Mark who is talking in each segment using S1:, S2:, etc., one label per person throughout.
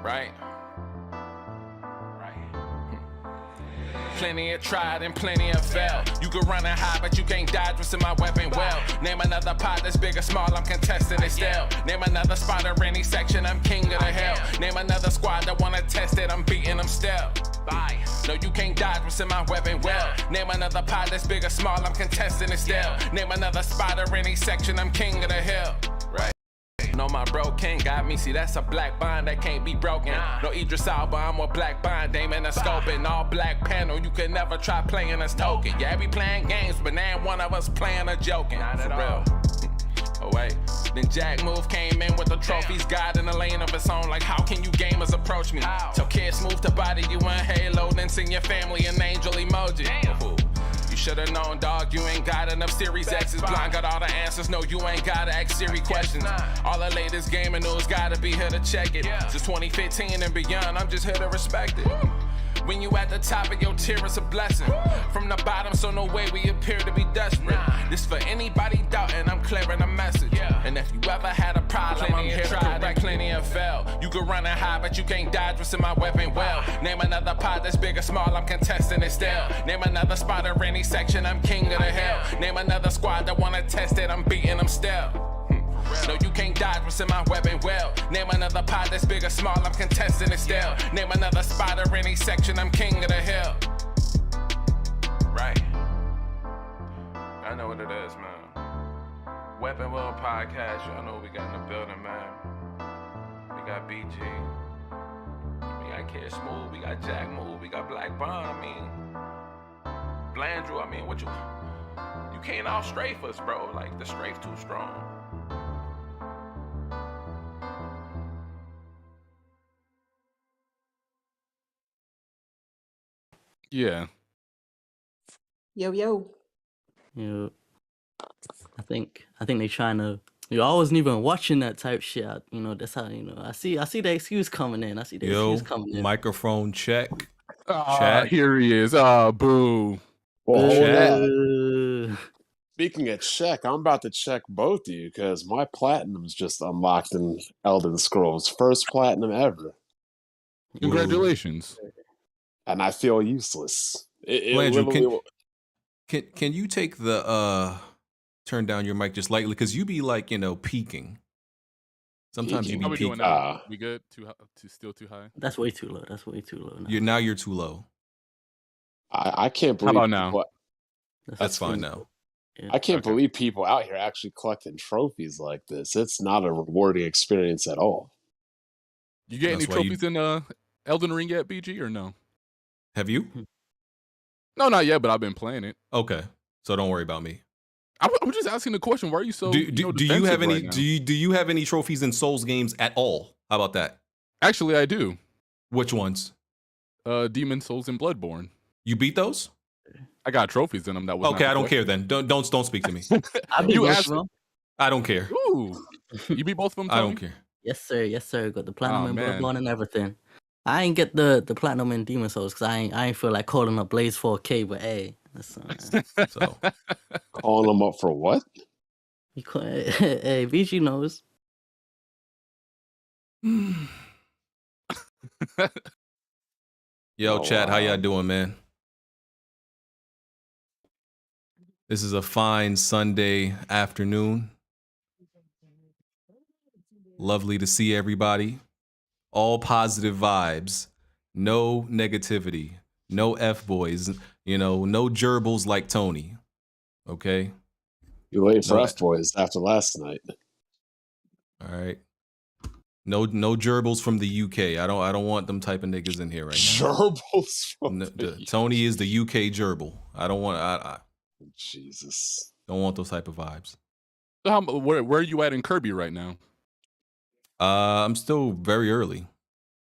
S1: Right? Plenty have tried and plenty have failed. You can run and hide, but you can't dodge what's in my weapon well. Name another pot that's big or small, I'm contesting it still. Name another spot or any section, I'm king of the hill. Name another squad that wanna test it, I'm beating them still. Bye. No, you can't dodge what's in my weapon well. Name another pot that's big or small, I'm contesting it still. Name another spot or any section, I'm king of the hill. Right. No, my bro King got me. See, that's a black bond that can't be broken. No Idris Alba, I'm a black bond. Aiming a scope and all black panel. You can never try playing us token. Yeah, we playing games, but now one of us playing or joking. For real. Oh wait. Then Jack Move came in with the trophies, God in a lane of its own. Like, how can you gamers approach me? Till kids move to body you in Halo, then sing your family an angel emoji. You should've known, dog, you ain't got enough Series X's. Blind got all the answers, no, you ain't gotta ask Siri questions. All the latest gaming news gotta be here to check it. Since 2015 and beyond, I'm just here to respect it. When you at the top of your tier, it's a blessing. From the bottom, so no way we appear to be desperate. This for anybody doubting, I'm clearing a message. And if you ever had a problem, I'm here to correct. Plenty have failed. You can run and hide, but you can't dodge what's in my weapon well. Name another pot that's big or small, I'm contesting it still. Name another spot or any section, I'm king of the hill. Name another squad that wanna test it, I'm beating them still. No, you can't dodge what's in my weapon well. Name another pot that's big or small, I'm contesting it still. Name another spot or any section, I'm king of the hill. Right. I know what it is, man. Weapon World Podcast, y'all know what we got in the building, man. We got BG. We got Kid Smooth, we got Jack Move, we got Black Bond, I mean. Blandrew, I mean, what you can't all strafe us, bro. Like, the strafe too strong.
S2: Yeah.
S3: Yo.
S4: I think they're trying to. I wasn't even watching that type shit. That's how I see the excuse coming in. Excuse coming in.
S5: Microphone check.
S2: Chat. Here he is. Boo.
S6: Well, speaking of check, I'm about to check both of you because my platinum's just unlocked in Elden Scrolls. First platinum ever.
S2: Congratulations.
S6: And I feel useless.
S5: Andrew, can you take the turn down your mic just lightly because you be like peaking. Sometimes you be peaking.
S2: We good? Still too high?
S4: That's way too low.
S5: Now. You're too low.
S6: I can't believe.
S2: How about now?
S5: That's fine now.
S4: Yeah.
S6: I can't believe people out here actually collecting trophies like this. It's not a rewarding experience at all.
S2: You get any trophies in Elden Ring yet, BG, or no?
S5: Have you?
S2: No, not yet, but I've been playing it.
S5: Okay, so don't worry about me.
S2: I'm just asking the question. Why are you so?
S5: Do you have any?
S2: Right now?
S5: Do you have any trophies in Souls games at all? How about that?
S2: Actually, I do.
S5: Which ones?
S2: Demon Souls and Bloodborne.
S5: You beat those?
S2: I got trophies in them. That was
S5: okay. I don't care then. Don't speak to me.
S4: You asked.
S5: I don't care.
S2: Ooh, you beat both of them. Tony?
S5: I don't care.
S4: Yes, sir. Got the platinum in Bloodborne and everything. I ain't get the platinum in Demon Souls because I ain't feel like calling up Blaze 4K, but hey, that's
S5: so
S6: calling them up for what?
S4: Hey, VG knows.
S5: Yo, chat, how y'all doing, man? This is a fine Sunday afternoon. Lovely to see everybody. All positive vibes, no negativity, no F-boys, no gerbils like Tony, okay?
S6: You late for F-boys after last night.
S5: All right. No gerbils from the UK. I don't want them type of niggas in here right now.
S6: Gerbils from
S5: Tony is the UK gerbil. I don't want.
S6: Jesus.
S5: Don't want those type of vibes.
S2: So where are you at in Kirby right now?
S5: I'm still very early,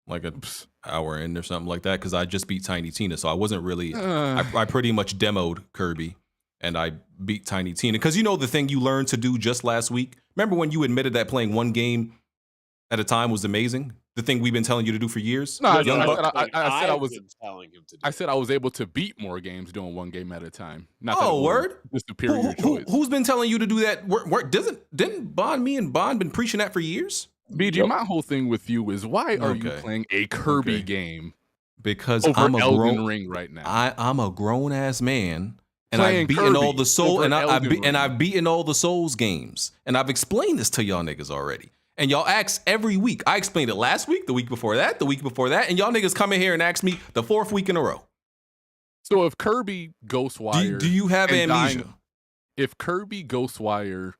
S5: like an hour in or something like that, because I just beat Tiny Tina, so I wasn't really. I pretty much demoed Kirby, and I beat Tiny Tina. Because the thing you learned to do just last week. Remember when you admitted that playing one game at a time was amazing? The thing we've been telling you to do for years.
S2: No, I said I was
S6: telling him to do.
S2: I said I was able to beat more games doing one game at a time. Not
S5: word?
S2: The superior choice.
S5: Who's been telling you to do that? Didn't me and Bond been preaching that for years?
S2: BG,
S6: Yep.
S2: my whole thing with you is why are you playing a Kirby game?
S5: Because
S2: over
S5: I'm a
S2: Elden
S5: grown
S2: Ring right now.
S5: I'm a grown ass man, and
S2: Playing
S5: I've beaten
S2: Kirby
S5: all the soul,
S2: over
S5: and
S2: Elden
S5: I've
S2: Ring.
S5: beaten all the Souls games, and I've explained this to y'all niggas already. And y'all ask every week. I explained it last week, the week before that, the week before that, and y'all niggas come in here and ask me the 4th week in a row.
S2: So if Kirby Ghostwire,
S5: do you have amnesia?
S2: If Kirby Ghostwire,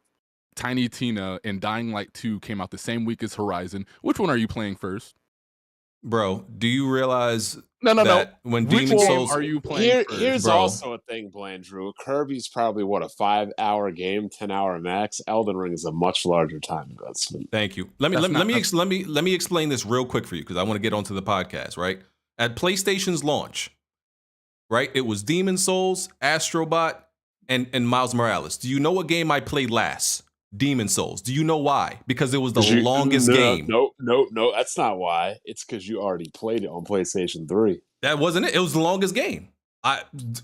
S2: Tiny Tina, and Dying Light 2 came out the same week as Horizon, which one are you playing first?
S5: Bro, do you realize
S2: no.
S5: when
S2: Which
S5: Demon
S2: game
S5: Souls
S2: are you playing first?
S6: Here's
S5: bro.
S6: also a thing, Blandrew. Kirby's probably what, a 5-hour game, 10-hour max. Elden Ring is a much larger time investment.
S5: Thank you. Let me explain this real quick for you because I want to get onto the podcast, right? At PlayStation's launch, right? It was Demon Souls, Astrobot, and Miles Morales. Do you know what game I played last? Demon Souls. Do you know why? Because it was the longest game.
S6: No, that's not why. It's because you already played it on PlayStation 3.
S5: That wasn't it. It was the longest game.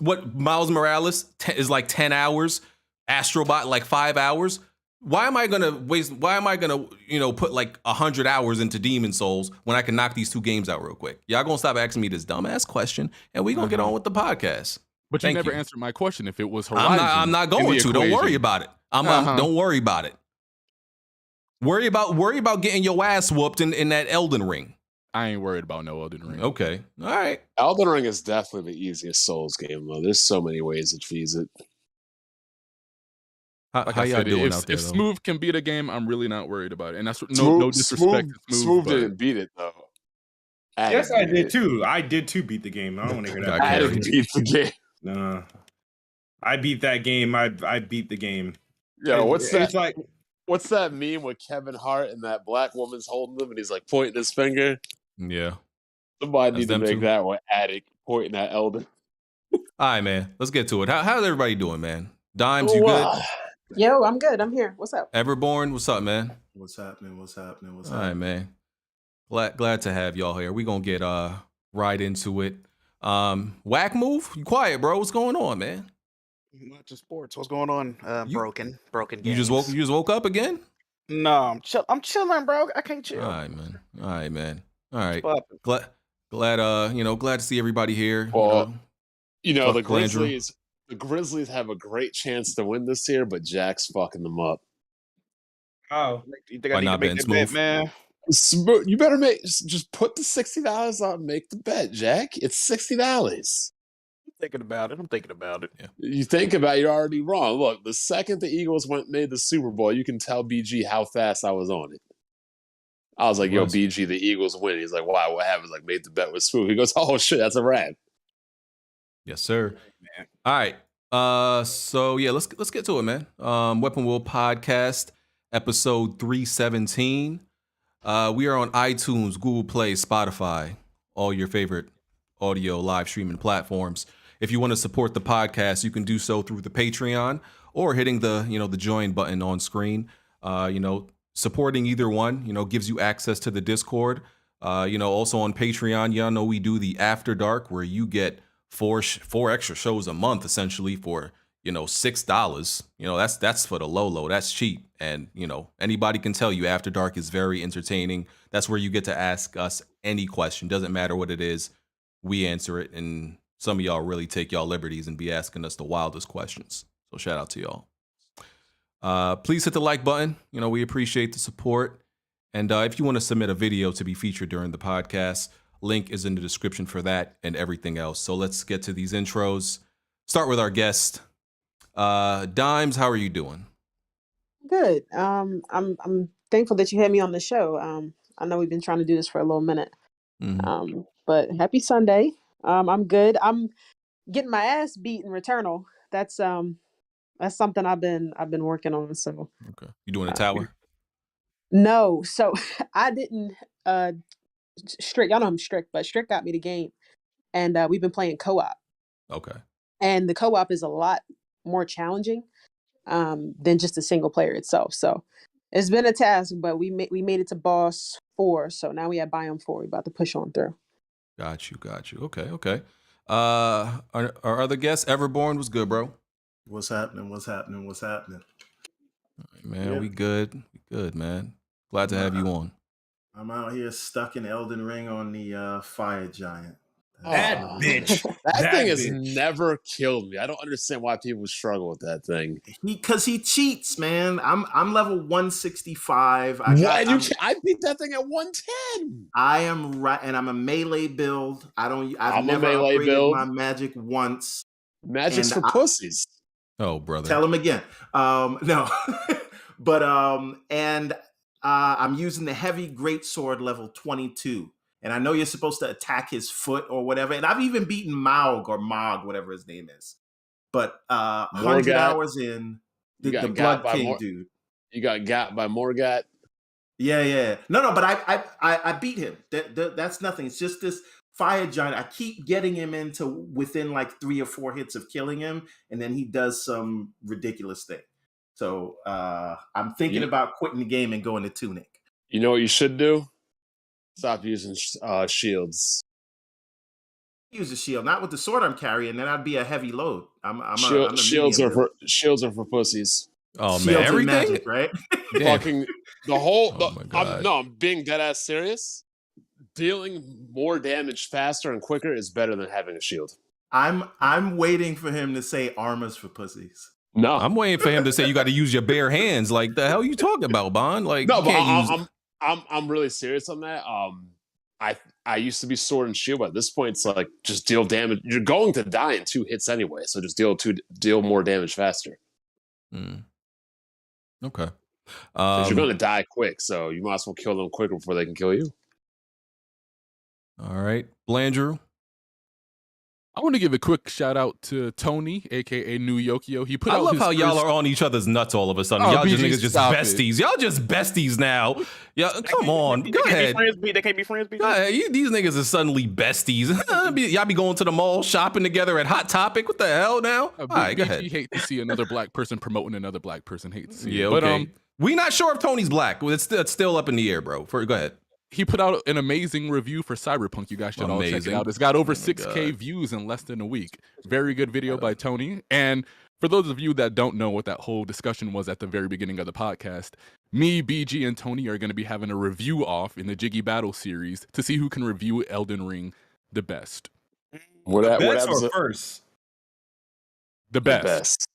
S5: What Miles Morales is like 10 hours, Astrobot like 5 hours. Why am I gonna put like 100 hours into Demon Souls when I can knock these 2 games out real quick? Y'all gonna stop asking me this dumbass question, and we gonna get on with the podcast.
S2: But you never answered my question. If it was Horizon,
S5: I'm not going to. Don't worry about it. Don't worry about it. Worry about getting your ass whooped in that Elden Ring.
S2: I ain't worried about no Elden Ring.
S5: Okay. All right.
S6: Elden Ring is definitely the easiest Souls game, though. There's so many ways to cheese it.
S5: How y'all doing out there?
S2: If Smooth can beat a game, I'm really not worried about it. And that's no disrespect to
S6: Smooth didn't beat it, though.
S3: Yes, I did too. I did too beat the game. I don't want to hear that.
S6: I didn't beat the game.
S3: No. I beat that game. I beat the game.
S6: Yo, what's that meme with Kevin Hart and that black woman's holding him and he's like pointing his finger?
S5: Yeah.
S6: Somebody need to make that one Attic pointing at Elden.
S5: All right, man. Let's get to it. How's everybody doing, man? Dimes, you good?
S7: Yo, I'm good. I'm here. What's up?
S5: Everborn, what's up, man?
S8: What's happening?
S5: All right, man. Glad to have y'all here. We gonna get right into it. Whack move? You quiet, bro. What's going on, man?
S8: Not just sports. What's going on? Broken games.
S5: You just woke up again?
S8: No, I'm chilling, bro. I can't chill.
S5: All right, man. All right. Glad to see everybody here.
S6: Well, the Grizzlies. The Grizzlies have a great chance to win this year, but Jack's fucking them up.
S8: Oh, you think I need to make that bet, man?
S6: You better just put the $60 on and make the bet, Jack. It's $60.
S8: I'm thinking about it.
S5: Yeah.
S6: You think about it, you're already wrong. Look, the second the Eagles made the Super Bowl, you can tell BG how fast I was on it. I was like, yo, BG, the Eagles win. He's like, why? What happens? Like, made the bet with Smooth. He goes, oh, shit, that's a wrap.
S5: Yes, sir. Man. All right. So yeah, let's get to it, man. Weapon Wheel Podcast, episode 317. We are on iTunes, Google Play, Spotify, all your favorite audio live streaming platforms. If you want to support the podcast, you can do so through the Patreon or hitting the join button on screen. Supporting either one, gives you access to the Discord. Also on Patreon, y'all know we do the After Dark, where you get four extra shows a month, essentially for $6. That's for the low. That's cheap. And anybody can tell you After Dark is very entertaining. That's where you get to ask us any question. Doesn't matter what it is, we answer it. And some of y'all really take y'all liberties and be asking us the wildest questions. So shout out to y'all. Please hit the like button. We appreciate the support. And if you want to submit a video to be featured during the podcast, link is in the description for that and everything else. So let's get to these intros. Start with our guest. Dimes, how are you doing?
S7: Good. I'm thankful that you had me on the show. I know we've been trying to do this for a little minute.
S5: Mm-hmm.
S7: But happy Sunday. I'm good. I'm getting my ass beat in Returnal. That's something I've been working on. So
S5: okay, you doing a tower?
S7: No, so I didn't. Strict, y'all know I'm strict, but Strict got me the game, and we've been playing co-op.
S5: Okay.
S7: And the co-op is a lot more challenging than just a single player itself. So it's been a task, but we made it to boss 4. So now we have biome 4. We're about to push on through.
S5: Got you. Okay. Our other guest, Everborn, was good, bro.
S8: What's happening?
S5: All right, man, we good, man. Glad to have you on.
S9: I'm out here stuck in Elden Ring on the fire giant.
S3: That bitch.
S6: That thing has never killed me. I don't understand why people struggle with that thing.
S9: Because he cheats, man. I'm level 165.
S6: I beat that thing at 110.
S9: I am right, and I'm a melee build. I've never upgraded my magic once.
S6: Magic's for pussies.
S5: Oh, brother.
S9: Tell him again. No, but I'm using the heavy greatsword level 22. And I know you're supposed to attack his foot or whatever. And I've even beaten Maug, whatever his name is. But 100 hours in, the Blood King dude.
S6: You got got by Morgat?
S9: Yeah. No, but I beat him. That's nothing. It's just this fire giant. I keep getting him into within like 3 or 4 hits of killing him. And then he does some ridiculous thing. So I'm thinking about quitting the game and going to Tunic.
S6: You know what you should do? Stop using shields.
S9: Use a shield, not with the sword I'm carrying. Then I'd be a heavy load.
S6: Shields are for pussies.
S5: Oh
S9: shields
S5: man, everything,
S9: magic, right?
S6: Fucking the whole.
S5: God.
S6: I'm being dead ass serious. Dealing more damage faster and quicker is better than having a shield.
S9: I'm waiting for him to say armor's for pussies.
S6: No,
S5: I'm waiting for him to say you got to use your bare hands. Like the hell you talking about, Bond? Like
S6: no, but I'm really serious on that. I used to be sword and shield, but at this point it's like just deal damage. You're going to die in 2 hits anyway, so just deal more damage faster.
S5: Okay.
S6: You're going to die quick, so you might as well kill them quicker before they can kill you.
S5: All right, Blandrew.
S2: I want to give a quick shout out to Tony, aka New Yokio. He put
S5: I
S2: out
S5: love
S2: his
S5: how y'all
S2: first-
S5: are on each other's nuts all of a sudden.
S2: Oh,
S5: Y'all just
S2: BG,
S5: niggas just
S2: stop
S5: besties. Y'all just besties now. Yeah, come on. Go ahead.
S8: They can't be friends.
S5: Go ahead. These niggas are suddenly besties. Y'all be going to the mall shopping together at Hot Topic. What the hell now? All right, go ahead.
S2: Hate to see another black person promoting another black person. Hate to see
S5: Yeah,
S2: it.
S5: okay.
S2: But
S5: we not sure if Tony's black. It's still up in the air, bro. Go ahead.
S2: he put out an amazing review for Cyberpunk. You guys should all check it out. It's got over 6K views in less than a week. Very good video by Tony. And for those of you that don't know what that whole discussion was at the very beginning of the podcast, me, BG, and Tony are going to be having a review off in the Jiggy Battle series to see who can review Elden Ring the best.
S3: What happens first?
S2: The best.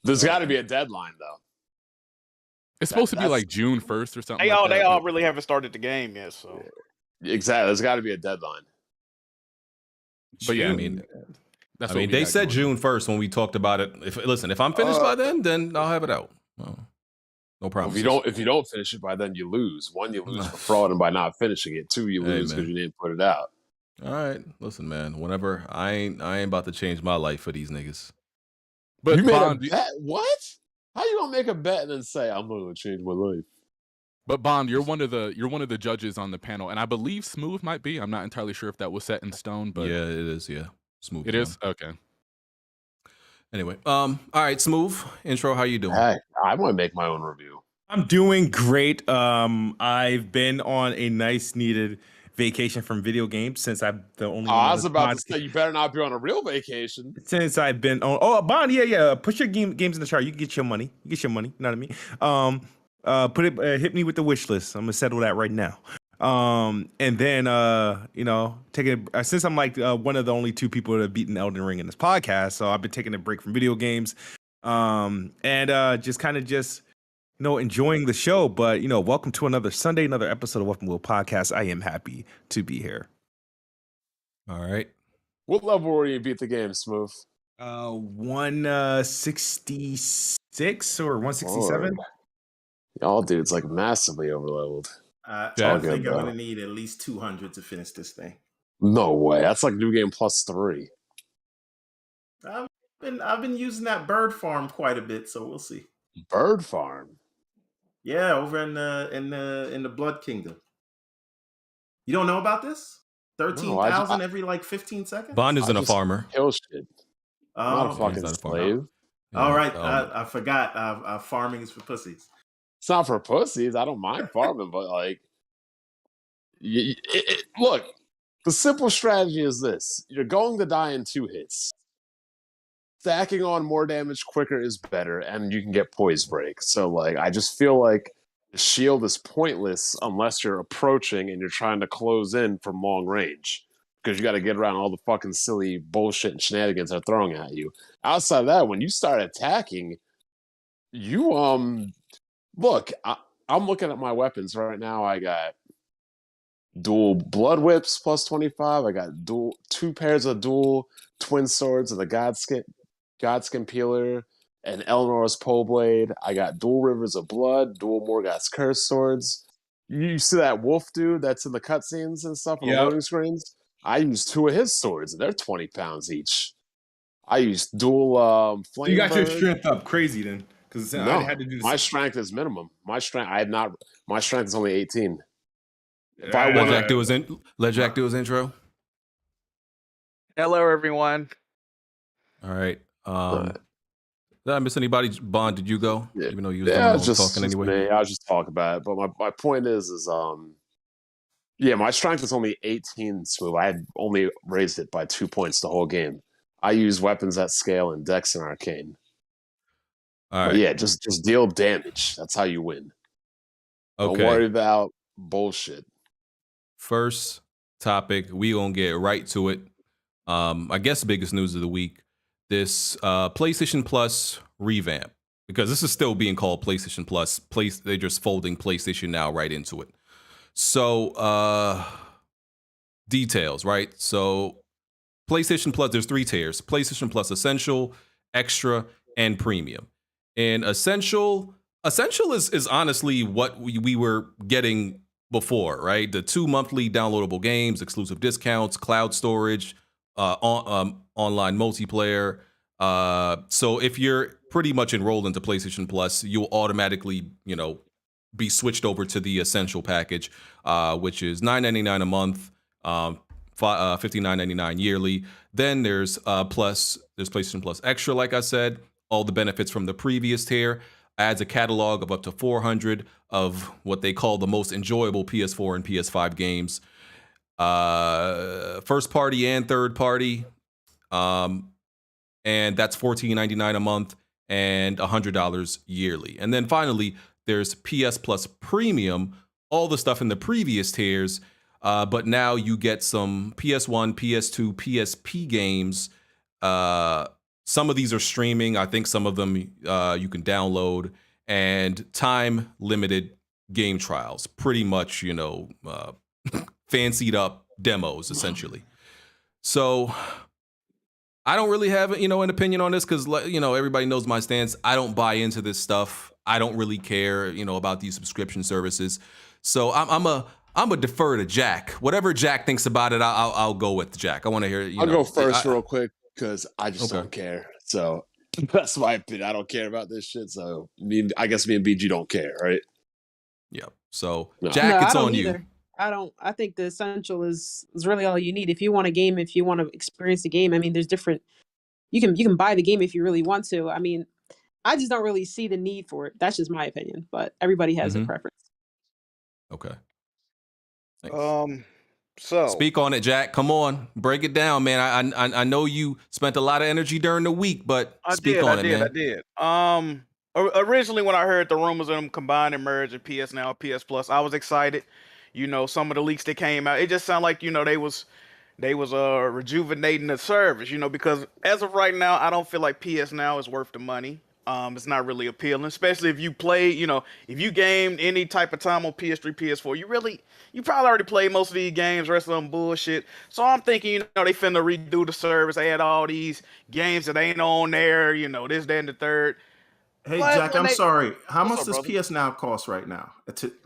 S6: There's got to be a deadline, though.
S2: It's supposed to be like June 1st or something.
S8: They all really haven't started the game yet, so
S6: exactly. There's got to be a deadline.
S2: But yeah,
S5: I mean, they said June 1st when we talked about it. If I'm finished by then I'll have it out. No problem.
S6: If you don't finish it by then, you lose. 1, you lose for fraud and by not finishing it. 2, you lose because you didn't put it out.
S5: All right, listen, man. Whenever I ain't about to change my life for these niggas.
S6: But you made a bet? What? How you gonna make a bet and then say I'm gonna change my life?
S2: But Bond, you're one of the judges on the panel, and I believe Smooth might be. I'm not entirely sure if that was set in stone, but
S5: yeah, it is. Yeah, Smooth.
S2: It is okay.
S5: Anyway, all right, Smooth. Intro. How you doing?
S6: Hey, I want to make my own review.
S3: I'm doing great. I've been on a nice needed vacation from video games since I'm the only.
S6: I was about to say you better not be on a real vacation.
S3: Since I've been on. Oh, Bond, yeah. Put your games in the chart. You can get your money. You know what I mean? Hit me with the wish list. I'm gonna settle that right now. And then taking since I'm like one of the only 2 people that have beaten Elden Ring in this podcast, so I've been taking a break from video games, and just enjoying the show. But welcome to another Sunday, another episode of Weapon Wheel Podcast. I am happy to be here.
S5: All right.
S6: What level were you beat the game, Smooth?
S3: 166 or 167.
S6: Y'all dudes like massively overleveled.
S9: I think I'm gonna need at least 200 to finish this thing.
S6: No way. That's like new game plus 3.
S9: I've been using that bird farm quite a bit, so we'll see.
S6: Bird farm.
S9: Yeah, over in the Blood Kingdom. You don't know about this? 13,000 every like 15 seconds.
S5: Bond isn't a farmer.
S6: Kill shit. I'm not a fucking slave.
S9: All right, I forgot. Farming is for pussies.
S6: It's not for pussies. I don't mind farming, but like, look, the simple strategy is this: you're going to die in 2 hits. Stacking on more damage quicker is better, and you can get poise break. So, like, I just feel like The shield is pointless unless you're approaching and you're trying to close in from long range, because you got to get around all the fucking silly bullshit and shenanigans they're throwing at you. Outside of that, when you start attacking, you look. I'm looking at my weapons right now. I got dual blood whips plus 25. I got 2 pairs of dual twin swords of the Godskin Peeler and Eleanor's Pole Blade. I got dual Rivers of Blood, dual Morgoth's Curse swords. You see that wolf dude that's in the cutscenes and stuff on the loading screens? I used 2 of his swords, and they're 20 pounds each. I used dual flame.
S3: So you got your strength up crazy then, because
S6: no,
S3: I had to do
S6: my strength is minimum. My strength is only 18. If I
S5: let Jack do his intro.
S8: Hello, everyone.
S5: All right. Did I miss anybody? Bond, did you go?
S6: Yeah.
S5: Even though you was
S6: just
S5: talking anyway.
S6: Me. I was just talking about it. But my point is my strength is only 18 smooth. I had only raised it by 2 points the whole game. I use weapons at scale in Dex and Arcane.
S5: All right.
S6: But yeah, just deal damage. That's how you win.
S5: Okay.
S6: Don't worry about bullshit.
S5: First topic, we gonna get right to it. I guess the biggest news of the week, this PlayStation Plus revamp, because this is still being called PlayStation Plus. They're just folding PlayStation Now right into it. So details, right? So PlayStation Plus, there's 3 tiers: PlayStation Plus Essential, Extra, and Premium. And Essential is honestly what we were getting before, right? The 2 monthly downloadable games, exclusive discounts, cloud storage, online multiplayer. So if you're pretty much enrolled into PlayStation Plus, you'll automatically, be switched over to the Essential package, which is $9.99 a month, $59.99 yearly. Then there's PlayStation Plus Extra, like I said, all the benefits from the previous tier. Adds a catalog of up to 400 of what they call the most enjoyable PS4 and PS5 games, first party and third party, and that's $14.99 a month and $100 yearly. And then finally, there's PS Plus Premium, all the stuff in the previous tiers, but now you get some PS1, PS2, PSP games. Some of these are streaming. I think some of them you can download, and time limited game trials. Pretty much, fancied up demos essentially. So I don't really have, an opinion on this because, everybody knows my stance. I don't buy into this stuff. I don't really care, about these subscription services. So I'm a defer to Jack. Whatever Jack thinks about it, I'll go with Jack. I want to hear.
S6: I'll go first real quick, because I just don't care. So that's my opinion. I don't care about this shit. So I guess me and BG don't care, right?
S5: Yeah. So Jack, it's on
S7: either.
S5: you.
S7: I think the Essential is really all you need. If you want a game, if you want to experience the game, I mean, there's different. You can buy the game if you really want to. I mean, I just don't really see the need for it. That's just my opinion. But everybody has a preference.
S5: Okay.
S8: Thanks. So
S5: speak on it, Jack. Come on, break it down, man. I know you spent a lot of energy during the week, but speak on it, man.
S8: I did. Originally, when I heard the rumors of them combined and merge at PS Now, PS Plus, I was excited. Some of the leaks that came out, it just sounded like they was rejuvenating the service. Because as of right now, I don't feel like PS Now is worth the money. It's not really appealing, especially if you play, if you gamed any type of time on PS3, PS4, you probably already played most of these games, rest of them bullshit. So I'm thinking, they finna redo the service, add all these games that ain't on there, this, that, and the third.
S9: Hey, but Jack, I'm sorry. How much does PS Now cost right now?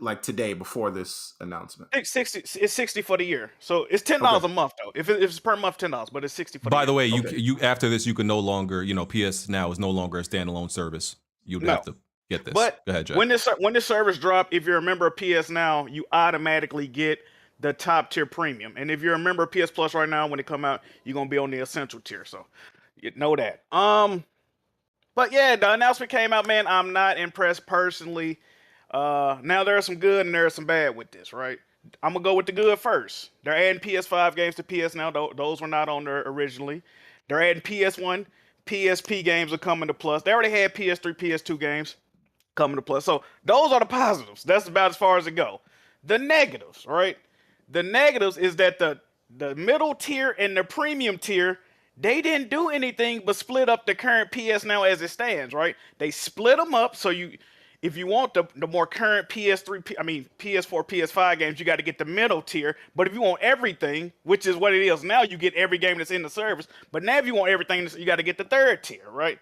S9: Like today, before this announcement?
S8: It's $60 for the year. So it's $10 a month though. If it's per month, $10, but it's $60 for the year.
S5: By the way, you after this, you can no longer, PS Now is no longer a standalone service. You'd have to get this.
S8: But
S5: go ahead, Jack.
S8: When this service drop, if you're a member of PS Now, you automatically get the top tier premium. And if you're a member of PS Plus right now, when it come out, you're gonna be on the essential tier. So you know that. But yeah, the announcement came out, man. I'm not impressed personally. Now there's some good and there's some bad with this, right? I'm gonna go with the good first. They're adding PS5 games to PS Now. Those were not on there originally. They're adding PS1, PSP games are coming to Plus. They already had PS3, PS2 games. coming to play. So those are the positives. That's about as far as it go. The negatives, right? The negatives is that the middle tier and the premium tier, they didn't do anything but split up the current PS Now as it stands, right? They split them up so if you want the more current PS4, PS5 games, you got to get the middle tier. But if you want everything, which is what it is now, you get every game that's in the service. But now if you want everything, you got to get the third tier, right?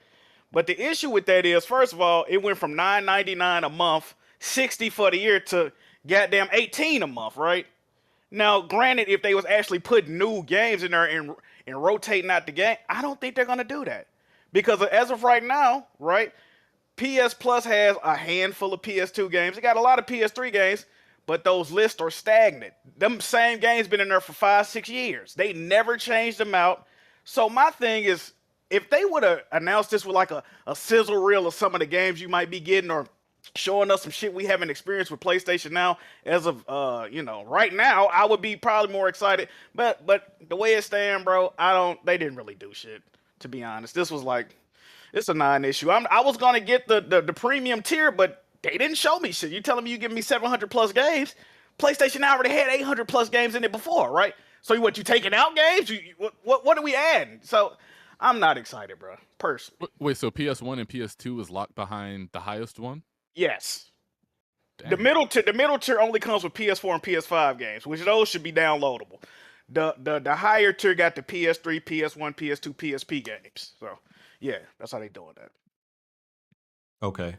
S8: But the issue with that is, first of all, it went from $9.99 a month, $60 for the year, to goddamn $18 a month, right? Now, granted, if they was actually putting new games in there and rotating out the game, I don't think they're gonna do that. Because as of right now, right, PS Plus has a handful of PS2 games. It got a lot of PS3 games, but those lists are stagnant. Them same games been in there for 5-6 years. They never changed them out. So my thing is, if they would have announced this with like a sizzle reel of some of the games you might be getting, or showing us some shit we haven't experienced with PlayStation Now as of right now, I would be probably more excited. But the way it stand, bro, they didn't really do shit, to be honest. This was like, it's a non-issue. I was gonna get the premium tier, but they didn't show me shit. You telling me you give me 700 plus games? PlayStation Now already had 800 plus games in it before, right? So you taking out games? What are we adding? So I'm not excited, bro. Personally.
S2: Wait, so PS1 and PS2 is locked behind the highest one?
S8: Yes.
S2: Dang.
S8: The middle tier only comes with PS4 and PS5 games, which those should be downloadable. The higher tier got the PS3, PS1, PS2, PSP games. So yeah, that's how they doing that.
S5: Okay.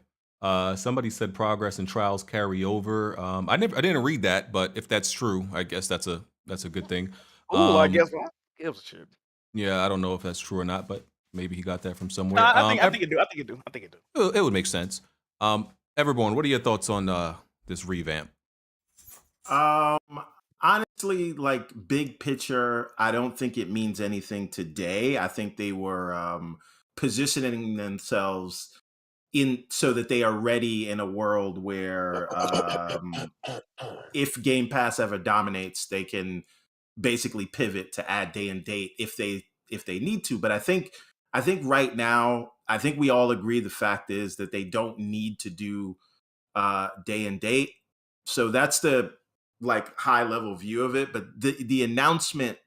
S5: Somebody said progress and trials carry over. I didn't read that, but if that's true, I guess that's a good thing.
S8: I guess what gives a shit.
S5: Yeah, I don't know if that's true or not, but maybe he got that from somewhere.
S8: I think it do.
S5: It would make sense. Everborn, what are your thoughts on this revamp?
S9: Honestly, like big picture, I don't think it means anything today. I think they were positioning themselves in so that they are ready in a world where if Game Pass ever dominates, they can basically pivot to add day and date if they need to. But I think right now, I think we all agree the fact is that they don't need to do day and date. So that's the like high level view of it. But the announcement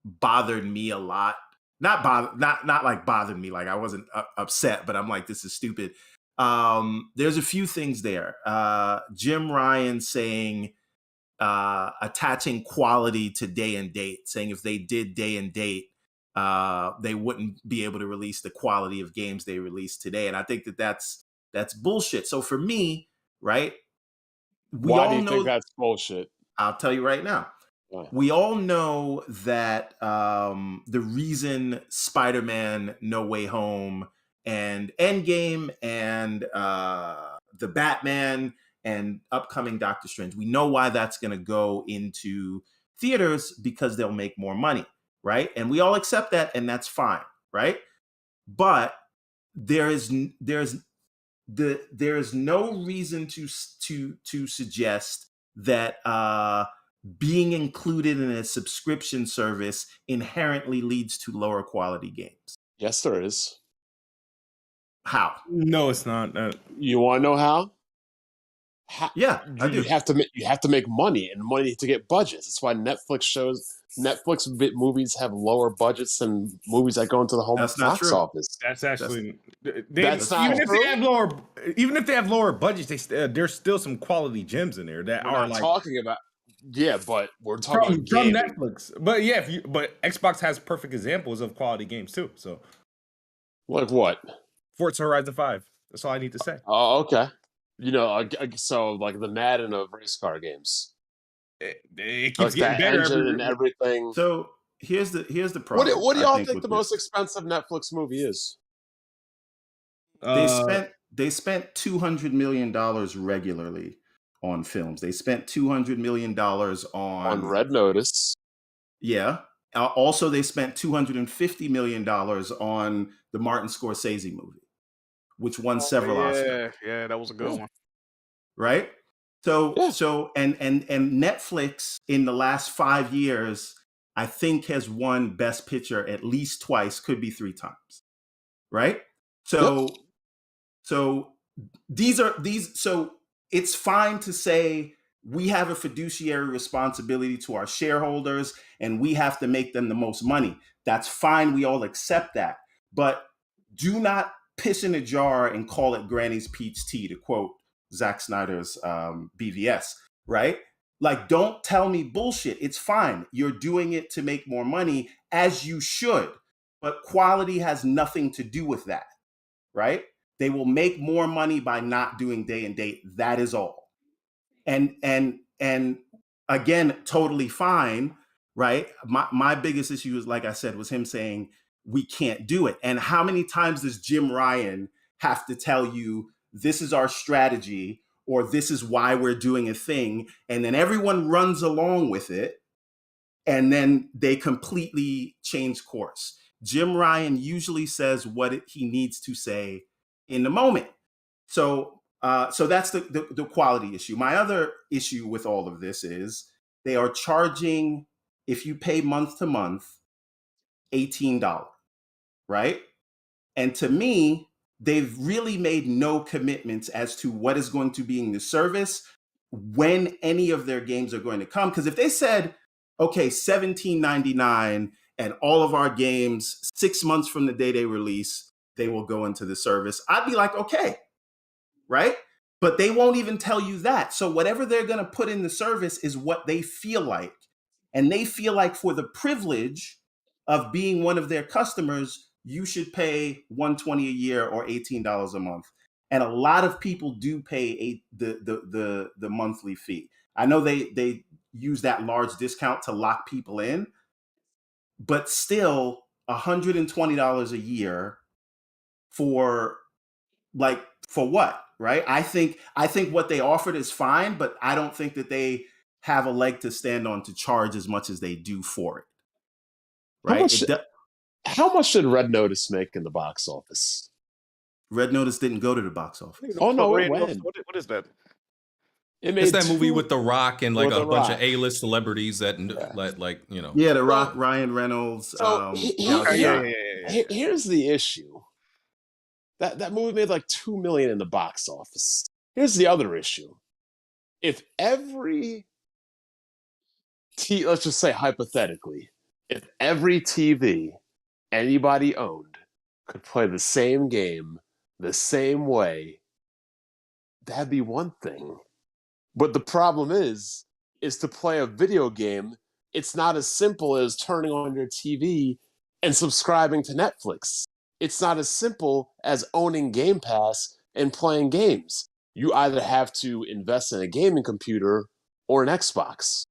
S9: bothered me a lot. Not bothered me. Like I wasn't upset, but I'm like, this is stupid. There's a few things there. Jim Ryan saying attaching quality to day and date, saying if they did day and date, they wouldn't be able to release the quality of games they release today. And I think that's bullshit. So for me, right?
S6: Why do you think that's bullshit?
S9: I'll tell you right now. We all know that the reason Spider-Man No Way Home and Endgame and the Batman and upcoming Doctor Strange, we know why that's going to go into theaters, because they'll make more money, right? And we all accept that, and that's fine, right? But there is no reason to suggest that being included in a subscription service inherently leads to lower quality games.
S6: Yes, there is.
S3: How? No, it's not.
S6: You want to know how?
S9: Yeah, I do.
S6: You have to make money, and money to get budgets. That's why Netflix movies have lower budgets than movies that go into the home box office.
S3: That's actually
S6: that's not
S3: even
S6: true.
S3: Even if they have lower budgets, there's still some quality gems in there that
S6: we're not talking about. Yeah, but we're talking
S3: from Netflix. But yeah, but Xbox has perfect examples of quality games too. So,
S6: like what?
S3: Forza Horizon 5. That's all I need to say.
S6: Oh, okay. So like the Madden of race car games.
S3: It keeps getting better
S6: and everything.
S9: So here's the problem.
S6: What do y'all think the most expensive Netflix movie is?
S9: They spent $200 million regularly on films. They spent $200 million on
S6: Red Notice.
S9: Yeah. Also, they spent $250 million on the Martin Scorsese movie, which won several Oscars.
S8: Yeah, that was a good one.
S9: Right? So and Netflix in the last 5 years, I think has won Best Picture at least twice, could be 3 times. Right? So So it's fine to say we have a fiduciary responsibility to our shareholders and we have to make them the most money. That's fine. We all accept that. But do not piss in a jar and call it Granny's peach tea, to quote Zack Snyder's BVS, right? Like, don't tell me bullshit. It's fine. You're doing it to make more money, as you should. But quality has nothing to do with that, right? They will make more money by not doing day and date. That is all. And again, totally fine, right? My biggest issue is, like I said, was him saying we can't do it. And how many times does Jim Ryan have to tell you this is our strategy or this is why we're doing a thing, and then everyone runs along with it, and then they completely change course? Jim Ryan usually says what he needs to say in the moment. So that's the quality issue. My other issue with all of this is they are charging, if you pay month to month, $18, right? And to me, they've really made no commitments as to what is going to be in the service, when any of their games are going to come. Because if they said, okay, $17.99 and all of our games 6 months from the day they release, they will go into the service, I'd be like, okay, right? But they won't even tell you that. So whatever they're going to put in the service is what they feel like. And they feel like for the privilege of being one of their customers, you should pay $120 a year or $18 a month. And a lot of people do pay the monthly fee. I know they use that large discount to lock people in, but still $120 a year for what, right? I think what they offered is fine, but I don't think that they have a leg to stand on to charge as much as they do for it. Right?
S6: How much did Red Notice make in the box office?
S9: Red Notice didn't go to the box office.
S6: Oh no, it
S8: What
S6: went.
S8: is that?
S5: It's that movie with The Rock and like a bunch of A-list celebrities that, like, you know.
S9: Yeah, The Rock, Ryan Reynolds.
S6: Here's the issue. That movie made like $2 million in the box office. Here's the other issue. If every let's just say hypothetically, if every TV anybody owned could play the same game the same way, that'd be one thing. But the problem is to play a video game, it's not as simple as turning on your TV and subscribing to Netflix. It's not as simple as owning Game Pass and playing games. You either have to invest in a gaming computer or an Xbox,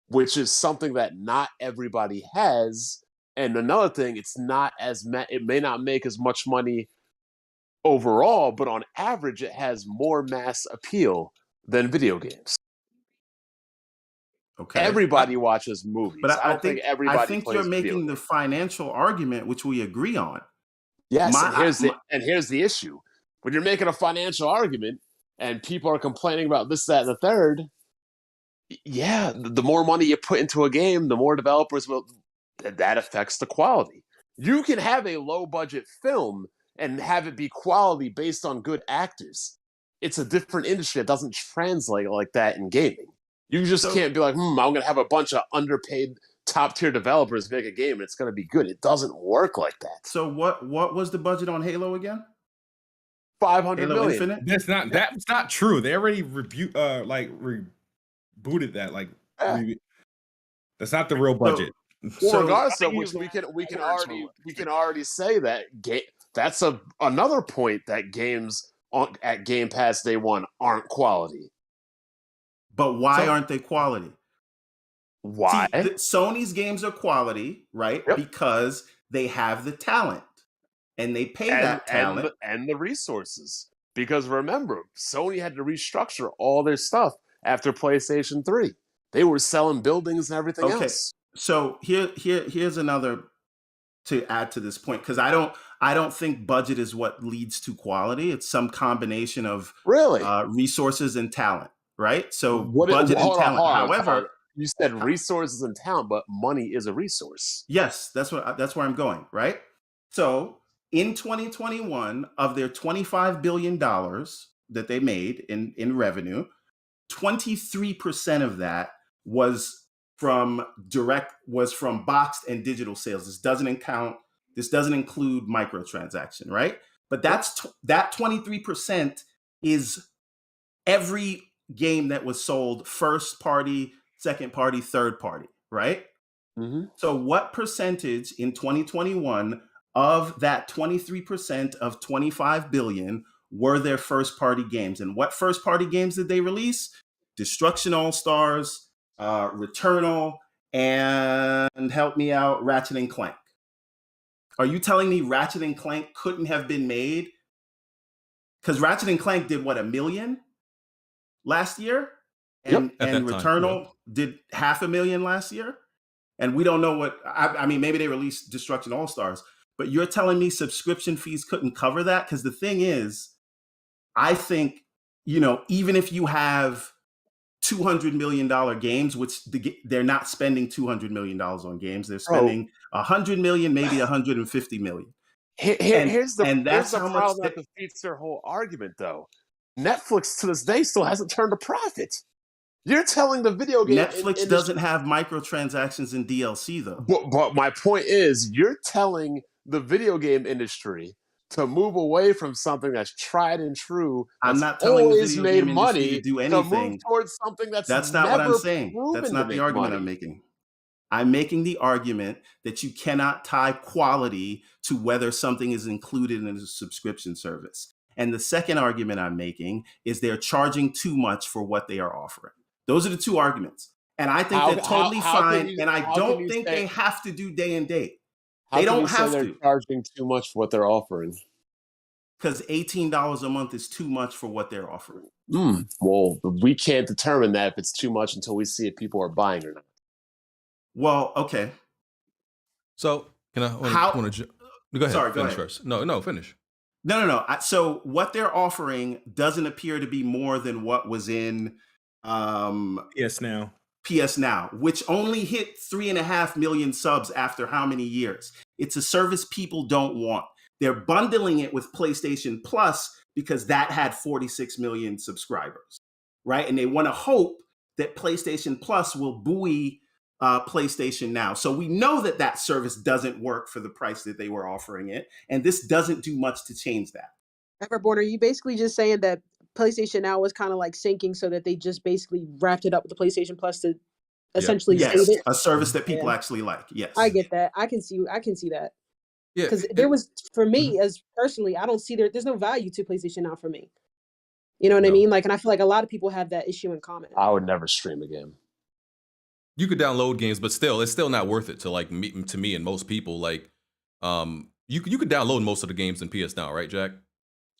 S6: which is something that not everybody has. And another thing, it may not make as much money overall, but on average, it has more mass appeal than video games.
S9: Okay.
S6: Everybody watches movies.
S9: But
S6: I don't think everybody.
S9: I think you're making the financial argument, which we agree on.
S6: Yes, and here's the issue. When you're making a financial argument and people are complaining about this, that, and the third, yeah, the more money you put into a game, the more developers will. That affects the quality. You can have a low-budget film and have it be quality based on good actors. It's a different industry. It doesn't translate like that in gaming. You just can't be like, I'm going to have a bunch of underpaid top-tier developers make a game and it's going to be good. It doesn't work like that.
S9: So what was the budget on Halo again?
S6: $500
S9: Halo
S6: million.
S9: Infinite?
S3: That's not true. They already rebooted that. That's not the real budget.
S6: Well, regardless of which, we can already say that that's another point that games at Game Pass Day One aren't quality.
S9: But why aren't they quality?
S6: Why?
S9: See, Sony's games are quality, right?
S6: Yep.
S9: Because they have the talent and they pay that talent
S6: and the resources. Because remember, Sony had to restructure all their stuff after PlayStation 3. They were selling buildings and everything else.
S9: So here's another to add to this point, because I don't think budget is what leads to quality. It's some combination of resources and talent, right? So budget and talent. However,
S6: you said resources and talent, but money is a resource.
S9: Yes, that's where I'm going, right? So in 2021, of their $25 billion that they made in revenue, 23% of that was from boxed and digital sales. This doesn't include microtransaction, right? But that 23% is every game that was sold first party, second party, third party, right?
S6: Mm-hmm.
S9: So what percentage in 2021 of that 23% of 25 billion were their first party games? And what first party games did they release? Destruction All Stars, Returnal, and help me out, Ratchet and Clank. Are you telling me Ratchet and Clank couldn't have been made? Because Ratchet and Clank did what, 1 million last year? And Returnal did 500,000 last year? And we don't know what, I mean, maybe they released Destruction All Stars, but you're telling me subscription fees couldn't cover that? Because the thing is, I think, even if you have $200 million games, which they're not spending $200 million on games, they're spending 100 million, maybe 150 million.
S6: Here's the problem that defeats their whole argument, though. Netflix to this day still hasn't turned a profit. You're telling the video game
S9: Netflix doesn't have microtransactions in DLC, though.
S6: But my point is, you're telling the video game industry to move away from something that's tried and true.
S9: I'm not telling the video
S6: made
S9: game
S6: money
S9: industry to do anything.
S6: To move towards something that's
S9: not what I'm saying.
S6: proven
S9: That's
S6: to
S9: not the
S6: make
S9: argument
S6: money.
S9: I'm making. I'm making the argument that you cannot tie quality to whether something is included in a subscription service. And the second argument I'm making is they're charging too much for what they are offering. Those are the two arguments. And I think they're totally fine. And I don't think they have to do day and date. They don't have to.
S6: They're charging too much for what they're offering.
S9: Because $18 a month is too much for what they're offering.
S6: Well, we can't determine that if it's too much until we see if people are buying or not.
S9: Well, okay.
S5: So, can I? Go ahead.
S9: Sorry,
S5: finish
S9: ahead.
S5: first. No, finish.
S9: No. So what they're offering doesn't appear to be more than what was in
S3: PS Now,
S9: which only hit 3.5 million subs after how many years? It's a service people don't want. They're bundling it with PlayStation Plus because that had 46 million subscribers, right? And they want to hope that PlayStation Plus will buoy PlayStation Now. So we know that service doesn't work for the price that they were offering it. And this doesn't do much to change that.
S7: Everborn, are you basically just saying that PlayStation Now was kind of like sinking so that they just basically wrapped it up with the PlayStation Plus to essentially save it?
S9: A service that people actually like. Yes.
S7: I get that. I can see that.
S5: Yeah.
S7: Because there was, for me, as personally, I don't see there's no value to PlayStation Now for me. You know what I mean? Like, and I feel like a lot of people have that issue in common.
S6: I would never stream a game.
S5: You could download games, but it's still not worth it to me and most people. Like, you could download most of the games in PS Now, right, Jack?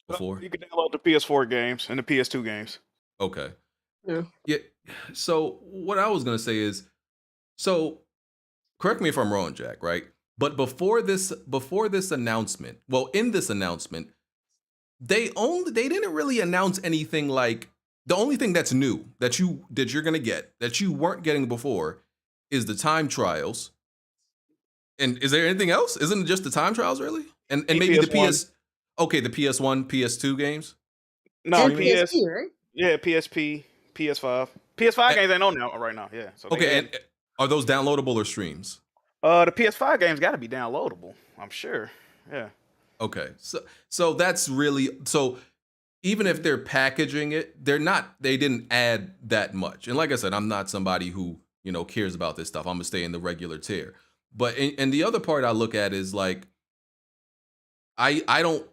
S5: Before
S8: you could download the PS4 games and the PS2 games.
S5: Okay.
S7: Yeah.
S5: So what I was gonna say is, so correct me if I'm wrong, Jack, right? But before this announcement, in this announcement, they didn't really announce anything. Like, the only thing that's new that you're gonna get that you weren't getting before is the time trials. And is there anything else? Isn't it just the time trials, really? And maybe the PS. Okay, the PS1, PS2 games.
S8: No,
S7: PSP, right?
S8: Yeah, PSP, PS5. PS5 games ain't on now right now. Yeah. So
S5: okay, and are those downloadable or streams?
S8: The PS5 games got to be downloadable, I'm sure. Yeah.
S5: Okay, so that's really so. Even if they're packaging it, they didn't add that much. And like I said, I'm not somebody who cares about this stuff. I'm gonna stay in the regular tier. But and the other part I look at is like, I don't.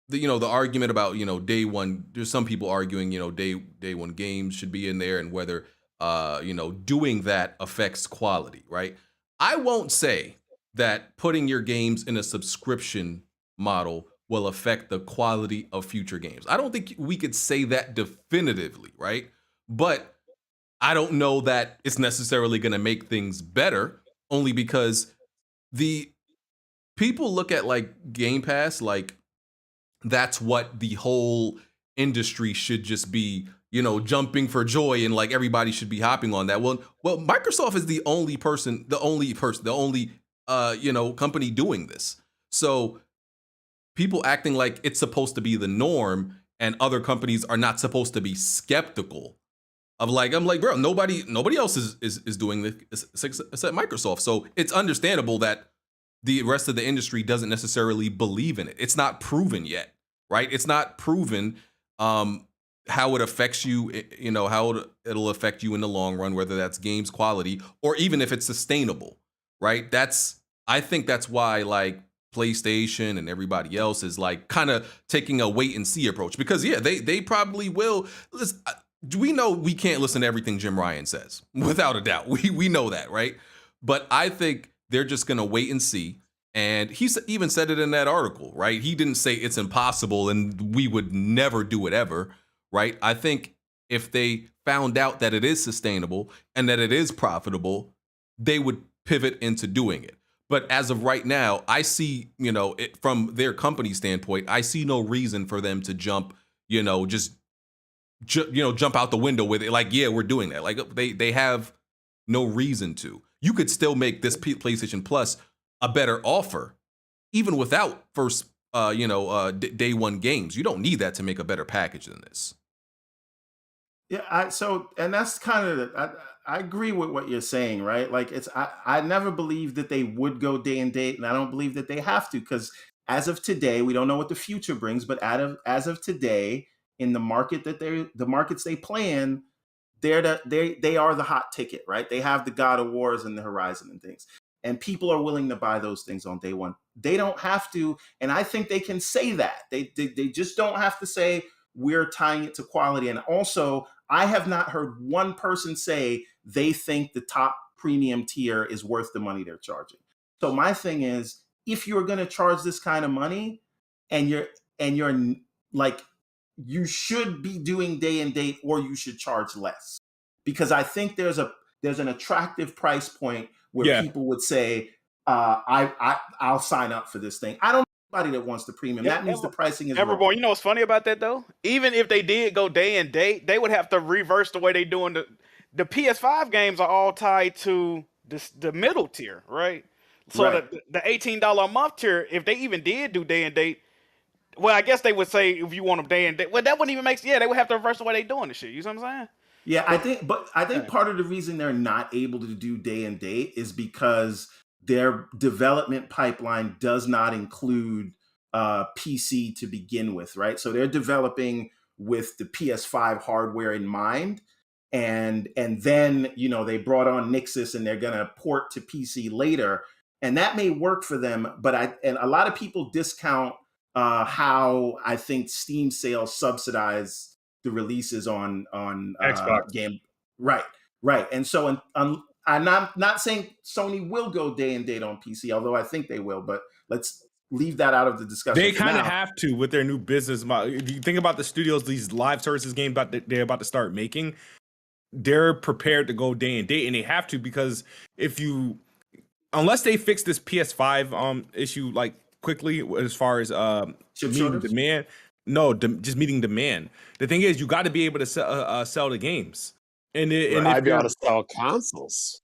S5: The argument about day one. There's some people arguing day one games should be in there and whether doing that affects quality, right? I won't say that putting your games in a subscription model will affect the quality of future games. I don't think we could say that definitively, right? But I don't know that it's necessarily going to make things better, only because the people look at like Game Pass like that's what the whole industry should just be, jumping for joy, and like everybody should be hopping on that. Well, Microsoft is the only company doing this. So people acting like it's supposed to be the norm and other companies are not supposed to be skeptical of like, I'm like, bro, nobody else is doing this except Microsoft. So it's understandable that the rest of the industry doesn't necessarily believe in it. It's not proven yet, right? It's not proven how it affects you, you know, how it'll affect you in the long run, whether that's games quality or even if it's sustainable, right? I think that's why like PlayStation and everybody else is like kind of taking a wait and see approach, because yeah, they probably will. Listen, we know we can't listen to everything Jim Ryan says, without a doubt. We know that, right? But I think they're just going to wait and see. And he even said it in that article, right? He didn't say it's impossible and we would never do it ever, right? I think if they found out that it is sustainable and that it is profitable, they would pivot into doing it. But as of right now, I see, you know, from their company standpoint, I see no reason for them to jump, you know, jump out the window with it. Like, yeah, we're doing that. Like they have no reason to. You could still make this PlayStation Plus a better offer, even without day one games. You don't need that to make a better package than this.
S9: Yeah, and that's kind of I agree with what you're saying, right? Like I never believed that they would go day and date, and I don't believe that they have to, because as of today, we don't know what the future brings, but as of today, in the markets they play in, they are the hot ticket, right? They have the God of Wars and the Horizon and things. And people are willing to buy those things on day one. They don't have to, and I think they can say that. They just don't have to say we're tying it to quality. And also, I have not heard one person say they think the top premium tier is worth the money they're charging. So my thing is, if you're going to charge this kind of money, and you're like, you should be doing day and date, or you should charge less, because I think there's an attractive price point where people would say, I'll sign up for this thing. I don't know anybody that wants the premium. That means the pricing is low.
S8: You know what's funny about that though? Even if they did go day and date, they would have to reverse the way they doing the PS5 games are all tied to the middle tier, right? So right. The $18 a month tier, if they even did do day and date, well, I guess they would say if you want them day and date, well, that wouldn't even make sense. Yeah, they would have to reverse the way they doing this shit. You know what I'm saying?
S9: Yeah, I think part of the reason they're not able to do day and date is because their development pipeline does not include PC to begin with, right? So they're developing with the PS5 hardware in mind, and then they brought on Nixus and they're gonna port to PC later, and that may work for them. But a lot of people discount how I think Steam sales subsidize the releases on
S3: Xbox
S9: game, right. And so I'm not saying Sony will go day and date on PC, although I think they will. But let's leave that out of the discussion.
S3: They kind of have to with their new business model. If you think about the studios, these live services games they're about to start making, they're prepared to go day and date, and they have to, because unless they fix this PS5 issue like quickly as far as meeting demand. No, just meeting demand. The thing is, you got to be able to sell the games, and
S6: I'd be able to sell consoles.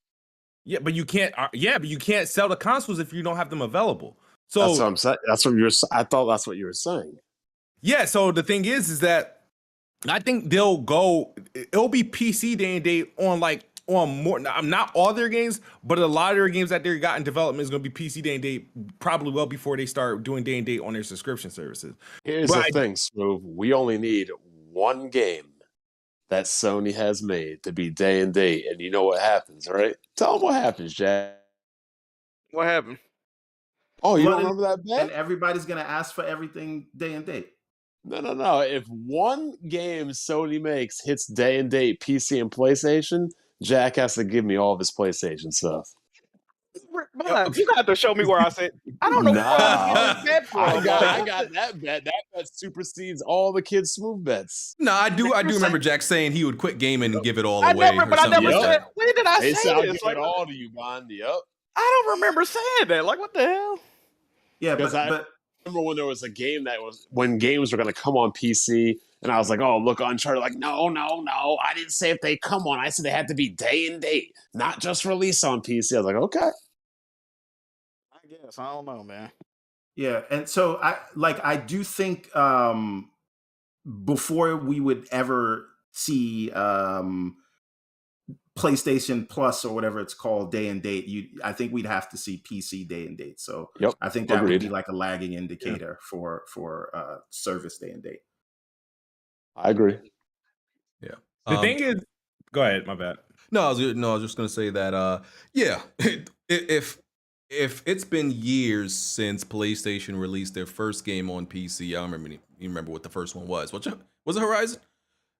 S3: Yeah, but you can't. But you can't sell the consoles if you don't have them available. So
S6: that's what I'm saying. That's what I thought that's what you were saying.
S3: Yeah. So the thing is that I think it'll be PC day and date on more, not all their games, but a lot of their games that they got in development is going to be PC day and date probably well before they start doing day and date on their subscription services.
S6: Here's the thing, Smooth. We only need one game that Sony has made to be day and date, and you know what happens, right? Tell them what happens, Jack.
S8: What happened?
S6: Oh, you don't remember that bet?
S9: And everybody's going to ask for everything day and date.
S6: No. If one game Sony makes hits day and date PC and PlayStation, Jack has to give me all of his PlayStation stuff.
S8: You got to show me where I said. I don't know where I get bet from.
S6: I got that bet. That bet supersedes all the kids' Smooth bets.
S5: No, I do remember Jack saying he would quit gaming and give it all away.
S8: I never said. When did I say this?
S6: I'll give it all to you, Bond. Yep.
S8: I don't remember saying that. Like, what the hell?
S9: Yeah,
S6: but I remember when there was a game when games were going to come on PC. And I was like, oh, look, Uncharted. Like, no. I didn't say if they come on. I said they had to be day and date, not just release on PC. I was like, okay.
S8: I guess. I don't know, man.
S9: Yeah, and so I do think before we would ever see PlayStation Plus or whatever it's called day and date, I think we'd have to see PC day and date. So
S6: Yep.
S9: I think that
S6: Agreed.
S9: would be like a lagging indicator for service day and date.
S6: I agree.
S5: Yeah.
S3: The thing is, go ahead. My bad.
S5: No, I was just gonna say that. Yeah, if it's been years since PlayStation released their first game on PC, I don't remember. You remember what the first one was? Was it Horizon?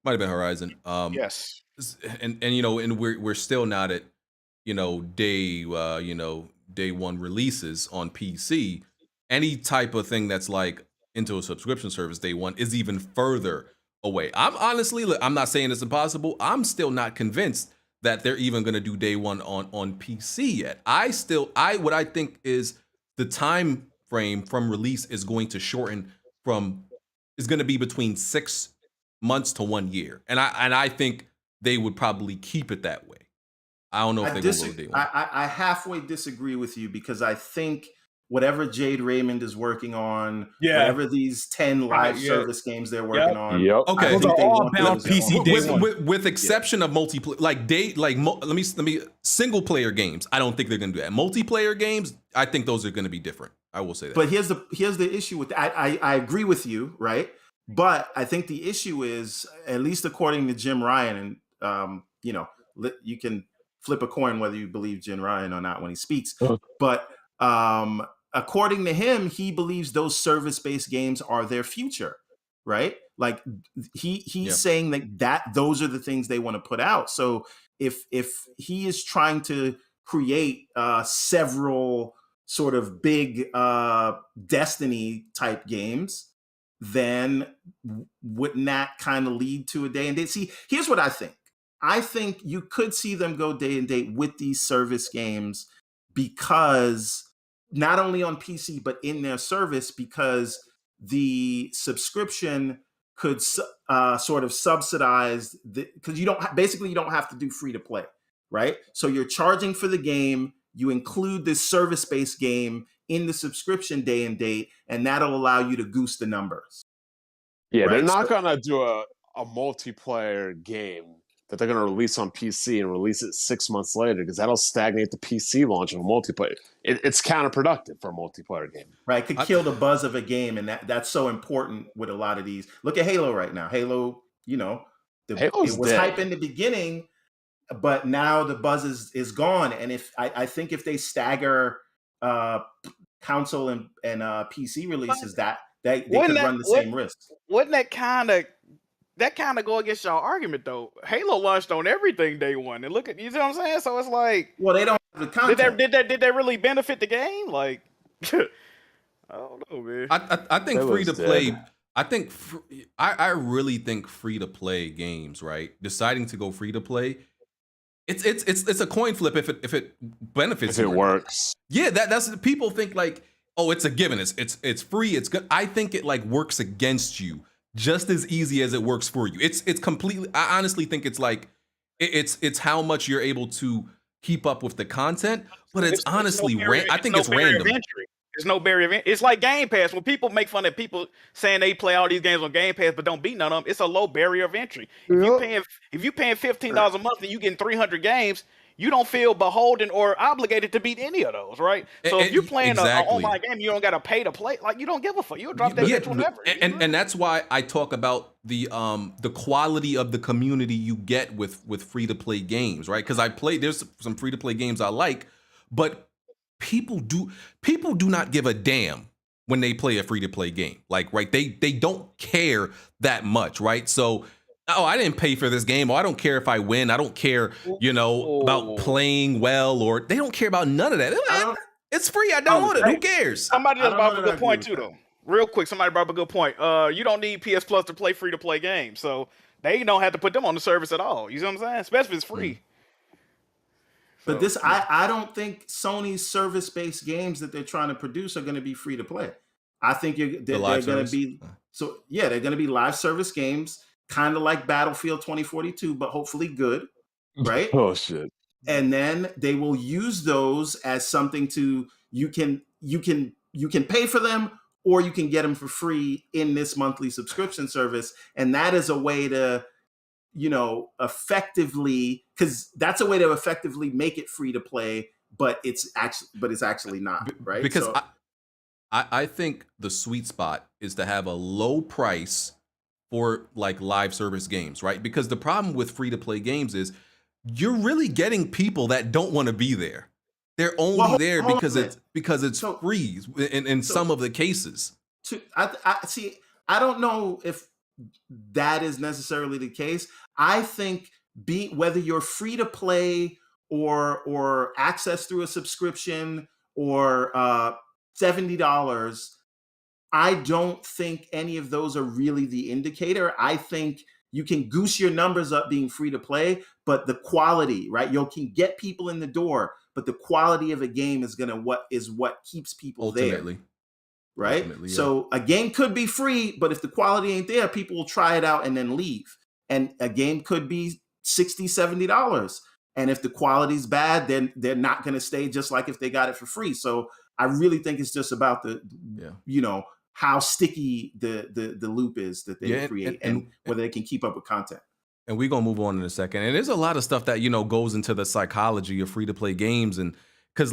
S5: Might have been Horizon.
S8: Yes.
S5: And and we're still not at day one releases on PC. Any type of thing that's like into a subscription service day one is even further away. I'm not saying it's impossible. I'm still not convinced that they're even going to do day one on PC yet. What I think is the time frame from release is going to shorten is going to be between 6 months to 1 year. And I think they would probably keep it that way. I don't know if they're going to go day one.
S9: I halfway disagree with you because I think whatever Jade Raymond is working on, whatever these 10 live service games they're working on,
S5: okay,
S9: I think they want
S3: about PC day one.
S5: with exception of multiplayer, let me single player games. I don't think they're going to do that. Multiplayer games, I think those are going to be different. I will say that.
S9: But here's the issue with that. I agree with you, right? But I think the issue is, at least according to Jim Ryan, and you can flip a coin whether you believe Jim Ryan or not when he speaks. But according to him, he believes those service-based games are their future, right? Like he's saying that those are the things they want to put out. So if he is trying to create several sort of big Destiny type games, then wouldn't that kind of lead to a day and date? See, here's what I think. I think you could see them go day and date with these service games because not only on PC, but in their service, because the subscription could sort of subsidize because you don't have to do free to play, right? So you're charging for the game, you include this service-based game in the subscription day and date, and that'll allow you to goose the numbers.
S6: Yeah, right? They're not gonna do a multiplayer game that they're going to release on PC and release it 6 months later because that'll stagnate the PC launch of a multiplayer. It's counterproductive for a multiplayer game.
S9: Right, it could kill the buzz of a game, and that's so important with a lot of these. Look at Halo right now. Halo, it was hype in the beginning, but now the buzz is gone. And I think if they stagger console and PC releases, they could run the same risk.
S8: Wouldn't that kind of go against y'all argument though? Halo launched on everything day one, and look at, you know what I'm saying? So it's like,
S9: well, they don't have the content.
S8: Did that really benefit the game? Like, I don't know, man.
S5: I think free to play. I really think free to play games, right? Deciding to go free to play, it's a coin flip if it benefits.
S6: If it works,
S5: yeah. That's people think like, oh, it's a given. It's free. It's good. I think it like works against you just as easy as it works for you. It's completely. I honestly think it's like it's how much you're able to keep up with the content, but it's honestly I think it's random.
S8: There's no barrier of entry. It's like Game Pass. When people make fun of people saying they play all these games on Game Pass but don't beat none of them, it's a low barrier of entry. If you paying $15 a month and you getting 300 games, you don't feel beholden or obligated to beat any of those, right? So if you're playing an online game, you don't got to pay to play. Like, you don't give a fuck. You'll drop that bitch whenever.
S5: And that's why I talk about the quality of the community you get with free to play games, right? Because there's some free to play games I like, but people do not give a damn when they play a free to play game. Like, right? They don't care that much, right? So, oh, I didn't pay for this game, or I don't care if I win. I don't care, about playing well, or they don't care about none of that. It's free. I download it. Who cares?
S8: Somebody just brought up a good point too, though. Real quick, somebody brought up a good point. You don't need PS Plus to play free to play games, so they don't have to put them on the service at all. You see what I'm saying? Especially if it's free.
S9: But I don't think Sony's service-based games that they're trying to produce are going to be free to play. I think they're going to be they're going to be live service games, kind of like Battlefield 2042, but hopefully good, right?
S6: Oh shit!
S9: And then they will use those as something you can you can pay for them or you can get them for free in this monthly subscription service. And that is a way to, effectively, because that's a way to effectively make it free to play, but it's actually not, right?
S5: Because I think the sweet spot is to have a low price for like live service games, right? Because the problem with free to play games is you're really getting people that don't want to be there. They're only there because it's free in some of the cases.
S9: I don't know if that is necessarily the case. I think whether you're free to play or access through a subscription or $70, I don't think any of those are really the indicator. I think you can goose your numbers up being free to play, but the quality, right? You can get people in the door, but the quality of a game is what keeps people
S5: Ultimately.
S9: there. Right?
S5: Ultimately, yeah.
S9: So a game could be free, but if the quality ain't there, people will try it out and then leave. And a game could be $60, $70. And if the quality's bad, then they're not going to stay, just like if they got it for free. So I really think it's just about how sticky the loop is that they create and whether they can keep up with content.
S5: And we're going to move on in a second. And there's a lot of stuff that, goes into the psychology of free to play games. And because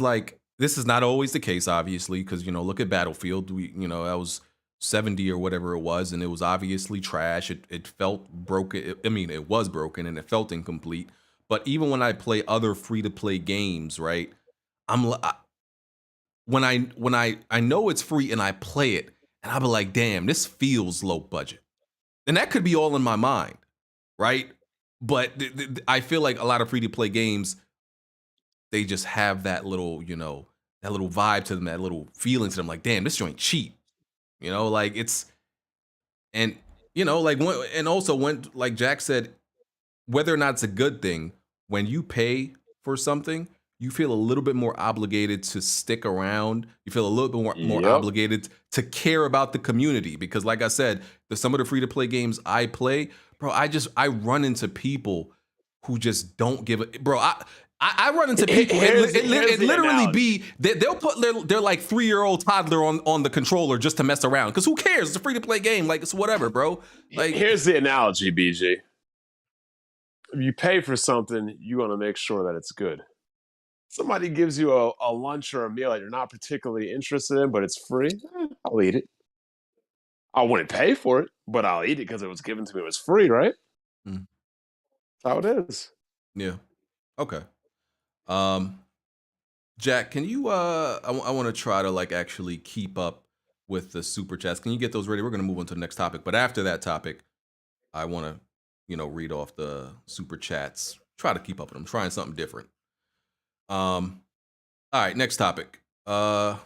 S5: this is not always the case, obviously, because, look at Battlefield. That was 70 or whatever it was. And it was obviously trash. It felt broken. It was broken and it felt incomplete. But even when I play other free to play games, right, when I know it's free and I play it, and I'll be like, damn, this feels low budget. And that could be all in my mind, right? But I feel like a lot of free-to-play games, they just have that little, that little vibe to them, that little feeling to them. Like, damn, this joint cheap. It's, and, and also when, like Jack said, whether or not it's a good thing, when you pay for something, you feel a little bit more obligated to stick around. You feel a little bit more obligated to care about the community. Because like I said, some of the free-to-play games I play, bro, I run into people who just don't give a... Bro, I run into people, it literally be... They'll put their like 3-year-old toddler on the controller just to mess around. Because who cares? It's a free-to-play game. Like, it's whatever, bro. Like,
S6: here's the analogy, BG. If you pay for something, you want to make sure that it's good. Somebody gives you a lunch or a meal that you're not particularly interested in, but it's free, I'll eat it. I wouldn't pay for it, but I'll eat it because it was given to me. It was free, right?
S5: Mm.
S6: That's how it is.
S5: Yeah. Okay. Jack, can you I want to try to actually keep up with the super chats. Can you get those ready? We're going to move on to the next topic, but after that topic, I want to read off the super chats. Try to keep up with them. Trying something different. All right, next topic. So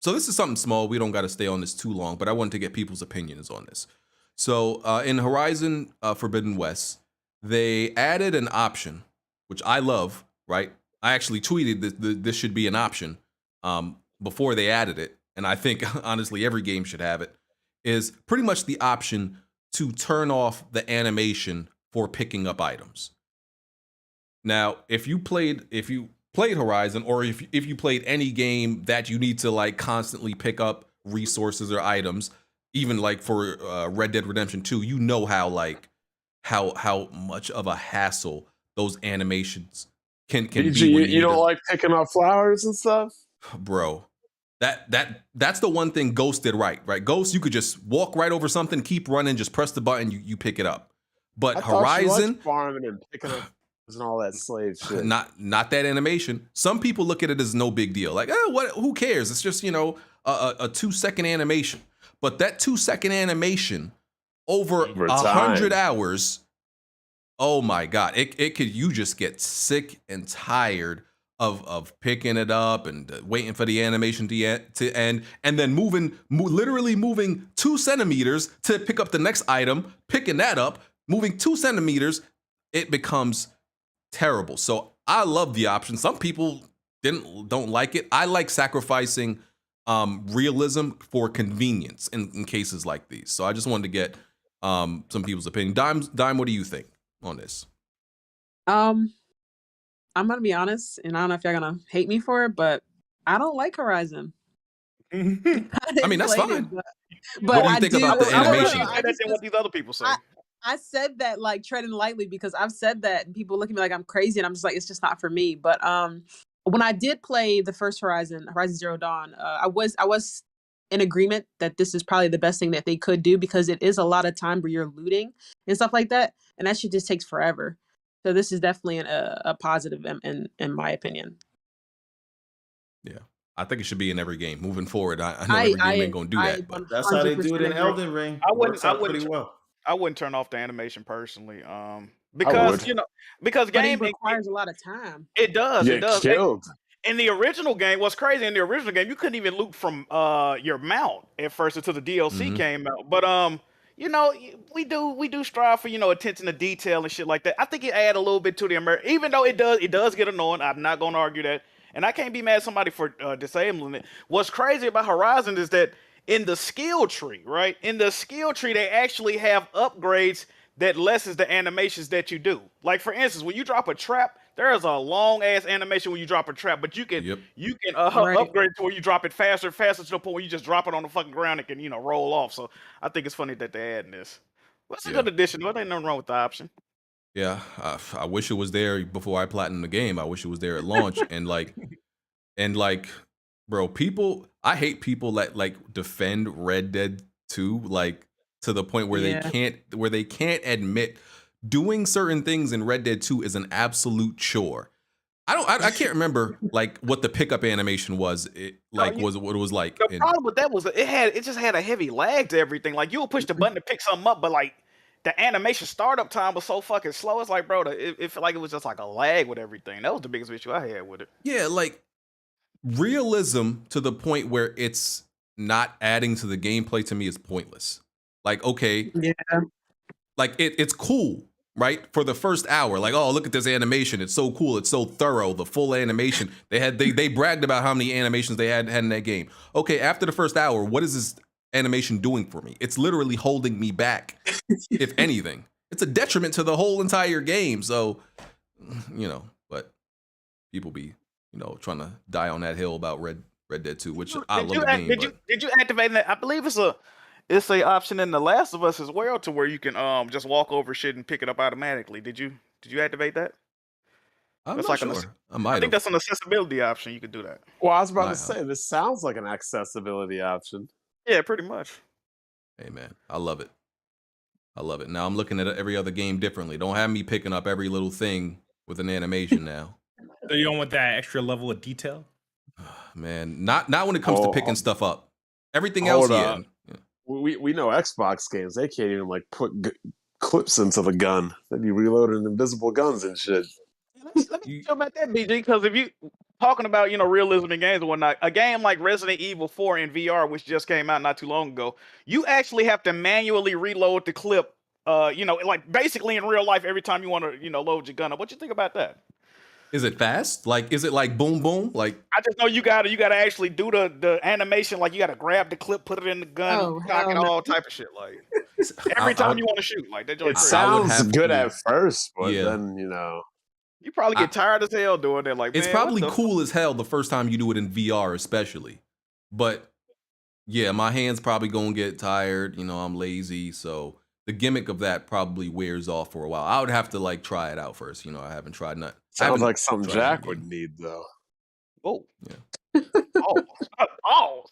S5: this is something small. We don't got to stay on this too long, but I wanted to get people's opinions on this. So in Horizon Forbidden West, they added an option, which I love, right? I actually tweeted that this should be an option before they added it. And I think, honestly, every game should have it, is pretty much the option to turn off the animation for picking up items. Now, if you played Horizon, or if you played any game that you need to constantly pick up resources or items, even for Red Dead Redemption 2, you know how much of a hassle those animations can be.
S6: You don't like picking up flowers and stuff,
S5: bro. That's the one thing Ghost did right? Ghost, you could just walk right over something, keep running, just press the button, you pick it up. But Horizon,
S6: farming and picking up and all that slave shit.
S5: Not that animation. Some people look at it as no big deal. Who cares? It's just, a 2-second animation. But that 2-second animation over 100 hours, oh my God, you just get sick and tired of picking it up and waiting for the animation to end, and then literally moving 2 centimeters to pick up the next item, picking that up, moving 2 centimeters, it becomes terrible. So I love the option. Some people don't like it. I like sacrificing realism for convenience in cases like these. So I just wanted to get some people's opinion. Dime, what do you think on this?
S7: I'm gonna be honest, and I don't know if y'all gonna hate me for it, but I don't like Horizon.
S5: I mean, that's fine.
S7: But
S5: What do you think about the animation?
S8: I said that than what these other people say.
S7: I said that like treading lightly because I've said that and people look at me like I'm crazy and I'm just like it's just not for me. But when I did play the first Horizon Zero Dawn, I was in agreement that this is probably the best thing that they could do because it is a lot of time where you're looting and stuff like that, and that shit just takes forever. So this is definitely a positive in my opinion.
S5: Yeah. I think it should be in every game moving forward. I know every game ain't gonna do that, but
S9: that's how they do it in Elden Ring.
S8: I wouldn't turn off the animation personally, because because game
S7: requires a lot of time.
S8: It does. It does.
S6: Killed.
S8: In the original game, what's crazy in the original game, you couldn't even loot from your mount at first until the DLC came out. But we do strive for attention to detail and shit like that. I think it add a little bit to the even though it does get annoying. I'm not gonna argue that. And I can't be mad at somebody for disabling it. What's crazy about Horizon is that in the skill tree, right? In the skill tree, they actually have upgrades that lessens the animations that you do. Like for instance, when you drop a trap, there is a long ass animation when you drop a trap, but you can upgrade to where you drop it faster to the point where you just drop it on the fucking ground and can roll off. So I think it's funny that they're adding this. What's a good addition? There ain't nothing wrong with the option.
S5: Yeah, I wish it was there before I platinumed the game. I wish it was there at launch. and bro, I hate people that like defend Red Dead 2 like to the point where they can't admit doing certain things in Red Dead 2 is an absolute chore. I can't remember like what the pickup animation was. What it was like.
S8: The problem with that was it just had a heavy lag to everything. Like you'll push the button to pick something up, but like the animation startup time was so fucking slow. It's like, bro, it felt like it was just like a lag with everything. That was the biggest issue I had with it.
S5: Yeah, like realism to the point where it's not adding to the gameplay to me is pointless. Like, okay, like it's cool, right? For the first hour, like, oh, look at this animation. It's so cool. It's so thorough. The full animation. They bragged about how many animations they had in that game. Okay, after the first hour, what is this animation doing for me? It's literally holding me back. If anything, it's a detriment to the whole entire game. So, but people be, trying to die on that hill about Red Dead 2, which I love the game.
S8: Did you activate that? I believe it's a option in The Last of Us as well to where you can just walk over shit and pick it up automatically. Did you activate that?
S5: I'm not sure.
S8: I think that's an accessibility option. You could do that.
S6: Well, I was about to say this sounds like an accessibility option.
S8: Yeah, pretty much.
S5: Hey man, I love it. Now I'm looking at every other game differently. Don't have me picking up every little thing with an animation now.
S3: So you don't want that extra level of detail?
S5: Man, not when it comes to picking stuff up. Everything else, yeah.
S6: We know Xbox games, they can't even like put clips into the gun. They'd be reloading invisible guns and shit.
S8: Let me talk about that, BG, because if you talking about realism in games and whatnot, a game like Resident Evil 4 in VR, which just came out not too long ago, you actually have to manually reload the clip. Like basically in real life every time you want to load your gun up. What you think about that?
S5: Is it fast? Like, is it like boom, boom? Like,
S8: I just know you gotta actually do the animation. Like, you gotta grab the clip, put it in the gun, cock it, all type of shit. Like, every time you want to shoot, like that.
S6: It sounds good at first, but then
S8: you probably get tired as hell doing that. Like,
S5: it's probably cool as hell the first time you do it in VR, especially. But yeah, my hands probably gonna get tired. I'm lazy, so the gimmick of that probably wears off for a while. I would have to like try it out first. I haven't tried nothing.
S6: Sounds like something Jack would need though.
S8: Oh
S5: yeah.
S8: Oh.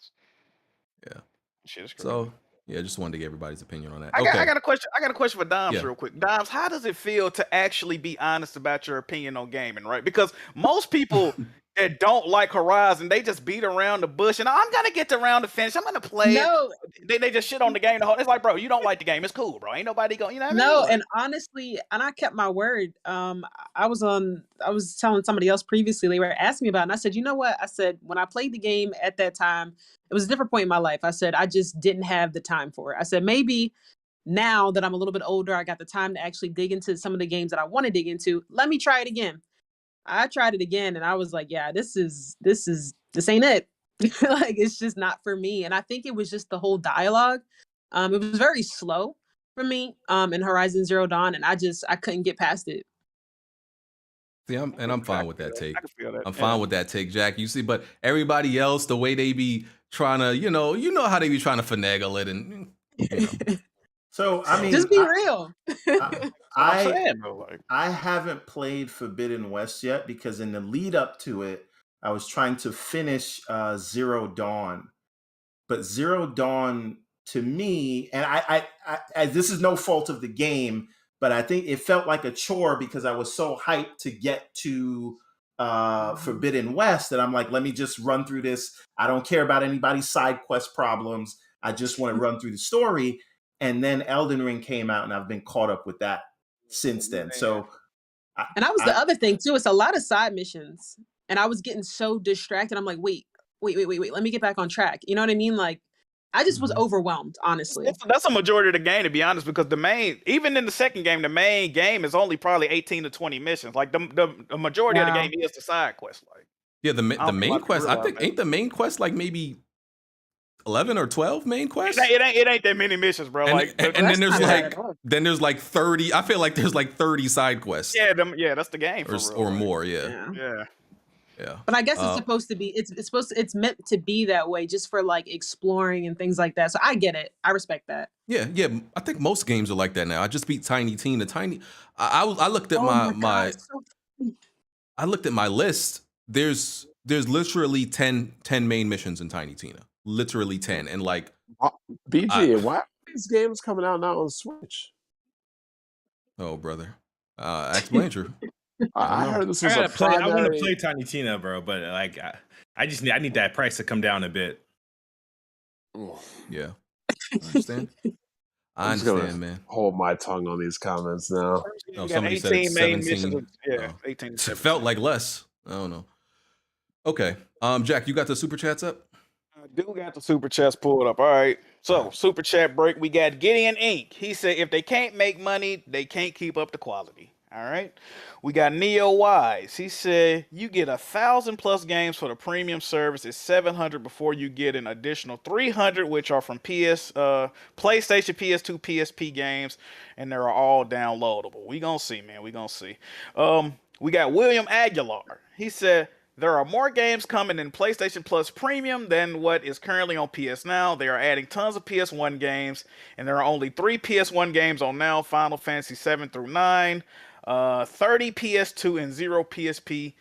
S5: Yeah.
S8: Shit is crazy.
S5: So yeah, just wanted to get everybody's opinion on that.
S8: I got a question. I got a question for Doms real quick. Doms, how does it feel to actually be honest about your opinion on gaming, right? Because most people that don't like Horizon, they just beat around the bush and I'm gonna get around the finish. I'm gonna play it. They just shit on the game the whole. It's like, bro, you don't like the game. It's cool, bro. Ain't nobody going.
S7: And honestly, and I kept my word. I was telling somebody else previously. They were asking me about it, and I said, you know what? I said when I played the game at that time, it was a different point in my life. I said I just didn't have the time for it. I said maybe now that I'm a little bit older, I got the time to actually dig into some of the games that I want to dig into. Let me try it again. I tried it again and I was like, yeah, this ain't it. Like, it's just not for me. And I think it was just the whole dialogue. It was very slow for me in Horizon Zero Dawn, and I couldn't get past it.
S5: See, I'm fine with that take.
S8: I can feel that.
S5: I'm fine with that take, Jack. You see, but everybody else, the way they be trying to, you know how they be trying to finagle it, and
S9: So I mean,
S7: just be real.
S9: I haven't played Forbidden West yet because in the lead up to it, I was trying to finish Zero Dawn. But Zero Dawn to me, and I this is no fault of the game, but I think it felt like a chore because I was so hyped to get to Forbidden West that I'm like, let me just run through this. I don't care about anybody's side quest problems. I just want to run through the story. And then Elden Ring came out, and I've been caught up with that since then. So,
S7: and that was the other thing too. It's a lot of side missions, and I was getting so distracted. I'm like, wait. Let me get back on track. You know what I mean? Like, I just was overwhelmed, honestly.
S8: That's a majority of the game, to be honest, because even in the second game, the main game is only probably 18 to 20 missions. Like the majority of the game is the side quest. Like,
S5: yeah, the main quest. I think ain't the main quest like maybe 11 or 12 main quests?
S8: It ain't that many missions, bro.
S5: And then there's like 30. I feel like there's like 30 side quests.
S8: Yeah, that's the game
S5: or more. Yeah.
S7: But I guess it's supposed to be. It's meant to be that way, just for like exploring and things like that. So I get it. I respect that.
S5: Yeah. I think most games are like that now. I just beat Tiny Tina. I looked at I looked at my list. There's literally 10 main missions in Tiny Tina. Literally 10, and like
S6: BG, why are these games coming out now on Switch?
S5: Oh, brother, ask Blanchard.
S6: I heard this was I
S3: want to play Tiny Tina, bro, but like I need that price to come down a bit.
S5: Yeah, I understand. I understand, man.
S6: Hold my tongue on these comments now.
S5: No, somebody said 17. 18. It felt like less. I don't know. Okay, Jack, you got the super chats up?
S8: I do got the super chats pulled up. All right. So, super chat break. We got Gideon Inc. He said, if they can't make money, they can't keep up the quality. All right. We got Neo Wise. He said, you get 1,000+ games for the premium service. It's 700 before you get an additional 300, which are from PlayStation, PS2, PSP games, and they're all downloadable. We gonna see, man. We gonna see. We got William Aguilar. He said, there are more games coming in PlayStation Plus Premium than what is currently on PS Now. They are adding tons of PS1 games, and there are only 3 PS1 games on Now, Final Fantasy 7 through 9, 30 PS2, and 0 PSP.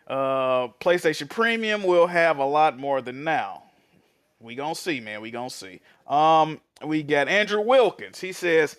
S8: PlayStation Premium will have a lot more than Now. We gonna see, man. We gonna see. We got Andrew Wilkins. He says,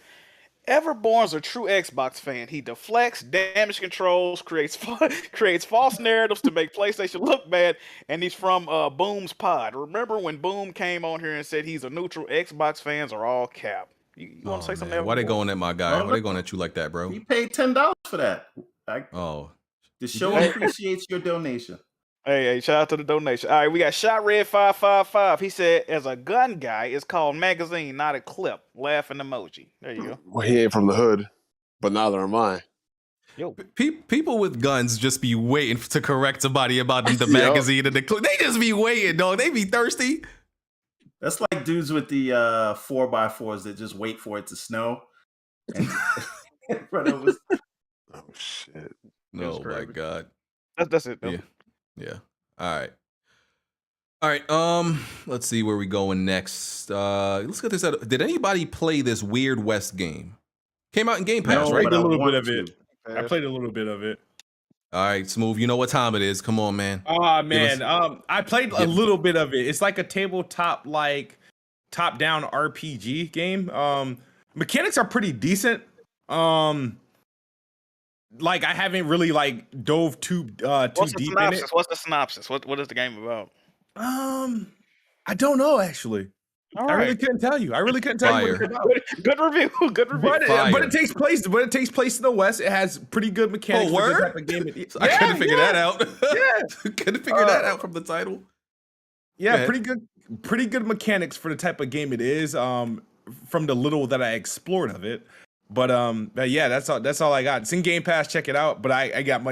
S8: Everborn's a true Xbox fan. He deflects, damage controls, creates false narratives to make PlayStation look bad, and he's from Boom's pod. Remember when Boom came on here and said he's a neutral? Xbox fans are all cap. You want to say something?
S5: Man. Why they going at my guy? Why they going at you like that, bro?
S9: He paid $10 for that. The show appreciates your donation.
S8: Hey, shout out to the donation. All right, we got Shot Red 555. He said, as a gun guy, it's called magazine, not a clip. Laughing emoji. There you go.
S6: Well, he ain't from the hood, but neither am I.
S8: Yo,
S5: people with guns just be waiting to correct somebody about the magazine and the clip. They just be waiting, dog. They be thirsty.
S9: That's like dudes with the 4x4s that just wait for it to snow. And run over.
S6: Oh shit!
S5: No, my God.
S8: That's it. Though.
S5: Yeah. All right. Let's see where we going next. Let's get this out. Did anybody play this Weird West game? Came out in Game Pass, right?
S3: I played a little bit of it. I played a little bit of it.
S5: All right, Smooth. You know what time it is. Come on, man.
S3: Oh man. I played a little bit of it. It's like a tabletop, like top-down RPG game. Mechanics are pretty decent. Like I haven't really like dove too deep in it.
S8: What's the synopsis? What is the game about?
S3: I don't know actually.
S8: All
S3: I
S8: right.
S3: really couldn't tell you. What it's about.
S8: Good review.
S3: But it takes place. But it takes place in the West. It has pretty good mechanics.
S5: Oh, word?
S3: For the type of game
S5: I couldn't figure that out.
S3: Yeah,
S5: couldn't figure that out from the title.
S3: Yeah, pretty good mechanics for the type of game it is. From the little that I explored of it. But yeah, that's all I got. It's in Game Pass. Check it out. But I got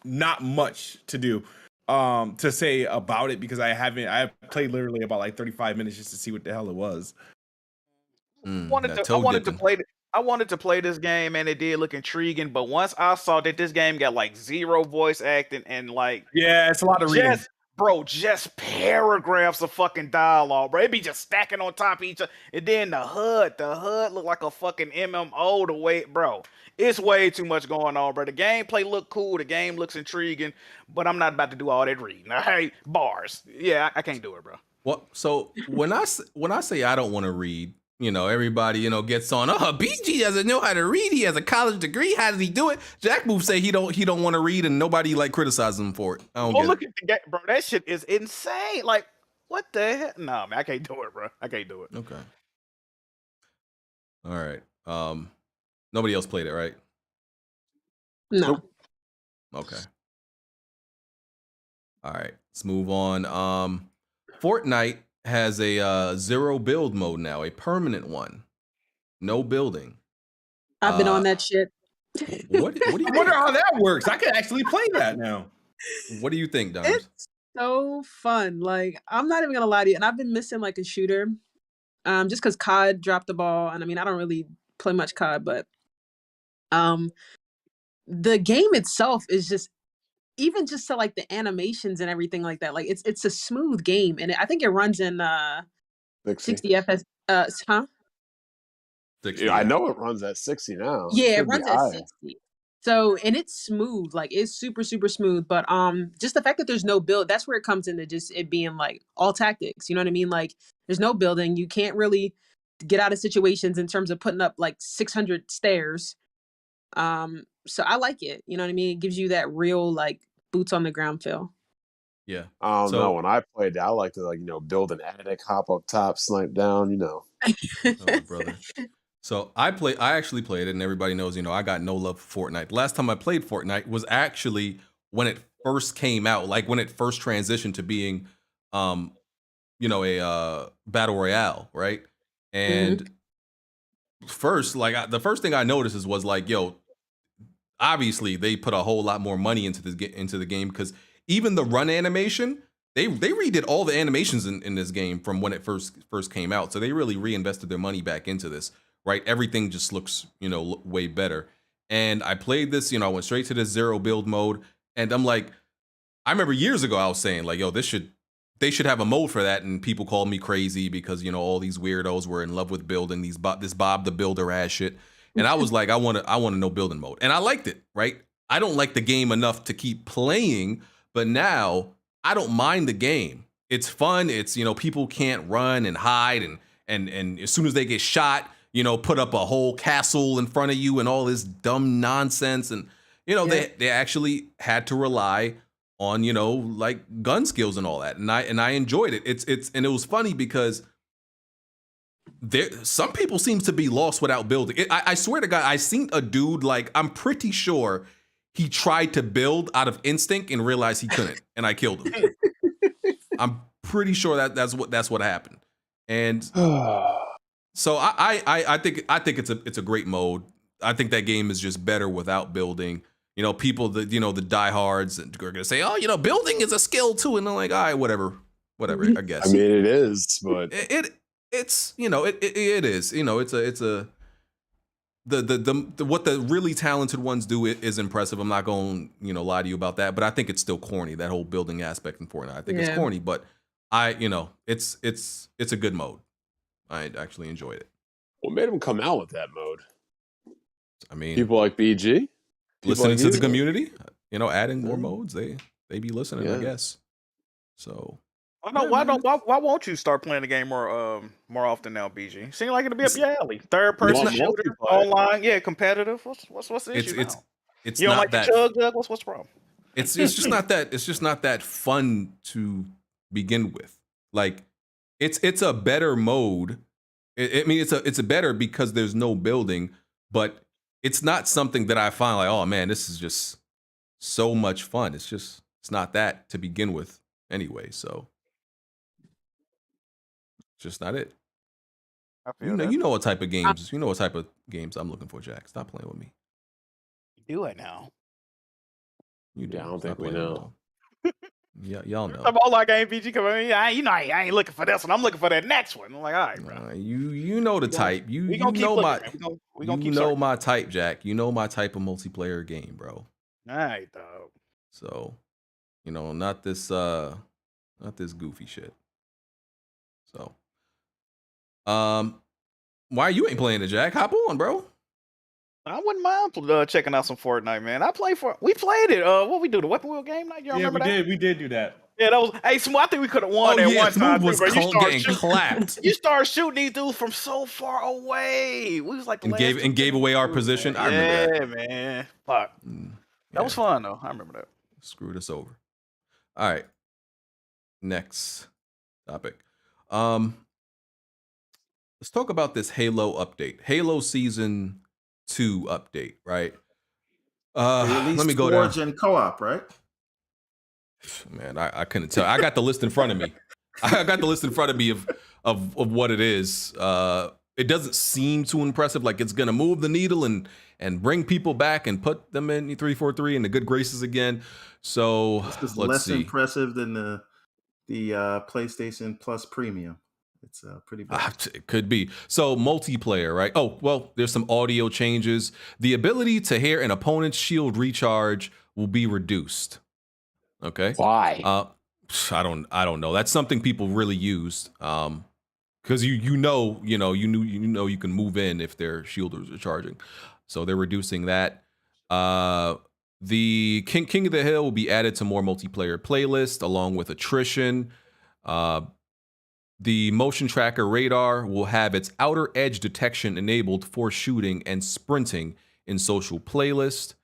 S3: not much to do to say about it because I played literally about like 35 minutes just to see what the hell it was.
S8: I wanted to play I wanted to play this game and it did look intriguing, but once I saw that this game got like 0 voice acting and like
S3: Yeah, it's a lot of reading.
S8: just paragraphs of fucking dialogue, bro. It be just stacking on top of each other. And then the HUD look like a fucking MMO the way, bro. It's way too much going on, bro. The gameplay look cool, the game looks intriguing, but I'm not about to do all that reading. All right, bars. Yeah, I can't do it, bro.
S5: Well, so when I say I don't want to read, everybody, gets on. Oh, BG doesn't know how to read. He has a college degree. How does he do it? Jack Move say he don't want to read, and nobody criticizes him for it. I don't get
S8: look at the game, bro. That shit is insane. Like, what the hell? No, man, I can't do it, bro. I can't do it.
S5: Okay. All right. Nobody else played it, right?
S7: No.
S3: Nope.
S5: Okay. All right. Let's move on. Fortnite has a 0 build mode now, a permanent one. No building.
S7: I've been on that shit.
S5: What do you
S3: I wonder how that works. I could actually play that now.
S5: What do you think, Dom?
S7: It's so fun. Like, I'm not even gonna lie to you, and I've been missing like a shooter, just because COD dropped the ball, and I mean I don't really play much COD, but the game itself is just, even just to like the animations and everything like that, like it's a smooth game, and I think it runs in 60 FPS. Huh?
S5: 60.
S6: Yeah, I know it runs at 60 now.
S7: Yeah, it runs at 60. So, and it's smooth, like it's super, super smooth. But just the fact that there's no build, that's where it comes into just it being like all tactics. You know what I mean? Like there's no building. You can't really get out of situations in terms of putting up like 600 stairs. So I like it. You know what I mean? It gives you that real like boots on the ground feel.
S5: Yeah.
S6: I don't know. When I played that, I like to build an attic, hop up top, snipe down,
S5: Oh, brother. So I actually played it, and everybody knows, I got no love for Fortnite. The last time I played Fortnite was actually when it first came out, like when it first transitioned to being, a battle royale, right? And first, the first thing I noticed was like, obviously they put a whole lot more money into the game, because even the run animation, they redid all the animations in this game from when it first came out. So they really reinvested their money back into this. Right, everything just looks, way better. And I played this, I went straight to this 0 build mode, and I'm like, I remember years ago I was saying like, they should have a mode for that, and people called me crazy because all these weirdos were in love with building this Bob the Builder ass shit, and I was like, I want a no building mode, and I liked it. Right, I don't like the game enough to keep playing, but now I don't mind the game. It's fun. It's people can't run and hide, and as soon as they get shot, put up a whole castle in front of you and all this dumb nonsense. And, they actually had to rely on, like gun skills and all that. And I enjoyed it. And it was funny because some people seem to be lost without building. I swear to God, I seen a dude, like, I'm pretty sure he tried to build out of instinct and realized he couldn't. And I killed him. I'm pretty sure that's what happened. And so I think it's a great mode. I think that game is just better without building. People that the diehards are gonna say, oh, building is a skill too, and they're like, all right, whatever, I guess.
S6: I mean, it is, but
S5: it is. It's a the what the really talented ones do is impressive. I'm not going lie to you about that, but I think it's still corny, that whole building aspect in Fortnite. I think it's corny, but it's a good mode. I actually enjoyed it.
S6: What made them come out with that mode?
S5: I mean,
S6: people like BG,
S5: listening to the community, adding more modes. They be listening, I guess. So
S8: why won't you start playing the game more often now, BG? Seems like it'll be up your alley. Third person shooter, online, competitive. What's the issue now?
S5: It's
S8: you don't
S5: not
S8: like the chug jug? What's the problem?
S5: It's just not that. It's just not that fun to begin with. Like, it's a better mode. I mean, it's a better because there's no building, but it's not something that I find like, oh man, this is just so much fun. It's not that to begin with anyway. So it's just not it. You know what type of games. You know what type of games I'm looking for, Jack. Stop playing with me.
S8: Do it now.
S5: You do.
S6: I don't think we know.
S5: Yeah, y'all know.
S8: All like game BG coming in. I ain't looking for this one. I'm looking for that next one. I'm like, all right, bro.
S5: You know the type. You know my my type, Jack. You know my type of multiplayer game, bro.
S8: All right, dog.
S5: So, not this goofy shit. So, why you ain't playing it, Jack? Hop on, bro.
S8: I wouldn't mind checking out some Fortnite, man. We played it. What we do, the Weapon Wheel game night? You remember that?
S3: We did do that.
S8: Yeah, that was. Hey, Smooth, I think we could have won that one time.
S5: Was getting clapped.
S8: You started shooting these dudes from so far away. We was like the
S5: gave away our position. I remember that.
S8: Yeah, man. Fuck. That was fun though. I remember that.
S5: Screwed us over. All right. Next topic. Let's talk about this Halo update. Halo Season 2 update, right? Let me go down.
S9: Forge and co-op, right?
S5: Man, I couldn't tell. I got the list in front of me. I got the list in front of me of what it is. It doesn't seem too impressive. Like it's gonna move the needle and bring people back and put them in 343 in the good graces again. So
S9: it's
S5: let's see.
S9: Impressive than the PlayStation Plus Premium. It's pretty bad.
S5: It could be. So multiplayer, right? Oh, well, there's some audio changes. The ability to hear an opponent's shield recharge will be reduced. Okay.
S6: Why?
S5: I don't know. That's something people really use. Because you can move in if their shielders are charging. So they're reducing that. The King of the Hill will be added to more multiplayer playlists along with attrition. The motion tracker radar will have its outer edge detection enabled for shooting and sprinting in social playlist.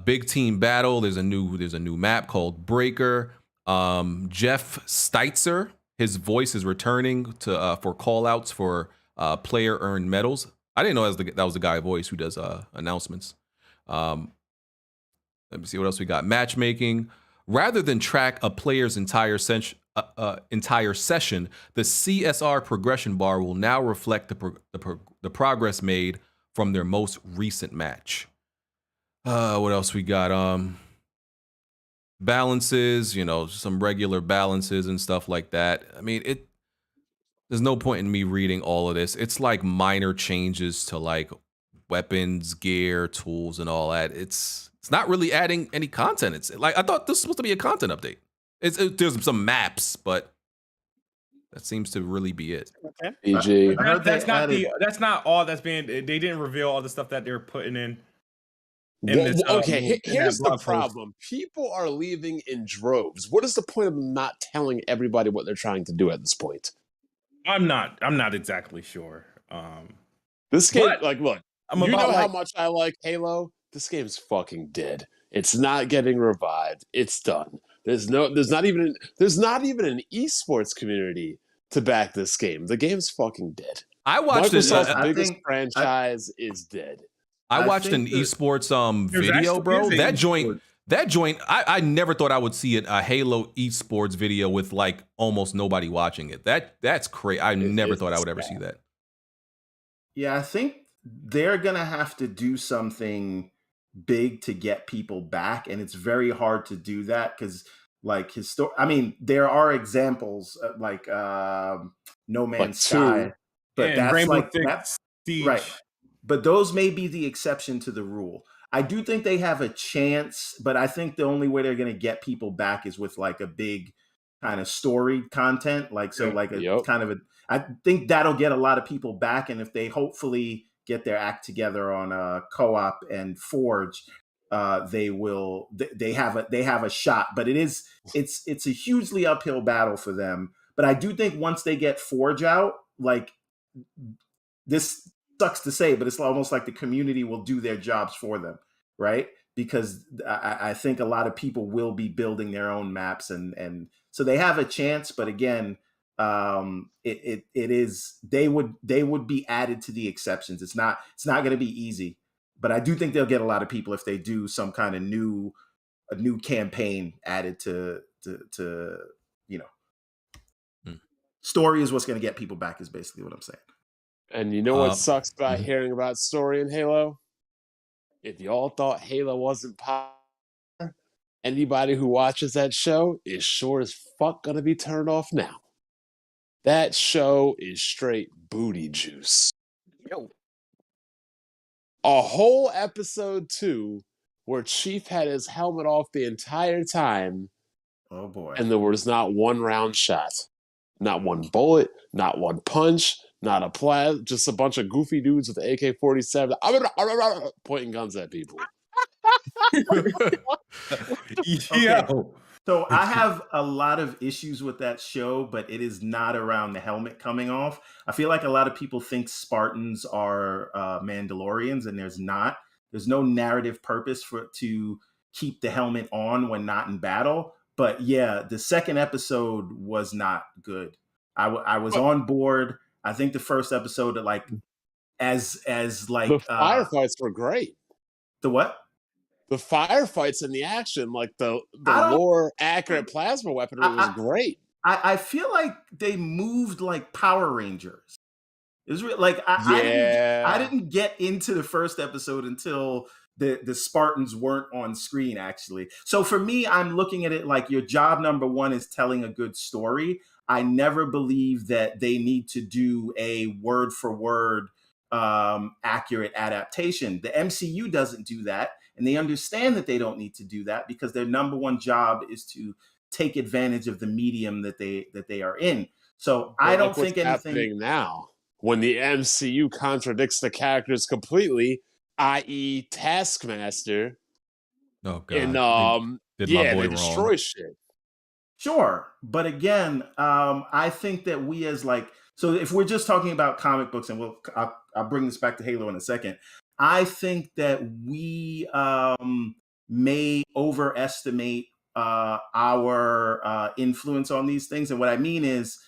S5: Big team battle. There's a new map called Breaker. Jeff Steitzer, his voice is returning to for callouts for player earned medals. I didn't know that was the guy voice who does announcements. Let me see what else we got. Matchmaking. Rather than track a player's entire session, the CSR progression bar will now reflect the progress made from their most recent match. What else we got? Balances, some regular balances and stuff like that. I mean, there's no point in me reading all of this. It's like minor changes to like weapons, gear, tools, and all that. It's not really adding any content. It's like I thought this was supposed to be a content update. There's some maps, but that seems to really be it.
S8: Okay.
S6: BG.
S3: That's not all that's being. They didn't reveal all the stuff that they're putting in.
S6: Here's the problem. People are leaving in droves. What is the point of not telling everybody what they're trying to do at this point?
S3: I'm not exactly sure.
S6: This game, look, how much I like Halo. This game's fucking dead. It's not getting revived. It's done. There's not even an esports community to back this game. The game's fucking dead.
S5: I watched
S6: Microsoft's biggest franchise is dead.
S5: I watched an esports video, bro. That joint. I never thought I would see a Halo esports video with like almost nobody watching it. That's crazy. I never thought I would ever see that.
S9: Yeah, I think they're gonna have to do something big to get people back, and it's very hard to do that because there are examples like No Man's Sky, but that's
S3: Rainbow
S9: that's
S3: Siege.
S9: Right. But those may be the exception to the rule. I do think they have a chance, but I think the only way they're going to get people back is with like a big kind of story content, I think that'll get a lot of people back, and if they hopefully get their act together on co-op and Forge, they have a shot. But it's a hugely uphill battle for them. But I do think once they get Forge out, like this sucks to say, but it's almost like the community will do their jobs for them, right? Because I think a lot of people will be building their own maps, and so they have a chance. But again, it is they would be added to the exceptions. It's not going to be easy, but I do think they'll get a lot of people if they do some kind of new campaign added to story is what's going to get people back is basically what I'm saying.
S6: And you know what sucks about hearing about story in Halo? If y'all thought Halo wasn't popular, anybody who watches that show is sure as fuck gonna be turned off now. That show is straight booty juice.
S8: Yo.
S6: A whole episode 2 where Chief had his helmet off the entire time.
S9: Oh boy.
S6: And there was not one round shot. Not one bullet, not one punch, not a plasma, just a bunch of goofy dudes with the AK-47 pointing guns at people.
S3: Yeah.
S9: Okay. So I have a lot of issues with that show, but it is not around the helmet coming off. I feel like a lot of people think Spartans are Mandalorians, and there's not. There's no narrative purpose to keep the helmet on when not in battle. But yeah, the second episode was not good. I was on board. I think the first episode, like, as like
S6: the firefights were great.
S9: The what?
S6: The firefights and the action, like the more accurate plasma weaponry was great.
S9: I feel like they moved like Power Rangers. It was like I didn't get into the first episode until the Spartans weren't on screen, actually. So for me, I'm looking at it like your job number one is telling a good story. I never believe that they need to do a word for word accurate adaptation. The MCU doesn't do that, and they understand that they don't need to do that because their number one job is to take advantage of the medium that they are in. So I don't think anything
S6: happening now when the MCU contradicts the characters completely, i.e. Taskmaster.
S5: Oh god.
S6: And they destroy shit.
S9: Sure. But again, I think that we as like, so if we're just talking about comic books, and I'll bring this back to Halo in a second. I think that we may overestimate our influence on these things. And what I mean is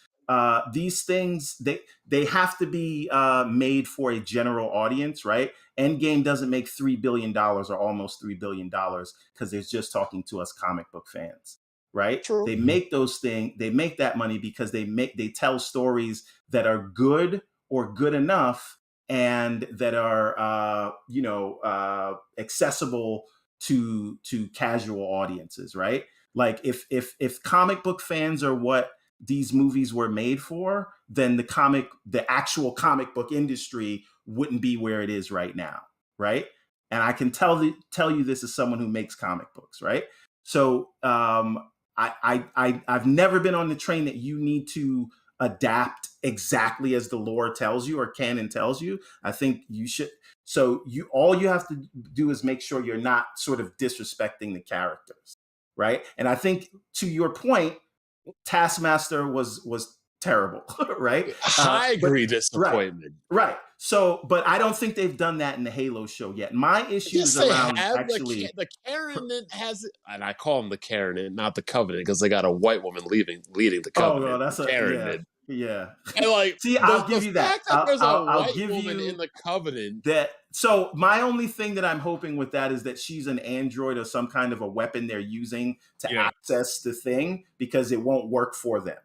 S9: these things, they have to be made for a general audience, right? Endgame doesn't make $3 billion or almost $3 billion because they're just talking to us comic book fans. Right?
S6: True.
S9: They make those things, they make that money because they tell stories that are good or good enough and that are accessible to casual audiences, right? Like if comic book fans are what these movies were made for, then the actual comic book industry wouldn't be where it is right now, right? And I can tell you this as someone who makes comic books, right? So I've never been on the train that you need to adapt exactly as the lore tells you or canon tells you. I think you should. So all you have to do is make sure you're not sort of disrespecting the characters, right? And I think to your point, Taskmaster was terrible, right?
S6: I agree, disappointment.
S9: Right. So, but I don't think they've done that in the Halo show yet. My issue is around actually
S6: the Covenant has it, and I call them the Covenant, not the Covenant, because they got a white woman leading the Covenant.
S9: Oh no, that's yeah.
S6: And like,
S9: see, I'll give you that.
S6: I'll give you in the Covenant.
S9: That. So my only thing that I'm hoping with that is that she's an android or some kind of a weapon they're using to access the thing, because it won't work for them.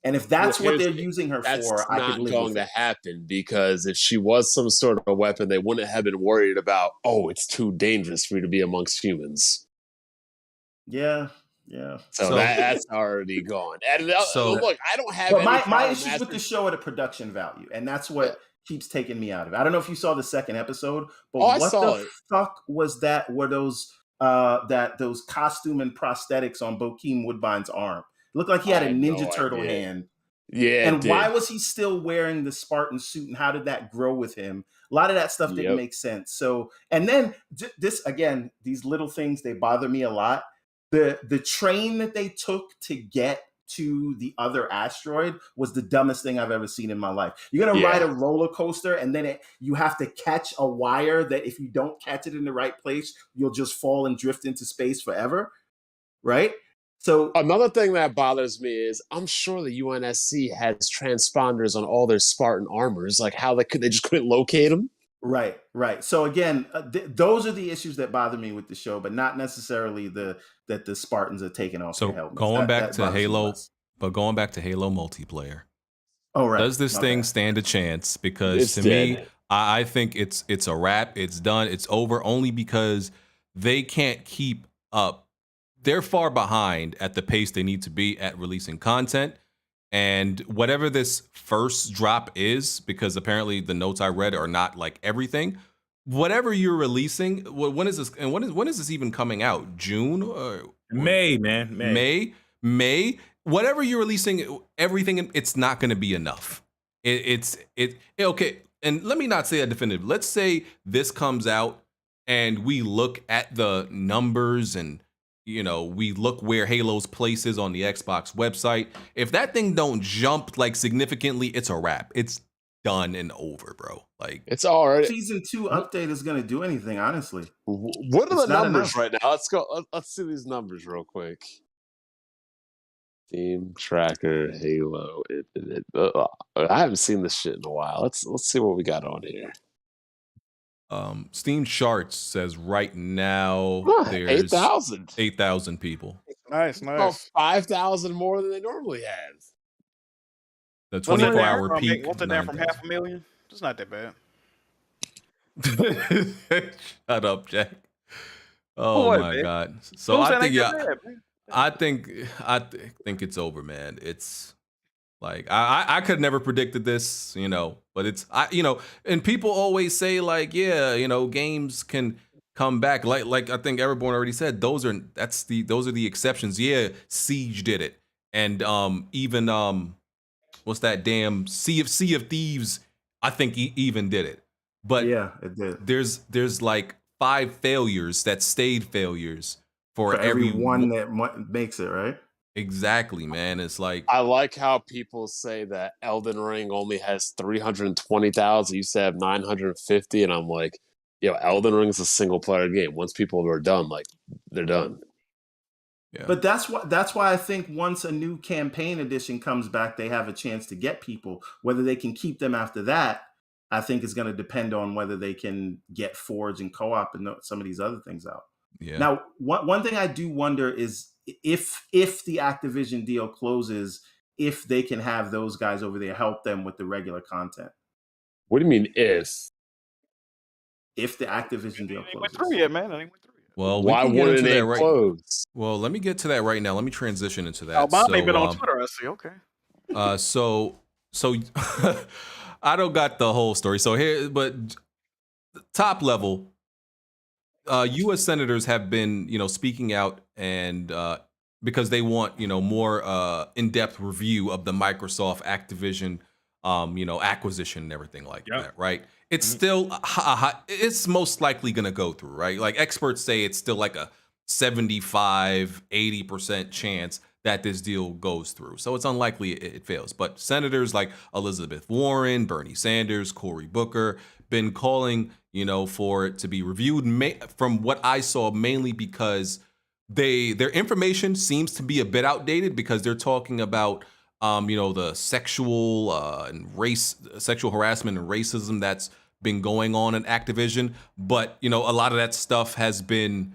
S9: And if that's what they're using her for, I could live with it. That's not going to
S6: happen, because if she was some sort of a weapon, they wouldn't have been worried about, it's too dangerous for you to be amongst humans.
S9: Yeah.
S6: So that's already gone. And look, I don't have any
S9: my issues with the show are the production value, and that's what keeps taking me out of it. I don't know if you saw the second episode, but what the fuck was that? Were those those costume and prosthetics on Bokeem Woodbine's arm? It looked like he had a Ninja Turtle hand.
S6: Yeah.
S9: And why was he still wearing the Spartan suit, and how did that grow with him? A lot of that stuff didn't make sense. So, and then this, again, these little things, they bother me a lot. The train that they took to get to the other asteroid was the dumbest thing I've ever seen in my life. You're going to ride a roller coaster, and then you have to catch a wire that if you don't catch it in the right place, you'll just fall and drift into space forever. Right? So
S6: another thing that bothers me is I'm sure the UNSC has transponders on all their Spartan armors. Like, how they just couldn't locate them.
S9: Right. So again, those are the issues that bother me with the show, but not necessarily that the Spartans are taking off their helmets.
S5: Going back to Halo multiplayer.
S9: Oh, right.
S5: Does this thing stand a chance? Because to me, I think it's a wrap. It's done. It's over, only because they can't keep up they're far behind at the pace they need to be at releasing content. And whatever this first drop is, because apparently the notes I read are not like everything. Whatever you're releasing, when is this? And when is this even coming out? June or
S3: May, man.
S5: May. Whatever you're releasing, everything, it's not going to be enough. Okay. And let me not say that definitive. Let's say this comes out and we look at the numbers and, you know, we look where Halo's place is on the Xbox website. If that thing don't jump like significantly, it's a wrap. It's done and over, bro. Like,
S6: it's already
S9: Season 2 update is going to do anything, honestly.
S6: What are the numbers right now? Let's go. Let's see these numbers real quick. Steam Tracker, Halo, Infinite. I haven't seen this shit in a while. Let's see what we got on here.
S5: Steam Charts says right now there's
S6: 8,000.
S5: 8,000 people.
S8: Nice.
S6: About 5,000 more than they normally have.
S5: The 24-hour peak.
S8: What's it down from 500,000? It's not that bad.
S5: Shut up, Jack. Oh my
S8: man.
S5: God. So I think it's over, man. It's like I could never predicted this, you know, but it's and people always say like, yeah, you know, games can come back. Like I think Everborn already said, those are the exceptions. Yeah, Siege did it. And even what's that damn Sea of Thieves, I think even did it. But
S9: yeah, it did.
S5: There's like 5 failures that stayed failures for
S9: every one that makes it, right?
S5: Exactly, man. It's like,
S6: I like how people say that Elden Ring only has 320,000. You said 950, and I'm like, yo, Elden Ring's a single player game. Once people are done, like they're done.
S5: Yeah.
S9: But that's why I think once a new campaign edition comes back, they have a chance to get people. Whether they can keep them after that, I think is going to depend on whether they can get Forge and co-op and some of these other things out.
S5: Yeah.
S9: Now, one thing I do wonder is if the Activision deal closes, if they can have those guys over there help them with the regular content.
S6: What do you mean if?
S9: If the Activision deal closes.
S8: Went through yet, man. I ain't went through yet.
S5: Well,
S6: why wouldn't it close?
S5: Well, let me get to that right now. Let me transition into that.
S8: Oh, Bob ain't been on Twitter. I see. Okay.
S5: So I don't got the whole story. So here, but top level, U.S. senators have been, speaking out and because they want, more in-depth review of the Microsoft Activision, acquisition and everything like that, right? It's still, it's most likely going to go through, right? Like experts say it's still like a 75-80% chance that this deal goes through. So it's unlikely it fails. But senators like Elizabeth Warren, Bernie Sanders, Cory Booker, been calling, for it to be reviewed. From what I saw, mainly because their information seems to be a bit outdated because they're talking about, the sexual harassment and racism that's been going on in Activision. But, a lot of that stuff is being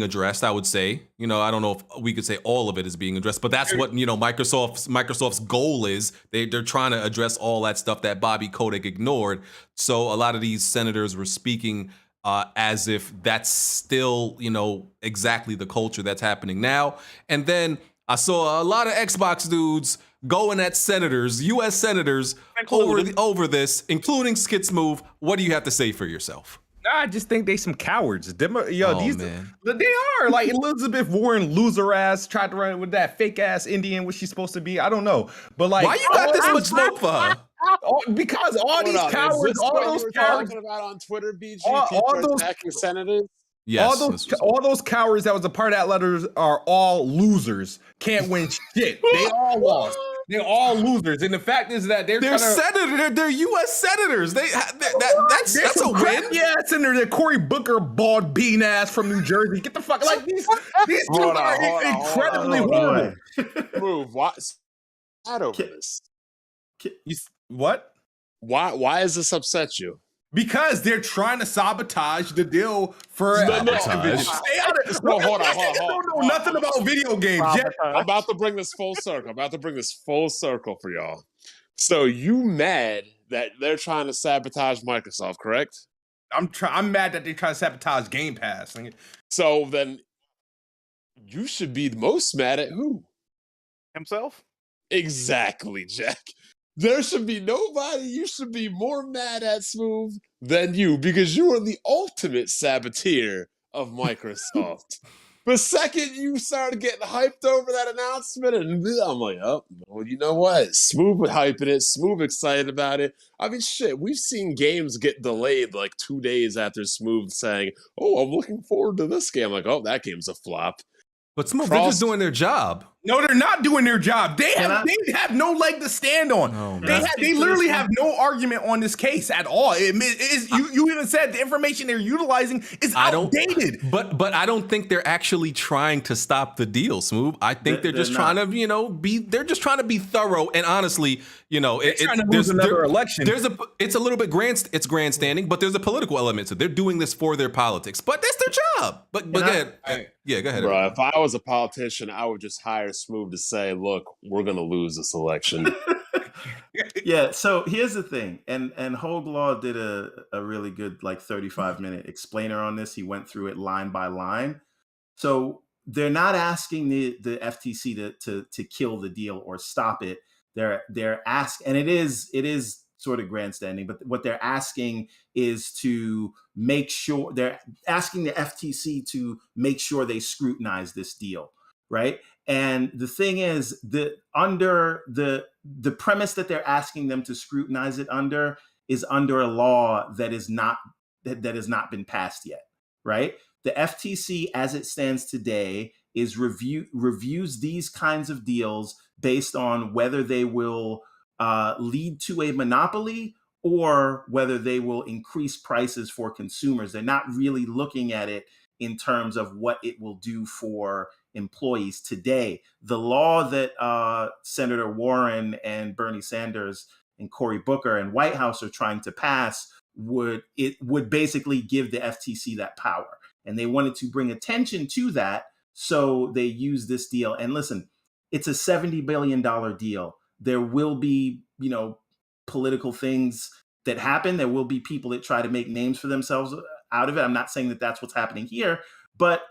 S5: addressed, I would say. I don't know if we could say all of it is being addressed, but that's what, Microsoft's goal is. They're trying to address all that stuff that Bobby Kotick ignored. So a lot of these senators were speaking as if that's still, exactly the culture that's happening now. And then I saw a lot of Xbox dudes going at senators, U.S. senators, over this, including Skit's move. What do you have to say for yourself?
S3: I just think they some cowards. They are
S5: Man.
S3: like Elizabeth Warren, loser ass, tried to run with that fake ass Indian, what she's supposed to be. I don't know, but like,
S5: why you got this much smoke for her?
S3: Because all these cowards, all those cowards
S6: talking about on Twitter, BG,
S3: all those
S6: attacking senators.
S5: Yes,
S3: all those cowards that was a part of that letter are all losers. Can't win shit. They all lost. They're all losers, and the fact is that they're
S5: U.S. senators. That's a win.
S3: Yeah, senator. They're Cory Booker, bald bean ass from New Jersey. Get the fuck like these two are incredibly horrible.
S6: Move. Why? This.
S3: What?
S6: Why does this upset you?
S3: Because they're trying to sabotage the deal for Activision. Stay out of it.
S6: No, hold on.
S3: don't know nothing about video games.
S6: I'm about to bring this full circle. For y'all. So you mad that they're trying to sabotage Microsoft, correct?
S3: I'm mad that they try to sabotage Game Pass.
S6: So then you should be the most mad at who?
S8: Himself?
S6: Exactly, Jack. There should be nobody you should be more mad at, Smooth, than you, because you are the ultimate saboteur of Microsoft. The second you started getting hyped over that announcement, and I'm like, oh, well, you know what? Smooth hyping it, Smooth excited about it. I mean, shit, we've seen games get delayed like 2 days after Smooth saying, oh, I'm looking forward to this game. I'm like, oh, that game's a flop.
S5: But Smooth, they're just doing their job.
S3: No, they're not doing their job. They have no leg to stand on.
S5: Oh,
S3: they literally have no argument on this case at all. You even said the information they're utilizing is outdated.
S5: But I don't think they're actually trying to stop the deal, Smooth. I think they're just trying to, they're just trying to be thorough. And honestly,
S3: trying to lose another election.
S5: It's a little bit grandstanding, but there's a political element to it. They're doing this for their politics, but that's their job. But go ahead. Yeah, go ahead.
S6: Bro, if I was a politician, I would just hire Smooth to say, look, we're going to lose this election.
S9: Yeah, so here's the thing. And Hogue Law did a really good 35-minute explainer on this. He went through it line by line. So they're not asking the FTC to kill the deal or stop it. They're asking, and it is sort of grandstanding, but what they're asking is to make sure, they're asking the FTC to make sure they scrutinize this deal, right? And the thing is that under the premise that they're asking them to scrutinize it under is under a law that has not been passed yet, right? The FTC, as it stands today, is reviews these kinds of deals based on whether they will lead to a monopoly or whether they will increase prices for consumers. They're not really looking at it in terms of what it will do for employees today. The law that Senator Warren and Bernie Sanders and Cory Booker and White House are trying to pass would basically give the FTC that power. And they wanted to bring attention to that, so they use this deal. And listen, it's a $70 billion deal. There will be, political things that happen. There will be people that try to make names for themselves out of it. I'm not saying that that's what's happening here, but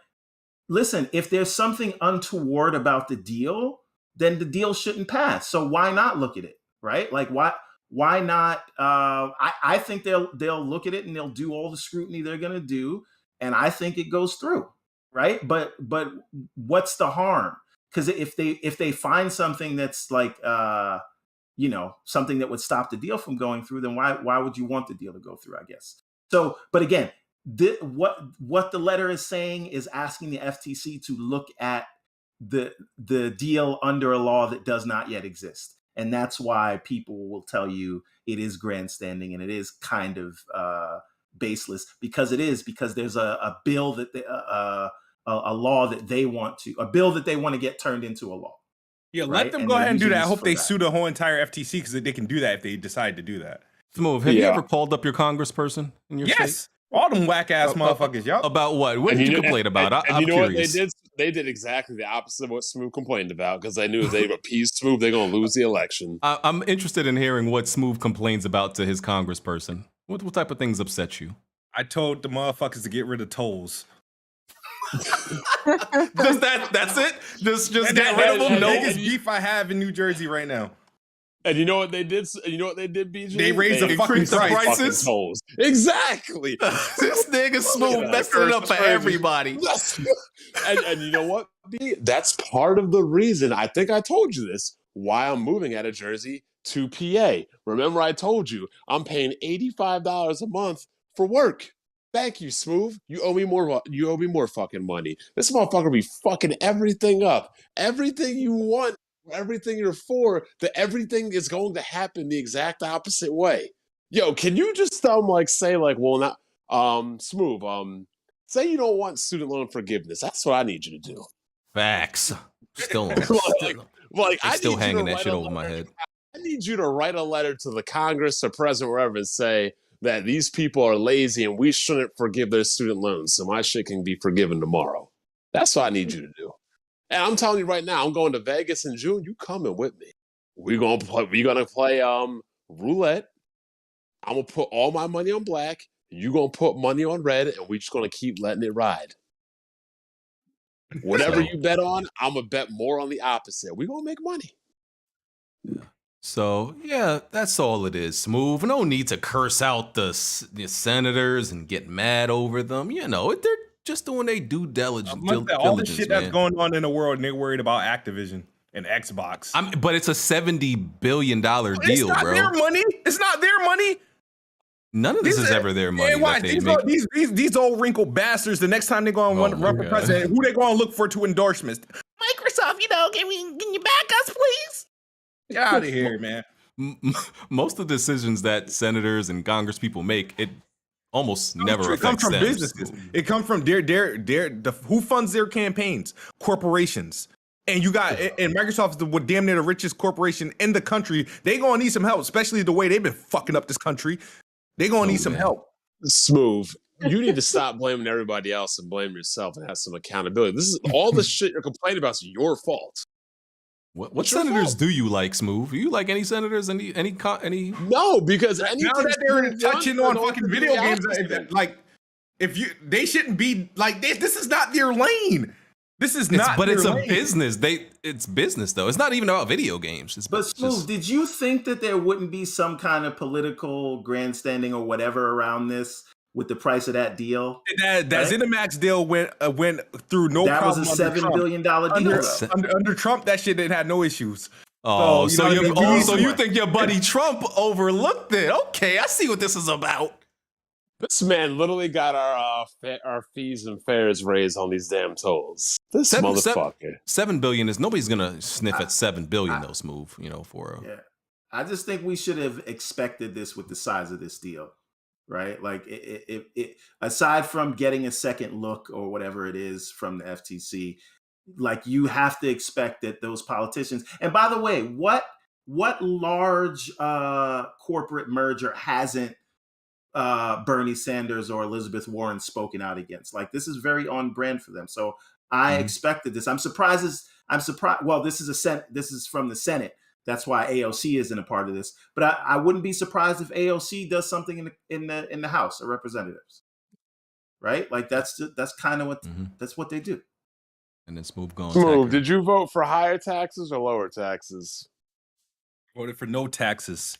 S9: listen, if there's something untoward about the deal, then the deal shouldn't pass. So why not look at it, right? Like why not? I think they'll look at it and they'll do all the scrutiny they're going to do, and I think it goes through, right? But what's the harm? Because if they find something that's like something that would stop the deal from going through, then why would you want the deal to go through? I guess. So, but again, what the letter is saying is asking the FTC to look at the deal under a law that does not yet exist, and that's why people will tell you it is grandstanding and it is kind of baseless because there's a bill that a law that they want to, a bill that they want to get turned into a law.
S3: Yeah, let them go ahead and do that. I hope they sue the whole entire FTC because they can do that if they decide to do that.
S5: Smooth, have you ever called up your congressperson in your state?
S3: All them whack ass motherfuckers, y'all.
S5: About what? What did you complain about? I'm
S6: you know
S5: curious.
S6: What they did exactly the opposite of what Smooth complained about because they knew if they appeased Smooth, they're gonna lose the election.
S5: I'm interested in hearing what Smooth complains about to his congressperson. What type of things upset you?
S3: I told the motherfuckers to get rid of tolls.
S5: That's it? Just get rid of them?
S3: No biggest beef I have in New Jersey right now.
S6: And you know what they did? You know what they did, BJ?
S3: They raised the fucking
S5: prices.
S6: Tolls. Exactly.
S5: This nigga Smooth messing it up for everybody.
S6: and you know what? That's part of the reason. I think I told you this. Why I'm moving out of Jersey to PA. Remember, I told you I'm paying $85 a month for work. Thank you, Smooth. You owe me more. You owe me more fucking money. This motherfucker be fucking everything up. Everything you want. Everything you're for, that everything is going to happen the exact opposite way. Yo, can you just say well, not Smooth, say you don't want student loan forgiveness. That's what I need you to do.
S5: Facts. Still
S6: I
S5: still
S6: need
S5: hanging that shit over my head.
S6: I need you to write a letter to the Congress or president, wherever, and say that these people are lazy and we shouldn't forgive their student loans, so my shit can be forgiven tomorrow. That's what I need you to do. And I'm telling you right now, I'm going to Vegas in June. You coming with me? We're gonna play roulette. I'm gonna put all my money on black. You gonna put money on red, and we just gonna keep letting it ride. Whatever you bet on, I'm gonna bet more on the opposite. We gonna make money.
S5: Yeah. So yeah, that's all it is. Smooth. No need to curse out the senators and get mad over them. You know, they're just doing their due diligence.
S3: All the shit that's going on in the world, and they're worried about Activision and Xbox.
S5: But it's a $70 billion deal,
S3: it's not
S5: bro.
S3: Their money. It's not their money.
S5: None of this is ever their money.
S3: Why? These old wrinkled bastards. The next time they go on run for president, who they going to look for to endorsements? Microsoft. Can you back us, please? Get out of here, man.
S5: Most of the decisions that senators and Congress people make, it almost never affects them.
S3: It comes from businesses. It comes from who funds their campaigns? Corporations. And you got, and Microsoft is damn near the richest corporation in the country. They gonna need some help, especially the way they've been fucking up this country. They gonna need some help.
S6: Smooth. You need to stop blaming everybody else and blame yourself and have some accountability. This is all the shit you're complaining about is your fault.
S5: What senators do you like, Smooth? Do you like any senators? Any?
S6: No, because
S3: now that they're touching on fucking video games, like they shouldn't be like this is not their lane. This is not.
S5: But it's a business. It's business though. It's not even about video games.
S9: But Smooth, did you think that there wouldn't be some kind of political grandstanding or whatever around this with the price of that deal?
S3: That ZeniMax deal went through no problem.
S9: That was a $7 billion deal.
S3: Under Trump, that shit didn't have no issues.
S5: Oh, so you think your buddy Trump overlooked it? Okay, I see what this is about.
S6: This man literally got our fees and fares raised on these damn tolls. This motherfucker.
S5: $7 billion is nobody's gonna sniff at $7 billion though. Smooth, for.
S9: Yeah, I just think we should have expected this with the size of this deal, right? Like it aside from getting a second look or whatever it is from the FTC, like you have to expect that those politicians. And by the way, what large corporate merger hasn't Bernie Sanders or Elizabeth Warren spoken out against? Like this is very on brand for them. So I expected this. I'm surprised. Well, this is from the Senate. That's why AOC isn't a part of this. But I wouldn't be surprised if AOC does something in the House of Representatives. Right? Like that's kind of what that's what they do.
S5: And then Smooth going.
S6: Smooth. Did you vote for higher taxes or lower taxes?
S3: Voted for no taxes.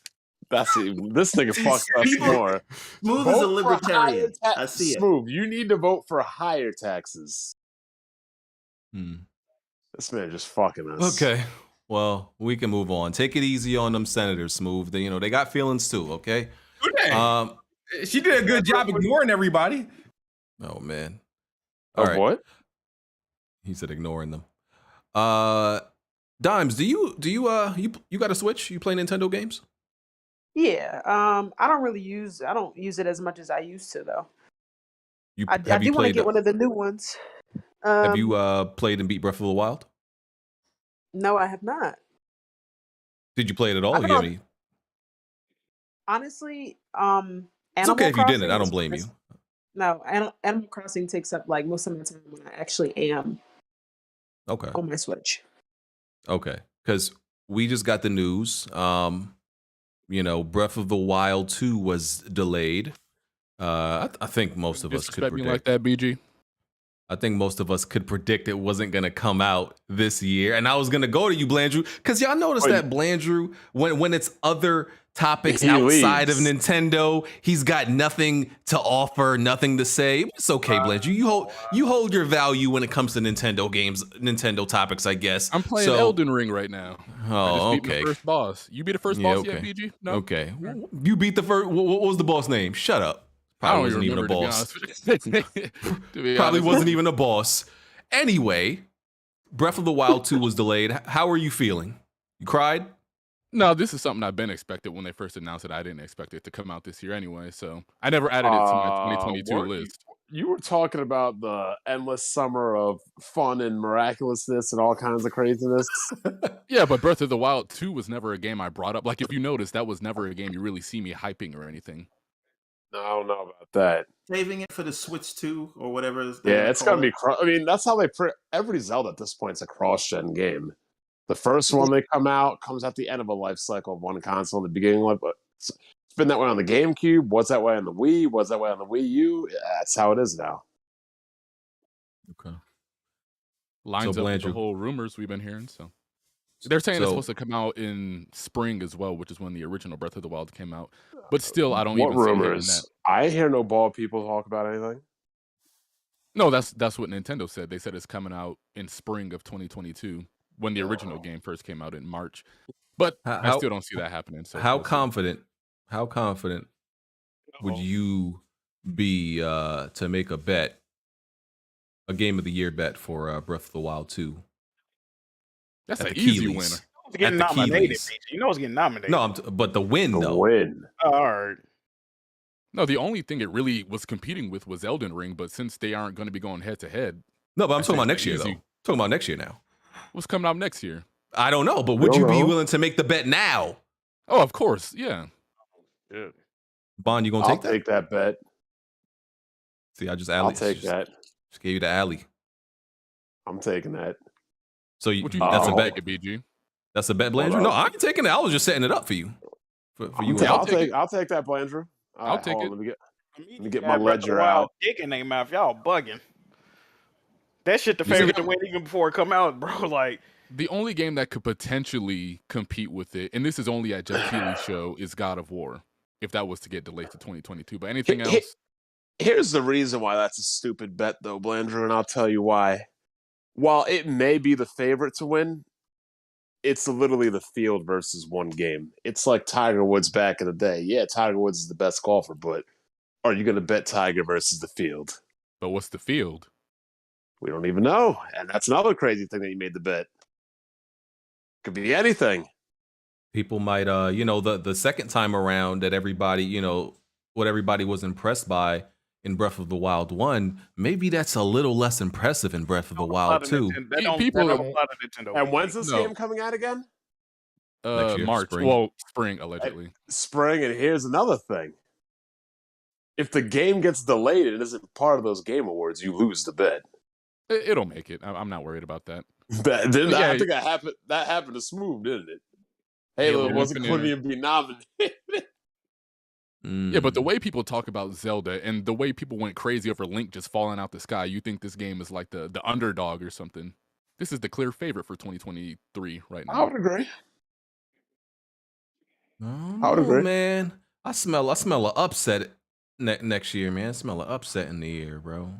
S6: This nigga fucked us more.
S9: Smooth is a libertarian. I see it.
S6: Smooth, you need to vote for higher taxes. This man just fucking us.
S5: Okay, well, we can move on. Take it easy on them senators, Smooth. They got feelings too. Okay.
S3: She did a good job ignoring everybody.
S5: Oh man.
S6: All right. What?
S5: He said ignoring them. Dimes, do you got a Switch? You play Nintendo games?
S7: Yeah, I don't use it as much as I used to though. I do want to get one of the new ones.
S5: Have you played and beat Breath of the Wild?
S7: No, I have not.
S5: Did you play it at all?
S7: Honestly,
S5: it's okay if you didn't. I don't blame you.
S7: No, Animal Crossing takes up like most of my time when I actually am.
S5: Okay.
S7: On my Switch.
S5: Okay, because we just got the news. Breath of the Wild 2 was delayed. I think most of us could predict.
S2: Me like that, BG.
S5: I think most of us could predict it wasn't going to come out this year. And I was going to go to you, Blandrew, because y'all noticed that Blandrew, when it's other topics outside of Nintendo, he's got nothing to offer, nothing to say. It's okay, Blandrew. You hold your value when it comes to Nintendo games, Nintendo topics, I guess.
S2: I'm playing Elden Ring right now.
S5: Oh, okay.
S2: The first boss. You beat the first boss yet, BG? No.
S5: Okay. You beat the first. What was the boss name? Shut up. Probably wasn't even a boss. Probably wasn't even a boss. Anyway, Breath of the Wild 2 was delayed. How are you feeling? You cried?
S2: No, this is something I've been expected when they first announced it. I didn't expect it to come out this year anyway, so I never added it to my 2022 list.
S6: You were talking about the endless summer of fun and miraculousness and all kinds of craziness.
S2: Yeah, but Breath of the Wild 2 was never a game I brought up. Like, if you notice, that was never a game you really see me hyping or anything.
S6: No, I don't know about that.
S9: Saving it for the Switch 2 or whatever.
S6: Yeah, it's gonna be. I mean, that's how they. Every Zelda at this point is a cross-gen game. The first one they comes at the end of a life cycle of one console, the beginning of it. been that way on the GameCube. Was that way on the Wii? Was that way on the Wii U? That's how it is now.
S5: Okay.
S2: Lines up with the whole rumors we've been hearing. So they're saying it's supposed to come out in spring as well, which is when the original Breath of the Wild came out. But still, I don't even see that.
S6: I hear no ball people talk about anything.
S2: No, that's what Nintendo said. They said it's coming out in spring of 2022 when the original game first came out in March. But I still don't see that happening. So
S5: how confident would you be to make a bet, a Game of the Year bet for Breath of the Wild 2?
S2: That's an easy winner.
S8: It's getting nominated. You know it's getting nominated.
S5: No, but the win though.
S8: All right.
S2: No, the only thing it really was competing with was Elden Ring, but since they aren't going to be going head to head.
S5: No, but I'm talking about next year though. Talking about next year now.
S2: What's coming out next year?
S5: I don't know, but would you be willing to make the bet now?
S2: Oh, of course, yeah.
S6: Good.
S5: Bond, you gonna take that?
S6: I'll take that bet.
S5: See, I just
S6: I'll take that.
S5: Just gave you the alley.
S6: I'm taking that.
S5: So that's a bet, BG. That's a bet, Blandrew. No, I ain't taking it. I was just setting it up for you. For you,
S6: I'll take that, Blandrew.
S2: I'll take it.
S6: Let me get my ledger out.
S8: Dick in their mouth, y'all bugging. That shit the favorite to win even before it come out, bro. Like
S2: the only game that could potentially compete with it, and this is only at Jeff Keighley's show, is God of War. If that was to get delayed to 2022, but anything else.
S6: Here's the reason why that's a stupid bet, though, Blandrew, and I'll tell you why. While it may be the favorite to win, it's literally the field versus one game. It's like Tiger Woods back in the day. Yeah, Tiger Woods is the best golfer, but are you going to bet Tiger versus the field?
S2: But what's the field?
S6: We don't even know. And that's another crazy thing that you made the bet. Could be anything.
S5: People might, the second time around that everybody, what everybody was impressed by in Breath of the Wild 1, maybe that's a little less impressive in Breath of the Wild 2.
S6: And when's this game coming out again?
S5: Next year,
S2: March.
S5: Spring.
S2: Well, spring, allegedly.
S6: Spring, and here's another thing. If the game gets delayed and isn't part of those game awards, you lose the bet.
S2: It'll make it. I'm not worried about that.
S6: I think that happened to Smooth, didn't it? Halo wasn't going to be nominated.
S2: Yeah, but the way people talk about Zelda and the way people went crazy over Link just falling out the sky, you think this game is like the underdog or something. This is the clear favorite for 2023 right now.
S6: I would agree.
S5: I would agree, man. I smell an upset next year, man. I smell an upset in the air, bro.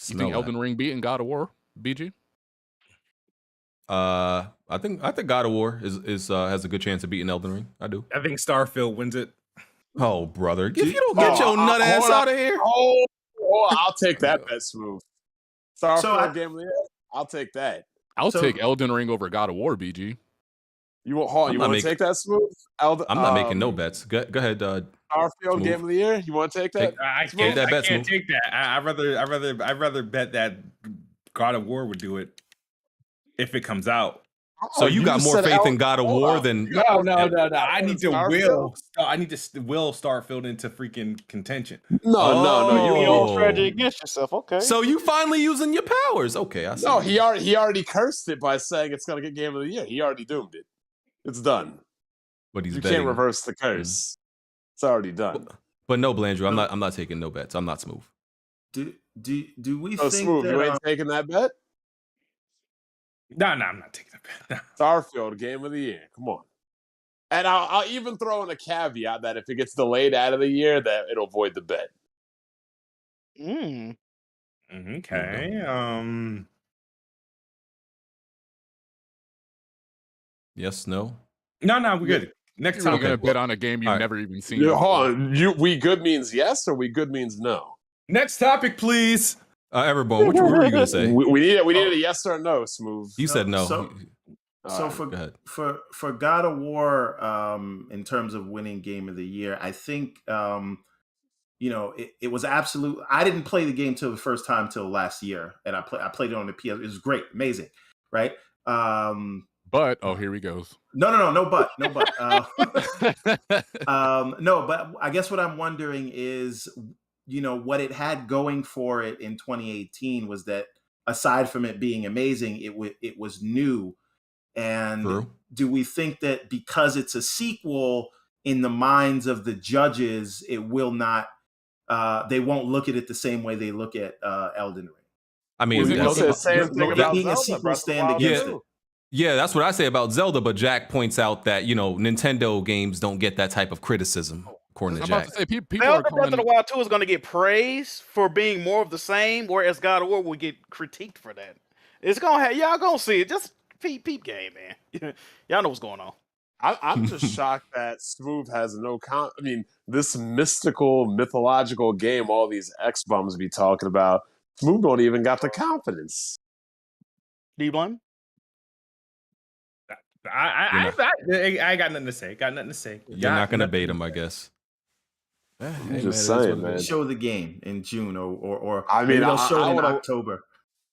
S2: You think Elden Ring beating God of War, BG?
S5: I think God of War is has a good chance of beating Elden Ring. I do.
S3: I think Starfield wins it.
S5: Oh, brother, if you don't get your nut ass out of here,
S6: I'll take that bet, Smooth. Starfield game of the year. I'll take that.
S2: I'll take Elden Ring over God of War, BG.
S6: You want to take that, Smooth?
S5: I'm not making no bets. Go ahead.
S6: Starfield game of the year. You want to take that?
S3: I can't take that. I'd rather bet that God of War would do it if it comes out.
S5: So you got more faith in God of War than
S3: no. I need to will Starfield into freaking contention.
S6: No.
S8: You don't strategy against yourself. Okay.
S5: So you finally using your powers. Okay, I see.
S6: No, he already cursed it by saying it's gonna get game of the year. He already doomed it. It's done.
S5: But
S6: you can't reverse the curse. It's already done.
S5: But no, Blandrew, I'm not taking no bets. I'm not Smooth.
S9: Do we think
S6: Smooth,
S9: that,
S6: you ain't taking that bet?
S3: No, I'm not taking that bet.
S6: Starfield, game of the year. Come on. And I'll even throw in a caveat that if it gets delayed out of the year, that it'll void the bet.
S3: Okay.
S5: Yes, no?
S3: No, we're good. Next time
S2: we're gonna bet on a game you've never even seen.
S6: Hold on. We good means yes, or we good means no?
S3: Next topic, please.
S5: Everbone, what were you gonna say?
S6: We needed a yes or no, Smooth.
S5: You said no.
S9: So for God of War, in terms of winning Game of the Year, I think it was absolute. I didn't play the game till the first time till last year, and I played it on the PS. It was great, amazing, right?
S2: But here he goes.
S9: No but. No, but I guess what I'm wondering is, what it had going for it in 2018 was that aside from it being amazing, it was new. And do we think that because it's a sequel, in the minds of the judges, it will not. They won't look at it the same way they look at Elden Ring.
S5: I mean,
S6: you
S5: that's
S6: said the same thing about
S9: being a
S6: Zelda,
S9: sequel
S6: Breath of the
S9: stand
S6: Wild
S9: against
S6: too.
S9: it.
S5: Yeah, that's what I say about Zelda, but Jack points out that, Nintendo games don't get that type of criticism, according to
S2: I'm
S5: Jack.
S2: about to say people
S8: Zelda
S2: are
S8: Breath of the
S2: calling.
S8: Wild 2 is going to get praised for being more of the same, whereas God of War will get critiqued for that. It's gonna have y'all gonna see it. Just peep game, man. Y'all know what's going on.
S6: I'm just shocked that Smooth has no I mean, this mythological game all these X-bums be talking about, Smooth don't even got the confidence.
S8: D-Blunt?
S3: I got nothing to say.
S5: You're not going to bait him, I guess.
S6: I'm just saying, man.
S9: Show the game in June or
S6: I mean,
S9: maybe they'll show it in
S6: would've-
S9: October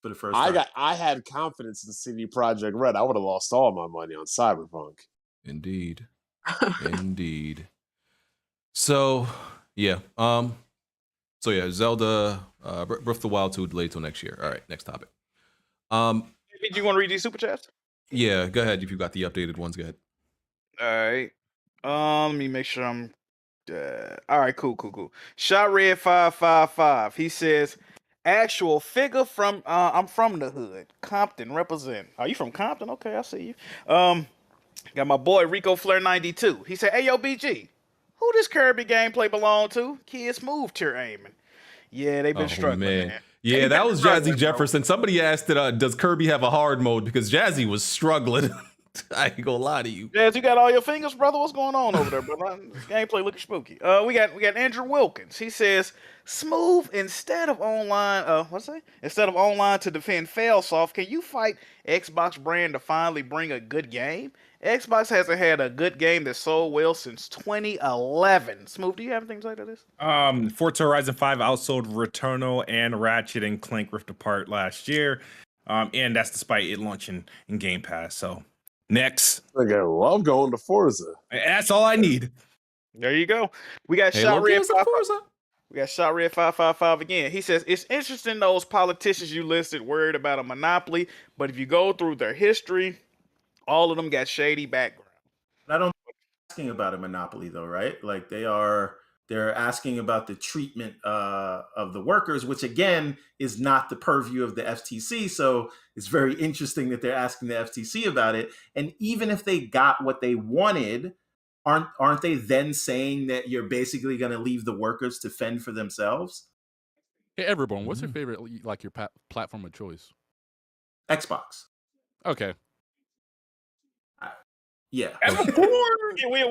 S9: for the first time.
S6: I had confidence in CD Projekt Red. I would have lost all my money on Cyberpunk.
S5: Indeed. Indeed. So, yeah. Zelda, Breath of the Wild 2 delayed till next year. All right, next topic.
S8: Did you want to read these super chats?
S5: Yeah, go ahead. If you got the updated ones, go ahead.
S8: All right. Let me make sure I'm. All right, cool. Shot Red 555. He says, "Actual figure from. I'm from the hood, Compton. Represent. Are you from Compton? Okay, I see you. Got my boy Rico Flair 92. He said, "Hey yo, BG, who this Kirby gameplay belong to? Kids move tier aiming. Yeah, they've been struggling, man.
S5: Yeah, that was Jazzy Jefferson. Somebody asked, does Kirby have a hard mode? Because Jazzy was struggling. I ain't gonna lie to you.
S8: Jazz, you got all your fingers, brother? What's going on over there, brother? Gameplay looking spooky. We got Andrew Wilkins. He says, "Smooth, instead of online, Instead of online to defend Failsoft, can you fight Xbox brand to finally bring a good game? Xbox hasn't had a good game that sold well since 2011. Smooth, do you have anything to say to this?
S3: Forza Horizon 5 outsold Returnal and Ratchet and Clank Rift Apart last year. And that's despite it launching in Game Pass. So next.
S6: I love going to Forza.
S3: That's all I need.
S8: There you go. We got Shot Red 555 again. He says, "It's interesting those politicians you listed worried about a monopoly, but if you go through their history, all of them got shady background."
S9: I don't asking about a monopoly though, right? Like they're asking about the treatment of the workers, which again is not the purview of the FTC. So it's very interesting that they're asking the FTC about it. And even if they got what they wanted, aren't they then saying that you're basically going to leave the workers to fend for themselves?
S2: Hey, everyone, what's your favorite, like your platform of choice?
S9: Xbox.
S2: Okay.
S9: Yeah.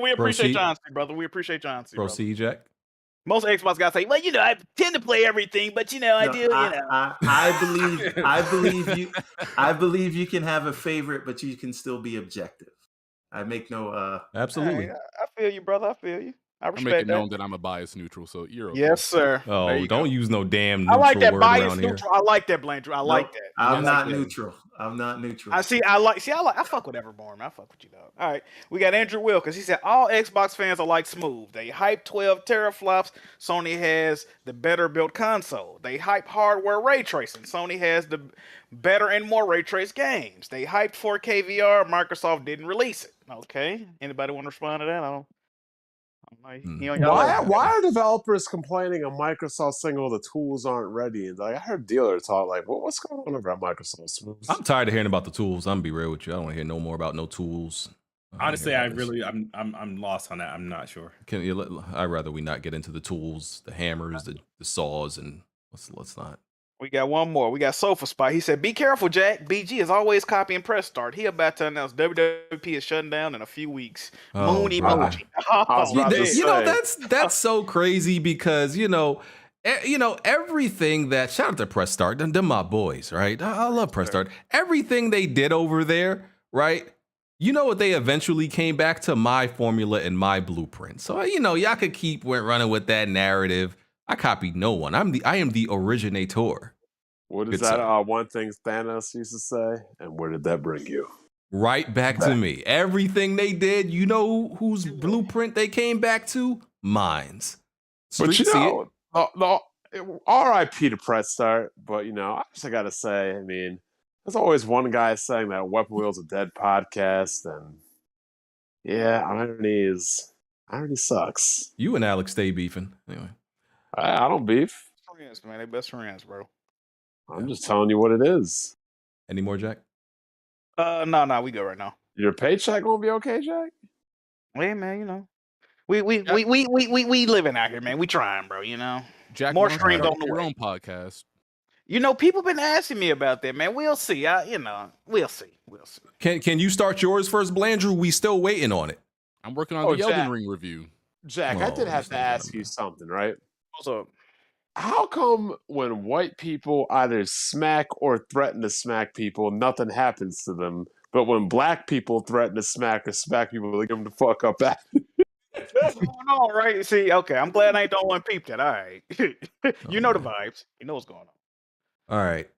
S8: We appreciate your honesty, brother. We appreciate your honesty, brother.
S5: Proceed, Jack.
S8: Most Xbox guys say, "Well, I tend to play everything, but I do,
S9: I believe you can have a favorite, but you can still be objective. I make no
S5: Absolutely.
S8: Hey, I feel you, brother. I feel you. I
S2: I'm
S8: respect
S2: making
S8: that.
S2: known that I'm a bias neutral, so you're okay.
S8: Yes, sir.
S5: Oh, don't use no damn
S8: I
S5: neutral
S8: like that
S5: word
S8: bias
S5: around here.
S8: neutral. I like that, Blandrew. I like that.
S9: I'm not neutral. I'm not neutral.
S8: I fuck with Everborn. I fuck with you, dog. All right. We got Andrew Wilkins. He said, "All Xbox fans are like Smooth. They hype 12 teraflops. Sony has the better built console. They hype hardware ray tracing. Sony has the better and more ray trace games. They hyped 4K VR. Microsoft didn't release it." Okay. Anybody want to respond to that? I don't know.
S6: Why are developers complaining of Microsoft saying, "Oh, the tools aren't ready"? And I heard dealer talk like, "What's going on over at Microsoft?" Smooth?
S5: I'm tired of hearing about the tools. I'm gonna be real with you. I don't want to hear no more about no tools.
S3: Honestly, I'm lost on that. I'm not sure.
S5: I'd rather we not get into the tools, the hammers, the saws, and let's not.
S8: We got one more. We got Sofa Spy. He said, "Be careful, Jack. BG is always copying press start. He about to announce WWP is shutting down in a few weeks." Moon emoji.
S5: That's so crazy because everything that, shout out to Press Start, them my boys, right? I love Press Start. Everything they did over there, right? You know what they eventually came back to? My formula and my blueprint. So y'all could keep running with that narrative. I copied no one. I am the originator.
S6: What is that one thing Thanos used to say? And where did that bring you?
S5: Right back to me. Everything they did, you know whose blueprint they came back to? Mine's.
S6: But R.I.P. to Press Start. But I just gotta say, I mean, there's always one guy saying that Weapon Wheel's a dead podcast, and yeah, irony is Irony sucks.
S5: You and Alex stay beefing anyway.
S6: I don't beef.
S8: Friends, man. They best friends, bro.
S6: I'm just telling you what it is.
S5: Any more, Jack?
S8: No, we go right now.
S6: Your paycheck gonna be okay, Jack?
S8: Hey, man, you know, we living out here, man. We trying, bro. You know,
S2: Jack,
S8: more
S2: why don't you
S8: streams
S2: start
S8: on the
S2: your
S8: way.
S2: own podcast.
S8: You know, people been asking me about that, man. We'll see. We'll see.
S5: Can you start yours first, Blandrew? We still waiting on it.
S2: I'm working on the Elden
S6: Jack.
S2: Ring review.
S6: Jack, I did have to ask you something, right?
S8: What's up?
S6: How come when white people either smack or threaten to smack people, nothing happens to them, but when black people threaten to smack or smack people, they give them the fuck up back?
S8: What's going on, right? See, okay, I'm glad I ain't the only one peeped that. All right, you know the vibes. You know what's going on.
S5: All right.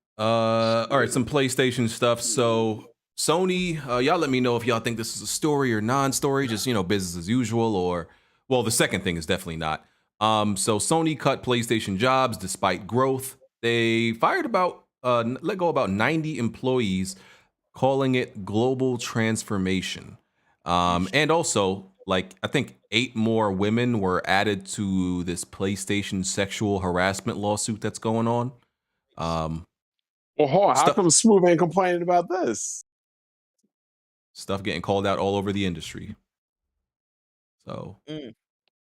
S5: Some PlayStation stuff. So Sony, y'all let me know if y'all think this is a story or non-story, just, business as usual, or, well, the second thing is definitely not. So Sony cut PlayStation jobs despite growth. They fired let go about 90 employees, calling it global transformation. And also, I think 8 more women were added to this PlayStation sexual harassment lawsuit that's going on.
S6: Well, hold on. How come Smooth ain't complaining about this?
S5: Stuff getting called out all over the industry. So,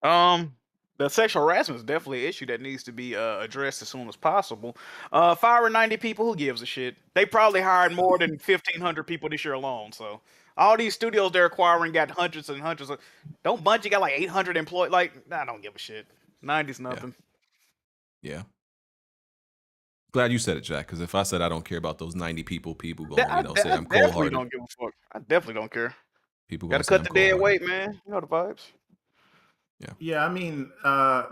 S8: the sexual harassment is definitely an issue that needs to be addressed as soon as possible. Firing 90 people, who gives a shit? They probably hired more than 1,500 people this year alone. So all these studios they're acquiring got hundreds and hundreds of. Don't Bungie got like 800 employees? I don't give a shit. 90's nothing.
S5: Yeah. Glad you said it, Jack, because if I said I don't care about those 90 people going, say I'm cold-hearted.
S8: I don't give a fuck. I definitely don't care.
S5: People
S8: gotta cut the dead weight, man. You know the vibes.
S9: Yeah. I mean,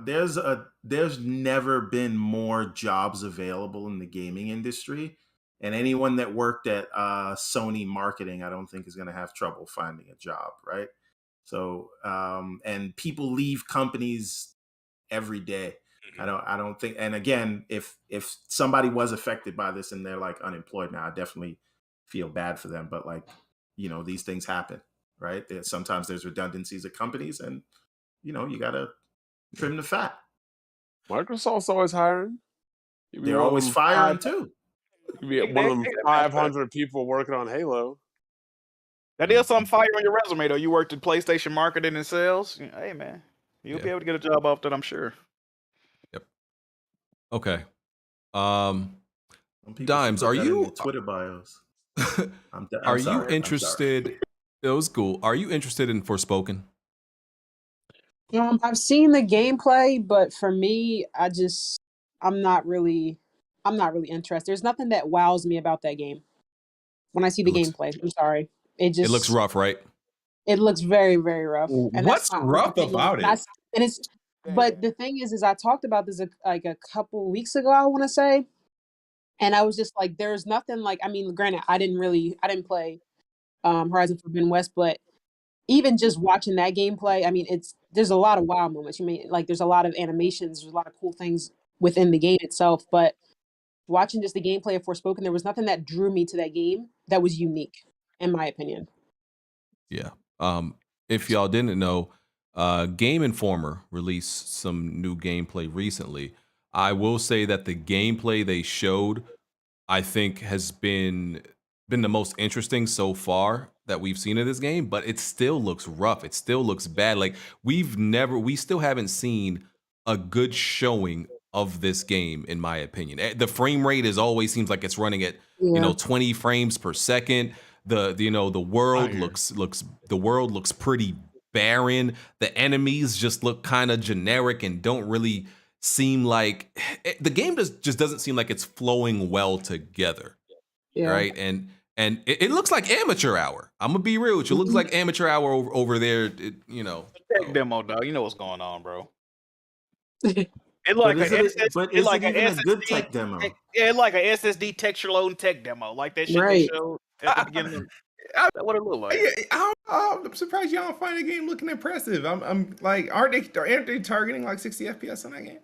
S9: there's never been more jobs available in the gaming industry, and anyone that worked at Sony marketing, I don't think is going to have trouble finding a job, right? So, and people leave companies every day. I don't think, and again, if somebody was affected by this and they're like unemployed now, I definitely feel bad for them. But these things happen, right? Sometimes there's redundancies at companies, and you gotta trim the fat.
S6: Microsoft's always hiring.
S9: They're always firing too.
S6: You be one of them 500 people working on Halo.
S8: That is something fire on your resume, though. You worked in PlayStation marketing and sales. Hey, man, you'll be able to get a job off that, I'm sure.
S5: Yep. Okay. Dimes, are you
S9: Twitter bios?
S5: Are you interested? It was cool. Are you interested in Forspoken?
S7: I've seen the gameplay, but for me, I'm not really interested. There's nothing that wows me about that game. When I see the gameplay, I'm sorry. It
S5: looks rough, right?
S7: It looks very, very rough. And
S3: what's rough about it?
S7: But the thing is I talked about this a couple weeks ago, I want to say, and I was just like, there's nothing like. I mean, granted, I didn't play Horizon Forbidden West, but even just watching that gameplay, I mean, there's a lot of wow moments. There's a lot of animations, there's a lot of cool things within the game itself, but watching just the gameplay of Forspoken, there was nothing that drew me to that game that was unique, in my opinion.
S5: Yeah. If y'all didn't know, Game Informer released some new gameplay recently. I will say that the gameplay they showed, I think, has been the most interesting so far that we've seen in this game, but it still looks rough. It still looks bad. We still haven't seen a good showing of this game, in my opinion. The frame rate always seems like it's running at 20 frames per second. The world looks pretty barren. The enemies just look kind of generic and don't really seem like the game just doesn't seem like it's flowing well together. Right? And it looks like amateur hour. I'm gonna be real with you. It looks like amateur hour over there.
S8: Tech demo, dog. You know what's going on, bro. It like
S9: a good tech demo.
S8: Yeah, like a SSD texture loading tech demo, like that shit they showed at the beginning. That's what it looked like.
S3: I'm surprised y'all don't find the game looking impressive. I'm like, aren't they targeting like 60 FPS on that game?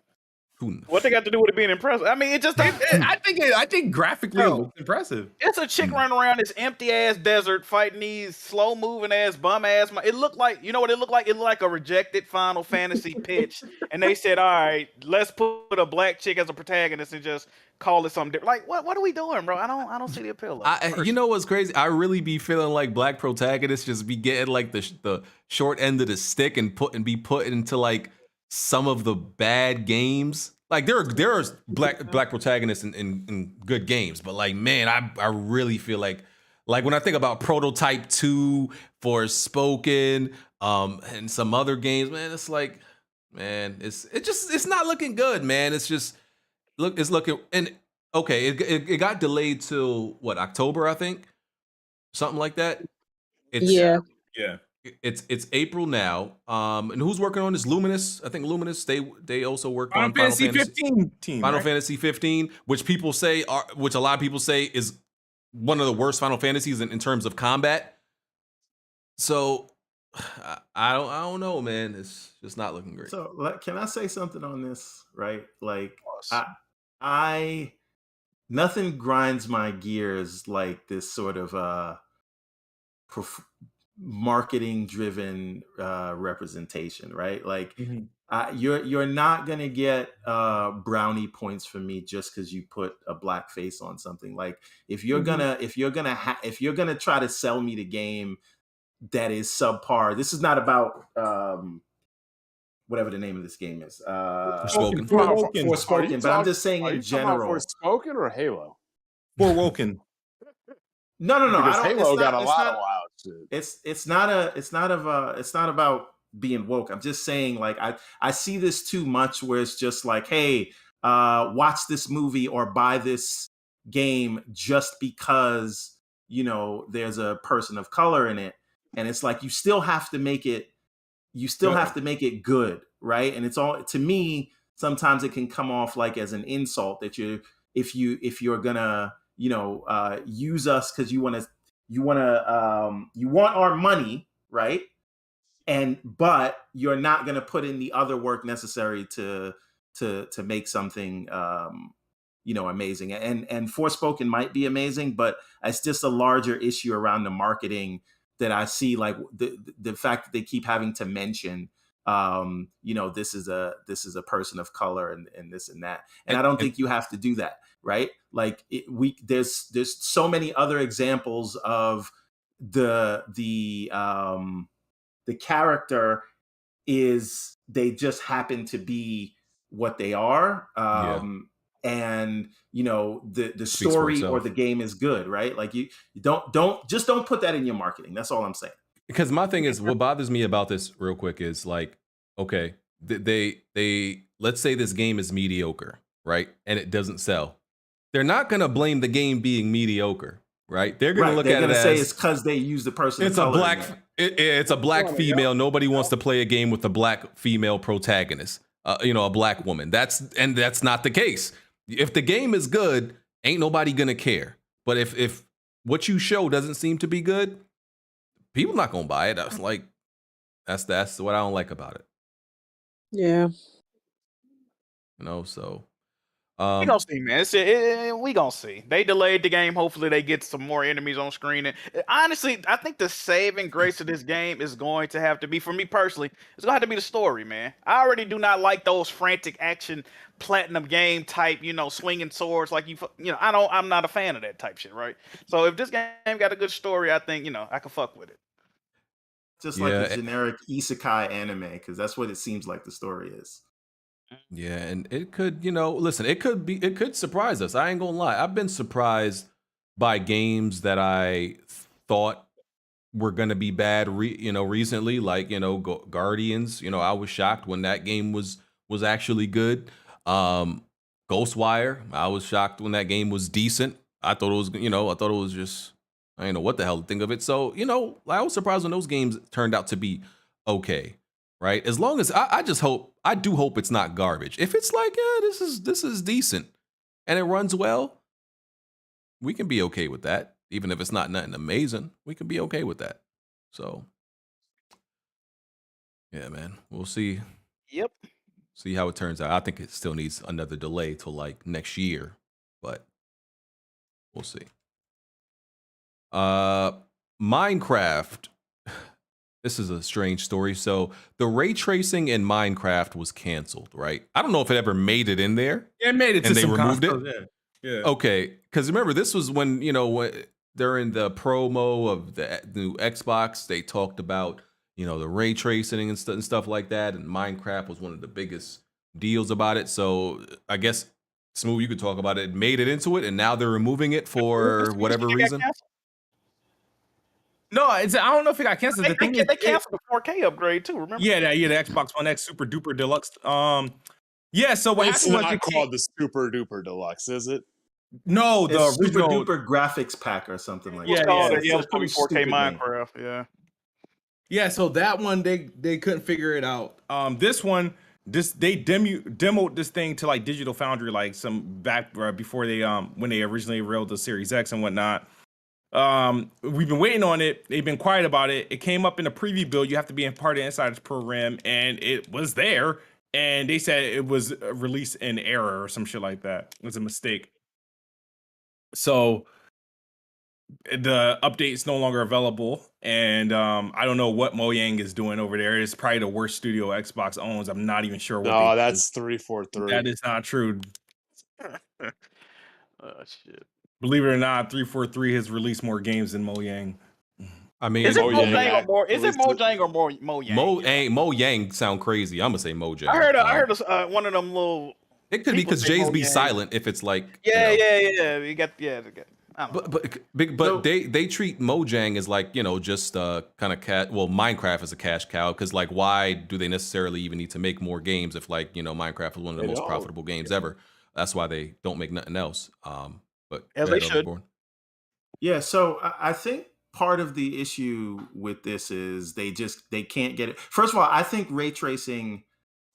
S8: What they got to do with it being impressive? I mean, it just.
S3: I think graphically it looks impressive.
S8: It's a chick running around this empty ass desert fighting these slow moving ass bum ass. It looked like, you know what it looked like? It looked like a rejected Final Fantasy pitch, and they said, "All right, let's put a black chick as a protagonist and just call it something different." Like, what are we doing, bro? I don't see the appeal of it.
S5: You know what's crazy? I really be feeling like black protagonists just be getting like the short end of the stick and be put into like some of the bad games. Like there are black protagonists in good games, but like, man, I really feel like when I think about Prototype 2, Forspoken, and some other games, man, it's like, man, it's not looking good, man. It's looking, and okay, it got delayed till what, October, I think, something like that.
S7: Yeah.
S5: It's April now. And who's working on this? Luminous. I think Luminous. They also work on Final Fantasy
S3: 15 team.
S5: Final Fantasy 15, which a lot of people say is one of the worst Final Fantasies in terms of combat. So I don't know, man. It's just not looking great.
S9: So can I say something on this? Right, like I nothing grinds my gears like this sort of marketing driven representation, right? Like you're not gonna get brownie points from me just because you put a black face on something. Like if you're gonna try to sell me the game that is subpar, this is not about whatever the name of this game is. Forspoken. But I'm just saying in general.
S6: Forspoken or Halo?
S3: Forwoken.
S9: No.
S6: Because Halo got a lot of wild shit.
S9: It's not about being woke. I'm just saying, like, I see this too much where it's just like, hey, watch this movie or buy this game just because, you know, there's a person of color in it. And it's like you still have to make it good, right? And it's all, to me, sometimes it can come off like as an insult that if you're gonna, you know, use us because you want our money, right? But you're not gonna put in the other work necessary to make something you know, amazing. And Forspoken might be amazing, but it's just a larger issue around the marketing that I see, like the fact that they keep having to mention, you know, this is a person of color and this and that. And I don't think you have to do that, right? Like there's so many other examples of the character is, they just happen to be what they are. And you know, the story or the game is good, right? Like you don't put that in your marketing. That's all I'm saying.
S5: Because my thing is, what bothers me about this real quick is like, okay, they let's say this game is mediocre, right? And it doesn't sell. They're not gonna blame the game being mediocre, right? They're gonna look at it as,
S9: say it's because they use the person.
S5: It's a black. It's a black female. Nobody wants to play a game with a black female protagonist. You know, a black woman. That's not the case. If the game is good, ain't nobody gonna care. But if what you show doesn't seem to be good, people not gonna buy it. That's like that's what I don't like about it.
S7: Yeah.
S5: You know, so
S8: we gonna see, man. We gonna see. They delayed the game. Hopefully, they get some more enemies on screen. And honestly, I think the saving grace of this game is going to have to be, for me personally, it's gonna have to be the story, man. I already do not like those frantic action platinum game type, you know, swinging swords like you know. I'm not a fan of that type shit, right? So if this game got a good story, I think, you know, I can fuck with it.
S9: Just like a generic isekai anime, because that's what it seems like the story is.
S5: Yeah, and it could, you know, listen, it could surprise us. I ain't gonna lie. I've been surprised by games that I thought were gonna be bad, you know, recently, like, you know, Guardians. You know, I was shocked when that game was actually good. Ghostwire, I was shocked when that game was decent. I thought it was just, I didn't know what the hell to think of it. So, you know, I was surprised when those games turned out to be okay. Right, as long as I do hope it's not garbage. If it's like, yeah, this is decent and it runs well, we can be okay with that. Even if it's not nothing amazing, we can be okay with that. So, yeah, man, we'll see.
S8: Yep.
S5: see how it turns out. I think it still needs another delay till like next year, but we'll see. Minecraft. This is a strange story. So the ray tracing in Minecraft was canceled, right? I don't know if it ever made it in there.
S3: It made it to
S5: and they
S3: some
S5: removed
S3: consoles,
S5: it.
S3: Yeah.
S5: Okay, because remember, this was when, during the promo of the new Xbox, they talked about, the ray tracing and stuff like that, and Minecraft was one of the biggest deals about it. So I guess, Smooth, you could talk about it. It made it into it, and now they're removing it for whatever reason.
S3: No, I don't know if it got canceled.
S8: They canceled the 4K upgrade too. Remember?
S3: Yeah, the Xbox One X Super Duper Deluxe. Yeah. So what
S6: It's
S3: happened
S6: not
S3: was
S6: called the Super Duper Deluxe, is it?
S3: No, the
S9: It's Super
S3: original
S9: Duper graphics pack or something like that.
S8: Yeah,
S9: It's
S8: it was
S9: a
S8: probably
S9: pretty
S8: 4K
S9: stupid name.
S8: Minecraft. Yeah.
S3: Yeah, so that one they couldn't figure it out. This one, they demoed this thing to like Digital Foundry like some back before they when they originally revealed the Series X and whatnot. We've been waiting on it. They've been quiet about it. It came up in a preview build. You have to be in part of the Insiders program, and it was there. And they said it was released in error or some shit like that. It was a mistake. So the update is no longer available, and I don't know what Mojang is doing over there. It's probably the worst studio Xbox owns. I'm not even sure what.
S6: No, that's 343.
S3: That is not true.
S8: Oh shit!
S3: Believe it or not, 343 has released more games than Mojang.
S5: I mean,
S8: Is it
S6: Mojang
S8: Mojang or more? Is it
S6: released
S8: Mojang or more Mojang?
S5: Mojang sound crazy. I'm gonna say Mojang.
S8: I heard one of them little.
S5: It could be
S8: people
S5: because
S8: say
S5: J's be
S8: Mojang.
S5: silent if it's like.
S8: Yeah.
S5: You
S8: You got I don't know.
S5: But they treat Mojang as like, just kind of Minecraft as a cash cow, because like, why do they necessarily even need to make more games if like, Minecraft is one of the most profitable games ever? That's why they don't make nothing else. But
S8: As they should.
S9: Yeah, so I think part of the issue with this is they can't get it. First of all, I think ray tracing,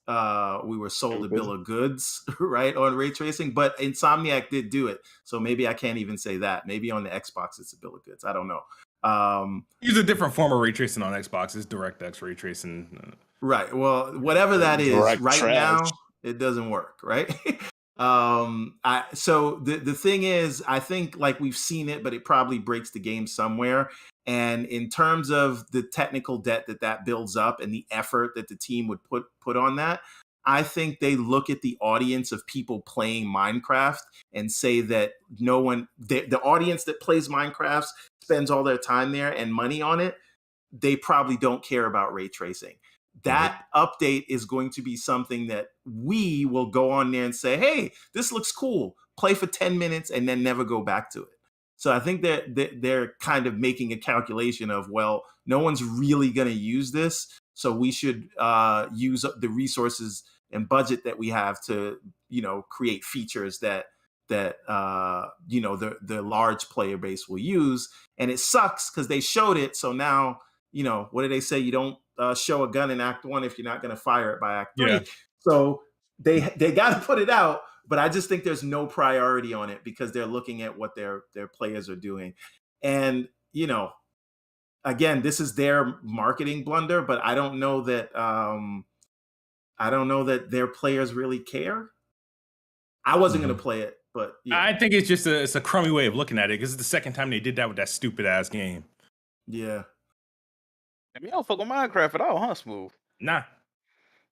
S9: we were sold a bill of goods, right, on ray tracing, but Insomniac did do it. So maybe I can't even say that. Maybe on the Xbox it's a bill of goods. I don't know.
S3: Use a different form of ray tracing on Xbox. It's DirectX ray tracing.
S9: Right. Well, whatever that is,
S6: Direct
S9: right
S6: trash.
S9: now it doesn't work, right? So the thing is, I think like we've seen it, but it probably breaks the game somewhere. And in terms of the technical debt that builds up and the effort that the team would put on that, I think they look at the audience of people playing Minecraft and say that the audience that plays Minecraft spends all their time there and money on it. They probably don't care about ray tracing. That update is going to be something that we will go on there and say, hey, this looks cool. Play for 10 minutes and then never go back to it. So I think that they're kind of making a calculation of, well, no one's really going to use this. So we should use the resources and budget that we have to, create features that the large player base will use. And it sucks because they showed it. So now, what do they say? You don't show a gun in Act 1 if you're not going to fire it by Act 3.
S3: Yeah.
S9: So they got to put it out, but I just think there's no priority on it because they're looking at what their players are doing. And, again, this is their marketing blunder, but I don't know that their players really care. I wasn't going to play it, but yeah.
S3: I think it's just it's a crummy way of looking at it because it's the second time they did that with that stupid ass game.
S9: Yeah.
S8: I mean, you don't fuck with Minecraft at all, huh, Smooth?
S3: Nah.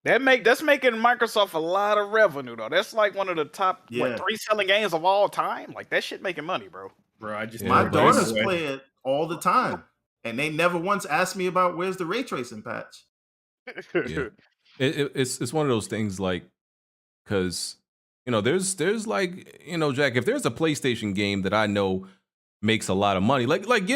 S8: That's making Microsoft a lot of revenue though. That's like one of the top 3 selling games of all time. Like that shit making money, bro.
S3: Bro,
S9: my daughters play it all the time, and they never once asked me about where's the ray tracing patch.
S5: Yeah. It's one of those things like, because there's like, Jack, if there's a PlayStation game that I know makes a lot of money, like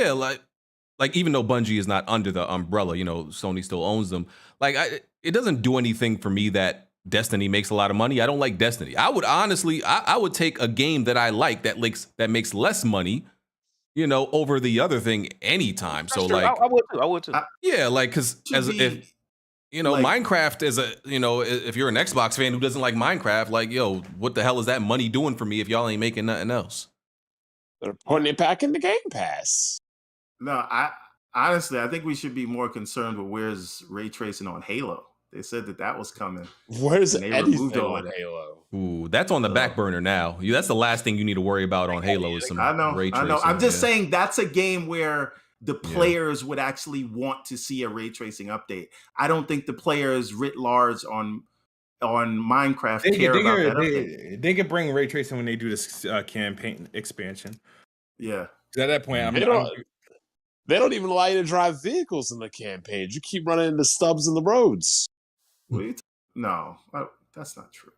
S5: even though Bungie is not under the umbrella, Sony still owns them. Like it doesn't do anything for me that Destiny makes a lot of money. I don't like Destiny. I would honestly, I would take a game that I like that makes less money, over the other thing anytime.
S8: That's
S5: so
S8: true.
S5: like,
S8: I would too.
S5: Yeah, like because if Minecraft is if you're an Xbox fan who doesn't like Minecraft, like, what the hell is that money doing for me if y'all ain't making nothing else?
S6: They're putting it back in the Game Pass.
S9: No, I honestly think we should be more concerned with where's ray tracing on Halo. They said that was coming.
S6: Where's
S9: and they
S6: anything
S9: removed all of
S6: on
S9: that.
S6: Halo?
S5: Ooh, that's on the back burner now. That's the last thing you need to worry about on Halo is some ray tracing.
S9: I'm just saying that's a game where the players would actually want to see a ray tracing update. I don't think the players writ large on Minecraft care about that update.
S3: They could bring ray tracing when they do this campaign expansion.
S9: Yeah.
S3: At that point,
S6: they don't even allow you to drive vehicles in the campaigns. You keep running into stubs in the roads.
S9: No, that's not true.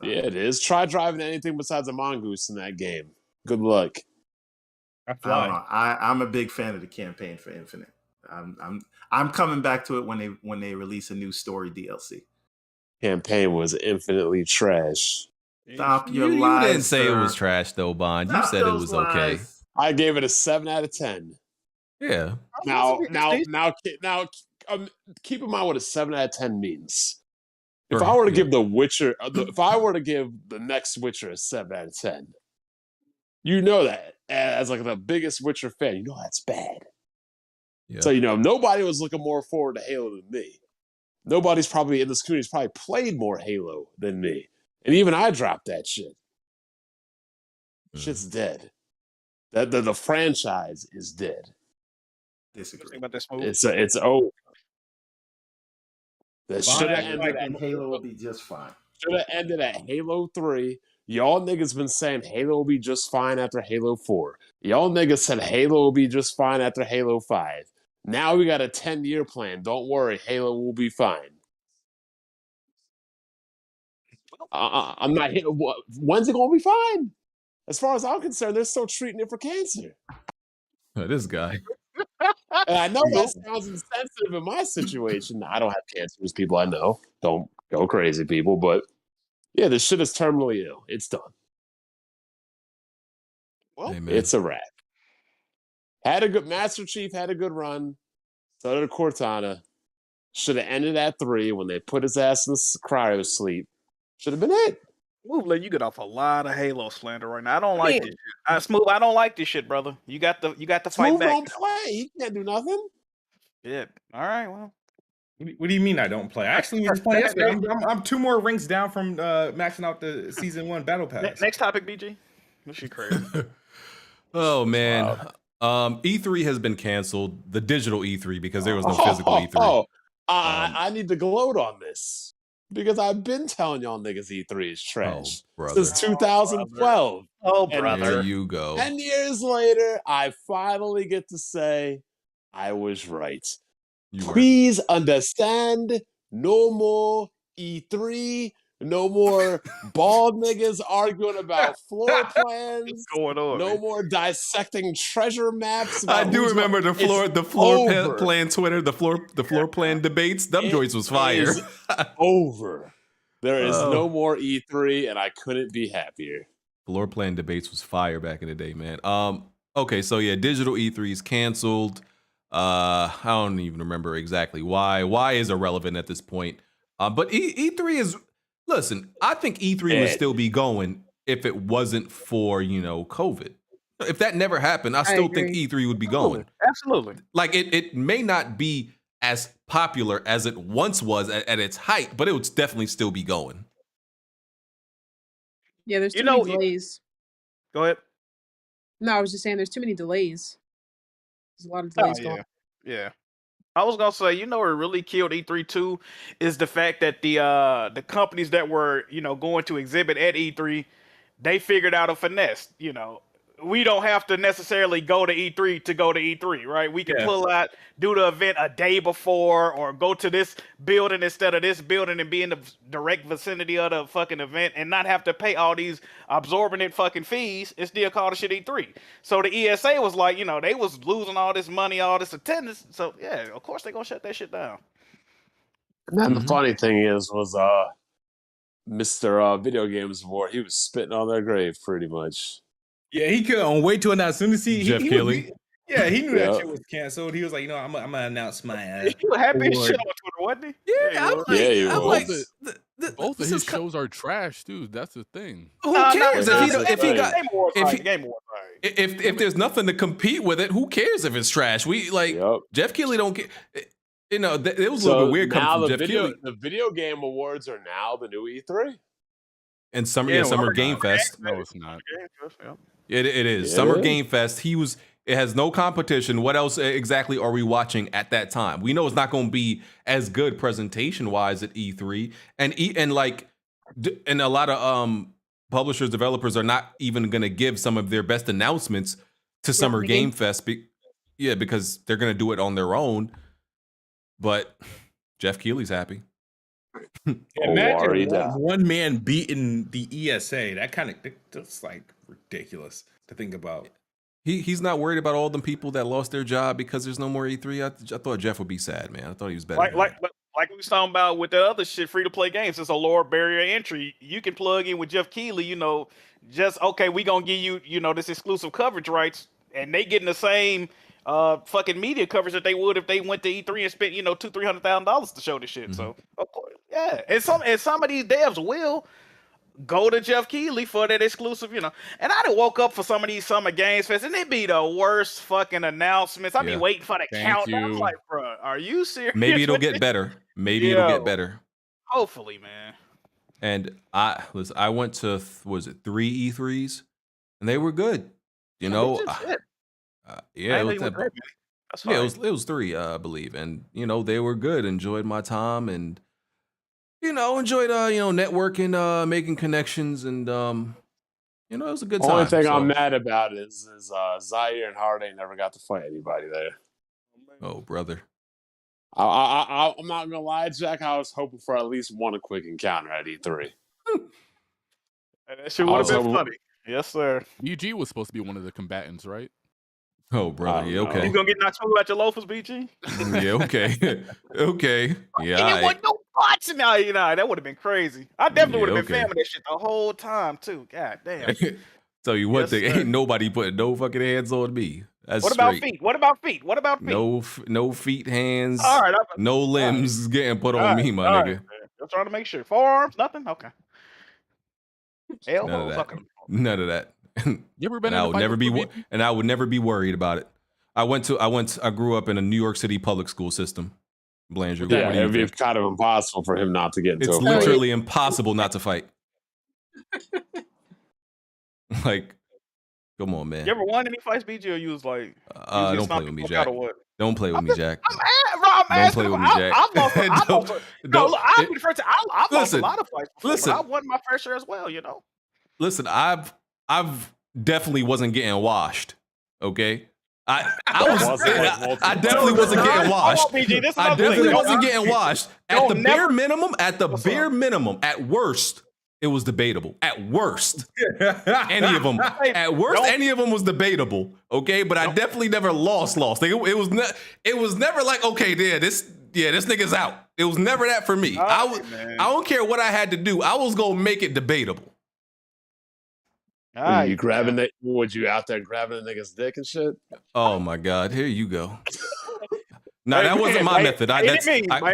S6: Yeah, it is. Try driving anything besides a mongoose in that game. Good luck.
S9: I'm a big fan of the campaign for Infinite. I'm coming back to it when they release a new story DLC.
S6: Campaign was infinitely trash.
S9: Stop your
S5: you
S9: lies.
S5: You didn't say
S9: sir.
S5: It was trash though, Bond. You
S9: Stop
S5: said it
S9: those
S5: was
S9: lies.
S5: okay.
S6: I gave it a 7 out of 10.
S5: Yeah.
S6: Now, keep in mind what a 7 out of 10 means. If I were to give The Witcher, if I were to give the next Witcher a 7 out of 10, you know that as like the biggest Witcher fan, you know that's bad. Yeah. So nobody was looking more forward to Halo than me. Nobody's probably in this community's probably played more Halo than me, and even I dropped that shit. Shit's dead. The franchise is dead.
S9: Disagree.
S8: About this movie?
S6: It's over. That should have ended
S9: and Halo will be just fine.
S6: Should have ended at Halo 3. Y'all niggas been saying Halo will be just fine after Halo 4. Y'all niggas said Halo will be just fine after Halo 5. Now we got a 10-year plan. Don't worry, Halo will be fine. I'm not hitting. When's it gonna be fine? As far as I'm concerned, they're still treating it for cancer.
S5: This guy.
S6: And I know that sounds insensitive in my situation. I don't have cancer. There's people I know. Don't go crazy, people. But yeah, this shit is terminally ill. It's done. Well, it's a wrap. Master Chief had a good run. So did Cortana. Should have ended at 3 when they put his ass in the cryo sleep. Should have been it.
S8: Smooth, you get off a lot of Halo slander right now. I don't like this shit. Smooth, I don't like this shit, brother. You got to fight
S6: Smooth
S8: back.
S6: Don't play. He can't do nothing.
S8: Yeah. All right. Well.
S3: What do you mean I don't play? I actually just play yesterday. I'm 2 more ranks down from maxing out the season 1 battle pass.
S8: Next topic, BG. This shit crazy.
S5: Oh man. E3 has been canceled. The digital E3 because there was no physical E3.
S6: I need to gloat on this because I've been telling y'all niggas E3 is trash since 2012.
S8: Oh, brother.
S5: There you go.
S6: 10 years later, I finally get to say I was right. Please understand, no more E3, no more bald niggas arguing about floor plans.
S8: What's going on?
S6: No more dissecting treasure maps.
S5: I do remember the floor plan Twitter, the floor plan debates. Them joints was fire.
S6: Over. There is no more E3, and I couldn't be happier.
S5: Floor plan debates was fire back in the day, man. Okay, so yeah, digital E3 is canceled. I don't even remember exactly why. Why is irrelevant at this point. But E3 is. Listen, I think E3 would still be going if it wasn't for, COVID. If that never happened, I still think E3 would be going.
S8: Absolutely.
S5: Like it may not be as popular as it once was at its height, but it would definitely still be going.
S7: Yeah, there's too many delays.
S8: Go ahead.
S7: No, I was just saying there's too many delays. There's a lot of delays going on.
S8: Yeah. I was gonna say, what really killed E3 too is the fact that the companies that were, going to exhibit at E3, they figured out a finesse. We don't have to necessarily go to E3 to go to E3, right? We can pull out, do the event a day before, or go to this building instead of this building and be in the direct vicinity of the fucking event and not have to pay all these absorbent fucking fees and still call the shit E3. So the ESA was like, they was losing all this money, all this attendance. So yeah, of course they gonna shut that shit down.
S6: And the funny thing was Mr. Video Games Award, he was spitting on their grave pretty much.
S3: Yeah, he couldn't wait to announce. As soon as
S5: Jeff Keighley.
S3: He knew that shit was canceled. He was like, I'm gonna announce my.
S8: He was happy as shit on Twitter, wasn't
S5: he?
S6: I'm
S5: like,
S2: both of his shows are trash, dude. That's the thing.
S5: Who cares if there's nothing to compete with it? Who cares if it's trash? Jeff Keighley don't get. You know, it was a little bit weird coming from Jeff Keighley.
S6: The video game awards are now the new E3.
S5: And Summer Game Fest.
S2: No, it's not.
S5: It is. Summer Game Fest. It has no competition. What else exactly are we watching at that time? We know it's not going to be as good presentation-wise at E3. And a lot of publishers, developers are not even going to give some of their best announcements to Summer Game Fest. Because they're going to do it on their own. But Jeff Keighley's happy.
S3: Imagine one man beating the ESA. That's like ridiculous to think about.
S5: He's not worried about all them people that lost their job because there's no more E3. I thought Jeff would be sad, man. I thought he was better.
S8: Like we was talking about with the other shit, free to play games. It's a lower barrier entry. You can plug in with Jeff Keighley. You know, just okay, we gonna give you this exclusive coverage rights, and they getting the same fucking media coverage that they would if they went to E3 and spent $200,000-$300,000 to show the shit. So of course, yeah, and some of these devs will go to Jeff Keighley for that exclusive, And I done woke up for some of these Summer Games Fest, and it be the worst fucking announcements. I be waiting for the countdown. I'm like, bro, are you serious?
S5: Maybe it'll get better. It'll get better.
S8: Hopefully, man.
S5: And I went to 3 E3s, and they were good. It was 3, I believe, and they were good. Enjoyed my time, and enjoyed networking, making connections, and it was a good time.
S6: Only thing I'm mad about is Zaire and Hardy never got to fight anybody there.
S5: Oh, brother.
S6: I'm not gonna lie, Jack. I was hoping for at least one quick encounter at E3.
S8: That shit would have been funny. Yes, sir.
S2: BG was supposed to be one of the combatants, right?
S5: Oh, brother. Yeah, okay.
S8: You gonna get knocked out your loafers, BG?
S5: Yeah, okay. Okay. Yeah.
S8: And it wasn't no parts in there, that would have been crazy. I definitely would have been filming that shit the whole time, too. God damn.
S5: Tell you what, ain't nobody putting no fucking hands on me. That's
S8: What about feet? What about feet?
S5: No feet, hands,
S8: all right,
S5: no limbs getting put on me, my nigga.
S8: Just trying to make sure. Forearms, nothing? Okay. Elbows,
S5: None of that.
S2: You ever been?
S5: And I would never be worried about it. I grew up in a New York City public school system. Blanchard.
S6: Yeah, it'd be kind of impossible for him not to get into
S5: It's literally impossible not to fight. Like, come on, man.
S8: You ever won any fights, BG, or you was like,
S5: don't play with me, Jack. Don't play with me, Jack.
S8: Don't play with me, Jack. I've lost a lot of fights before, but I won my fair share as well,
S5: Listen, I've definitely wasn't getting washed. Okay, I definitely wasn't getting washed. I definitely wasn't getting washed. At the bare minimum, at worst, it was debatable. At worst, any of them. At worst, any of them was debatable. Okay, but I definitely never lost. It was never like, okay, this nigga's out. It was never that for me. I don't care what I had to do. I was gonna make it debatable.
S6: You grabbing that? Would you out there grabbing a nigga's dick and shit?
S5: Oh my God! Here you go. No, that wasn't my method.
S8: By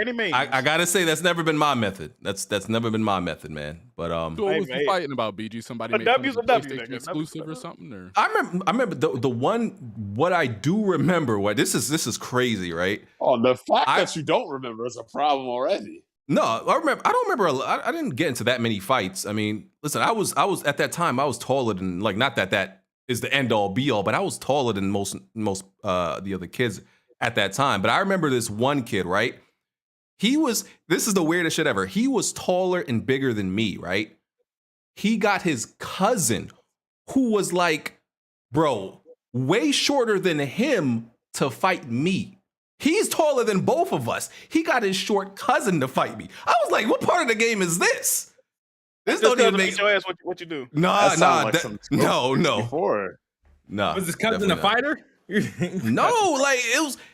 S8: any means.
S5: I gotta say that's never been my method. That's never been my method, man. But
S2: so what was you fighting about, BG? Somebody made
S8: W's a W,
S2: exclusive or something? Or
S5: I remember the one. What I do remember. What this is crazy, right?
S6: Oh, the fact that you don't remember is a problem already.
S5: No, I don't remember. I didn't get into that many fights. I mean, listen, I was at that time. I was taller than not that is the end all be all, but I was taller than most the other kids at that time. But I remember this one kid, right? This is the weirdest shit ever. He was taller and bigger than me, right? He got his cousin, who was like, bro, way shorter than him to fight me. He's taller than both of us. He got his short cousin to fight me. I was like, what part of the game is this? This don't even make
S8: your ass what you do.
S5: No.
S3: Was his cousin a fighter?
S5: No, like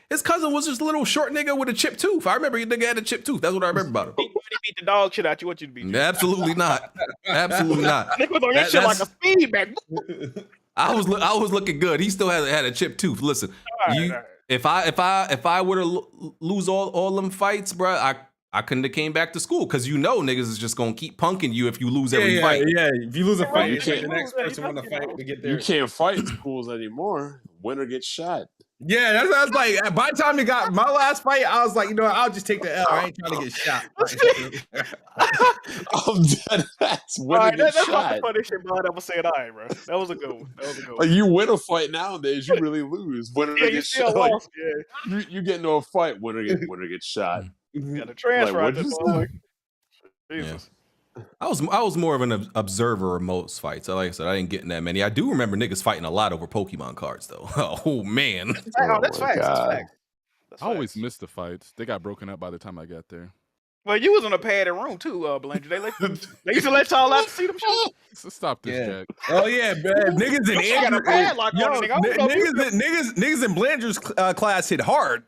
S5: his cousin was just a little short nigga with a chipped tooth. I remember he nigga had a chipped tooth. That's what I remember about him.
S8: He beat the dog shit out you. What you beat?
S5: Absolutely not. Absolutely not.
S8: Nigga was on your shit like a speed bag.
S5: I was looking good. He still had a chipped tooth. Listen, all right. If I were to lose all them fights, bro, I couldn't have came back to school because niggas is just gonna keep punking you if you lose every fight.
S3: Yeah, if you lose a fight, you can't. The next person want to fight to get there.
S6: You can't fight in schools anymore. Winner gets shot.
S3: Yeah, that's what I was like. By the time it got my last fight, I was like, you know what, I'll just take the L. I ain't trying to get shot.
S6: I'm dead ass winning
S8: That's
S6: shot.
S8: not the funny shit Brian ever said. All right, bro. That was a good one.
S6: Like you win a fight nowadays, you really lose. Winner gets shot. Like, you get into a fight, winner gets shot.
S8: Yeah, the transfer.
S6: Like,
S8: Jesus.
S5: I was more of an observer of most fights. Like I said, I didn't get in that many. I do remember niggas fighting a lot over Pokemon cards, though. Oh man,
S8: that's facts. That's facts.
S2: I always missed the fights. They got broken up by the time I got there.
S8: Well, you was in a padded room too, Belanger. They used to let y'all out to see them shit.
S2: So stop this, Jack.
S3: Oh yeah, man. Niggas in Andrew, niggas in Blanger's class hit hard.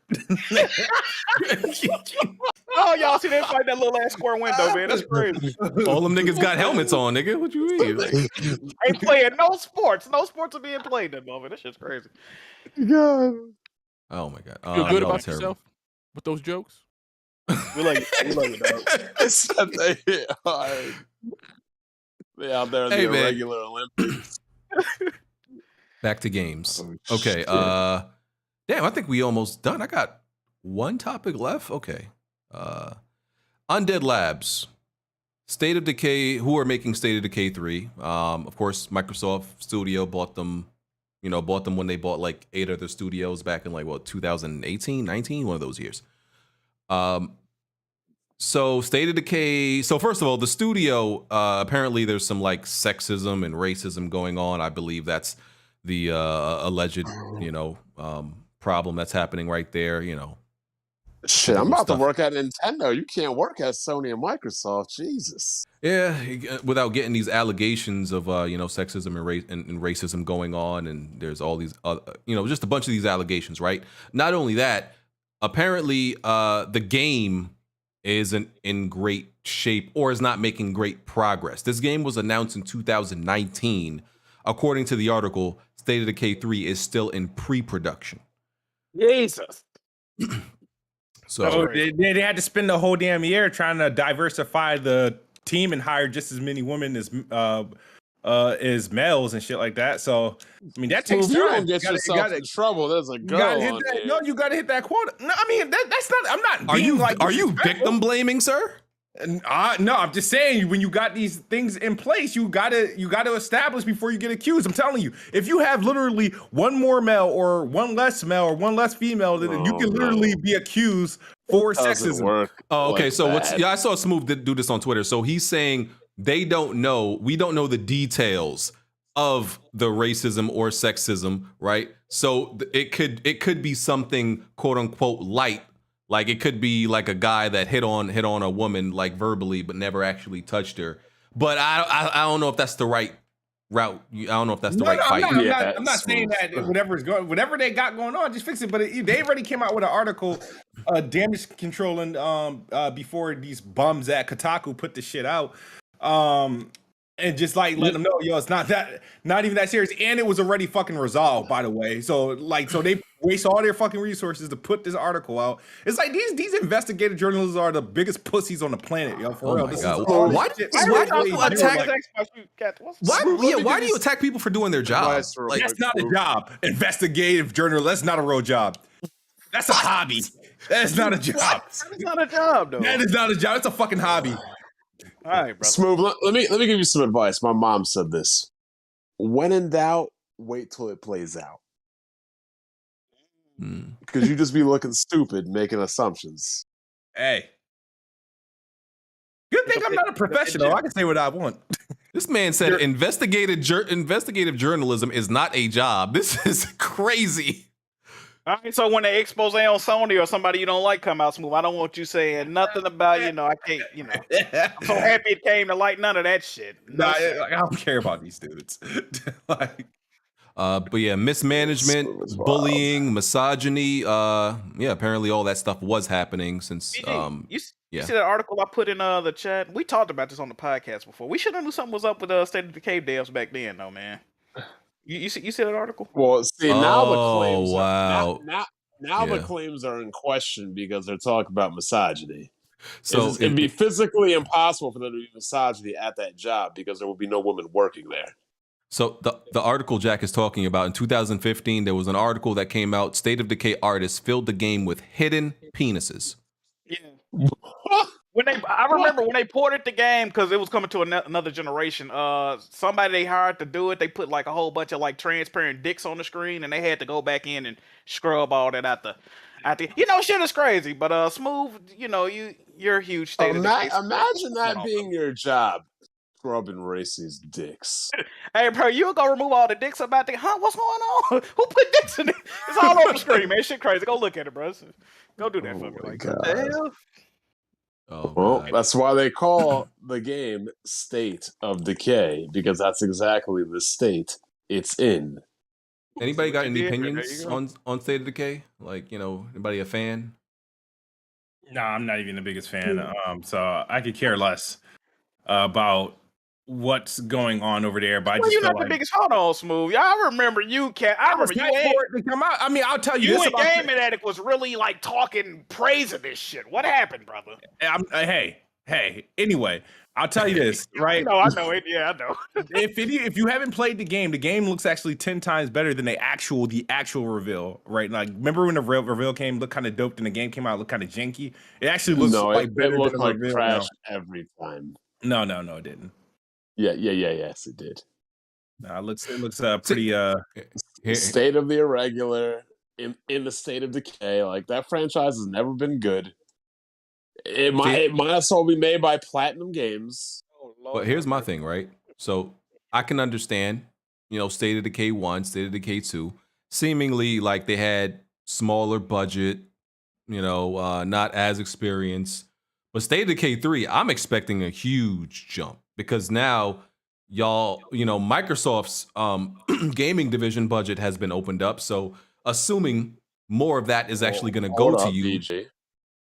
S8: Oh, y'all see them fight that little ass square window, man. That's crazy.
S5: All them niggas got helmets on, nigga. What you mean?
S8: Ain't playing no sports. No sports are being played that moment. That shit's crazy.
S6: God.
S5: Oh my god.
S2: Feel good about yourself with those jokes?
S8: We like it, dog.
S6: Except they hit hard. They out there in the regular Olympics.
S5: Back to games.
S6: Oh,
S5: okay. Damn, I think we almost done. I got one topic left. Okay. Undead Labs. State of Decay, who are making State of Decay 3. Of course, Microsoft Studio bought them when they bought like 8 other studios back in 2018, 19, one of those years. So State of Decay. So first of all, the studio, apparently there's some sexism and racism going on. I believe that's the alleged, problem that's happening right there.
S6: Shit, I'm about to work at Nintendo. You can't work at Sony and Microsoft. Jesus.
S5: Yeah, without getting these allegations of sexism and racism going on, and there's all these just a bunch of these allegations, right? Not only that, apparently the game isn't in great shape or is not making great progress. This game was announced in 2019. According to the article, State of Decay 3 is still in pre-production.
S8: Jesus.
S5: So
S3: they had to spend the whole damn year trying to diversify the team and hire just as many women as males and shit like that. So I mean that takes time.
S6: You don't get yourself in trouble. There's a girl on there.
S3: No, you gotta hit that quota. No, I mean that's not. I'm not.
S5: Are you victim blaming, sir?
S3: No, I'm just saying when you got these things in place, you gotta establish before you get accused. I'm telling you, if you have literally one more male or one less male or one less female, then you can literally be accused for sexism.
S5: Oh, okay. So I saw Smooth do this on Twitter. So he's saying we don't know the details of the racism or sexism, right? So it could be something quote unquote light. Like it could be like a guy that hit on a woman verbally, but never actually touched her. But I don't know if that's the right route. I don't know if that's the right fight.
S3: I'm not saying that whatever they got going on, just fix it. But they already came out with an article, damage controlling before these bums at Kotaku put the shit out. And just let them know, it's not even that serious. And it was already fucking resolved, by the way. So they waste all their fucking resources to put this article out. It's like these investigative journalists are the biggest pussies on the planet, for real.
S5: My God. Why do you attack people for doing their job?
S3: That's not a job. Investigative journalist, that's not a real job. That's a hobby. That's not a job.
S8: That's not a job, though.
S3: That is not a job. It's a fucking hobby.
S8: All right, brother.
S6: Smooth. Let me give you some advice. My mom said this: when in doubt, wait till it plays out. Because you just be looking stupid, making assumptions.
S3: Hey, good thing I'm not a professional. I can say what I want.
S5: This man said investigative journalism is not a job. This is crazy.
S8: All right, so when the expose on Sony or somebody you don't like come out, Smooth, I don't want you saying nothing about, I can't, I'm so happy it came to light. None of that shit.
S3: I don't care about these dudes.
S5: But yeah, mismanagement, bullying, misogyny. Apparently all that stuff was happening since.
S8: You see that article I put in the chat? We talked about this on the podcast before. We should have knew something was up with State of Decay devs back then, though, man. You see that article?
S6: Well, see, now the claims
S5: now
S6: the claims are in question because they're talking about misogyny.
S5: So
S6: it'd be physically impossible for them to be misogyny at that job because there would be no women working there.
S5: So the article Jack is talking about, in 2015, there was an article that came out. State of Decay artists filled the game with hidden penises.
S8: Yeah. I remember when they ported the game, because it was coming to another generation. Somebody they hired to do it. They put like a whole bunch of like transparent dicks on the screen, and they had to go back in and scrub all that out the. Shit is crazy. But Smooth, you're a huge State of Decay.
S6: Imagine that being your job. Scrubbing racist dicks.
S8: Hey, bro, you go remove all the dicks about the what's going on? Who put dicks in it? It's all over the screen, man. Shit crazy. Go look at it, bro. Go do that for me. Like, what the hell?
S5: Oh,
S6: well,
S5: God.
S6: That's why they call the game State of Decay, because that's exactly the state it's in.
S5: Anybody got any opinions on State of Decay? Like, anybody a fan?
S3: No, I'm not even the biggest fan. So I could care less about what's going on over there. But
S8: you're not the biggest. Hold on, Smooth. Y'all remember you can. I remember you
S3: for it to come out. I mean, I'll tell you this.
S8: You and Gaming Addict was really like talking praise of this shit. What happened, brother?
S3: Hey. Anyway, I'll tell you this, right?
S8: I know it. Yeah, I know.
S3: if you haven't played the game looks actually 10 times better than the actual reveal, right? Like, remember when the reveal came, looked kind of dope, and the game came out, looked kind of janky. It actually looks better.
S6: It looked
S3: than
S6: like
S3: reveal
S6: trash
S3: now.
S6: every time.
S3: No, it didn't.
S6: Yes, it did.
S3: It looks pretty
S6: State of the Irregular in the State of Decay. Like, that franchise has never been good. It might as well be made by Platinum Games.
S5: But here's my thing, right? So I can understand, State of Decay 1, State of Decay 2, seemingly like they had smaller budget, not as experienced. But State of Decay 3, I'm expecting a huge jump, because now y'all, Microsoft's gaming division budget has been opened up. So assuming more of that is actually going to go to you.
S6: DJ.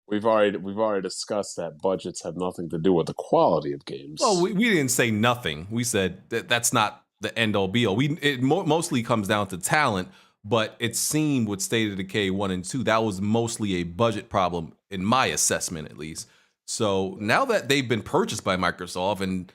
S6: We've already discussed that budgets have nothing to do with the quality of games.
S5: Well, we didn't say nothing. We said that's not the end all be all. It mostly comes down to talent, but it seemed with State of Decay 1 and 2, that was mostly a budget problem in my assessment, at least. So now that they've been purchased by Microsoft, and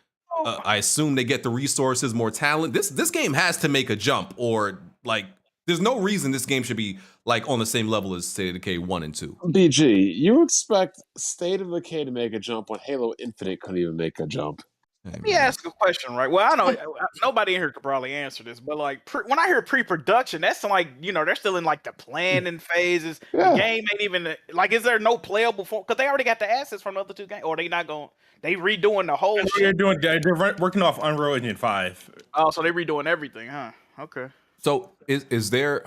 S5: I assume they get the resources, more talent, this game has to make a jump, or like there's no reason this game should be like on the same level as State of Decay 1 and 2.
S6: BG, you expect State of Decay to make a jump when Halo Infinite couldn't even make a jump.
S8: Let me ask a question, right? Well, I know nobody in here could probably answer this, but like when I hear pre-production, that's like, they're still in like the planning phases. Yeah. The game ain't even like, is there no playable form? Because they already got the assets from the other two games, or they not going? They redoing the whole shit.
S3: They're working off Unreal Engine 5.
S8: Oh, so they redoing everything, huh? Okay.
S5: So is there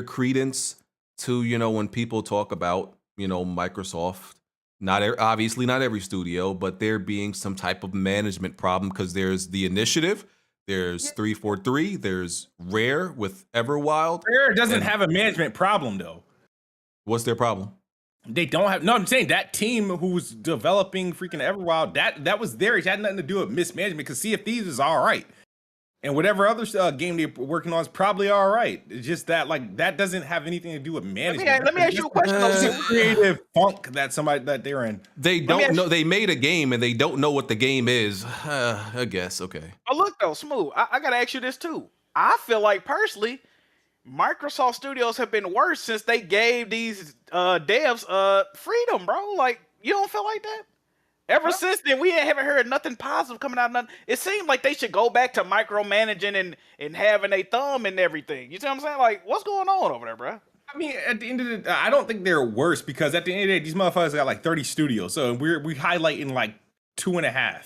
S5: credence to, when people talk about, Microsoft? Obviously not every studio, but there being some type of management problem, because there's the Initiative, there's 343, there's Rare with Everwild.
S3: Rare doesn't have a management problem, though.
S5: What's their problem?
S3: They don't have. No, I'm saying that team who's developing freaking Everwild, that was theirs. It had nothing to do with mismanagement. Because Sea of Thieves is all right, and whatever other game they're working on is probably all right. It's just that that doesn't have anything to do with management.
S8: Let me ask you a question.
S3: It's a creative funk that they're in.
S5: They don't know. They made a game and they don't know what the game is. I guess. Okay.
S8: But look though, Smooth. I gotta ask you this too. I feel like personally, Microsoft Studios have been worse since they gave these devs freedom, bro. Like, you don't feel like that? Ever since then, we haven't heard nothing positive coming out of nothing. It seems like they should go back to micromanaging and having a thumb and everything. You see what I'm saying? Like, what's going on over there, bro?
S3: I mean, at the end of the day, I don't think they're worse, because at the end of the day, these motherfuckers got like 30 studios. So we're highlighting like 2.5.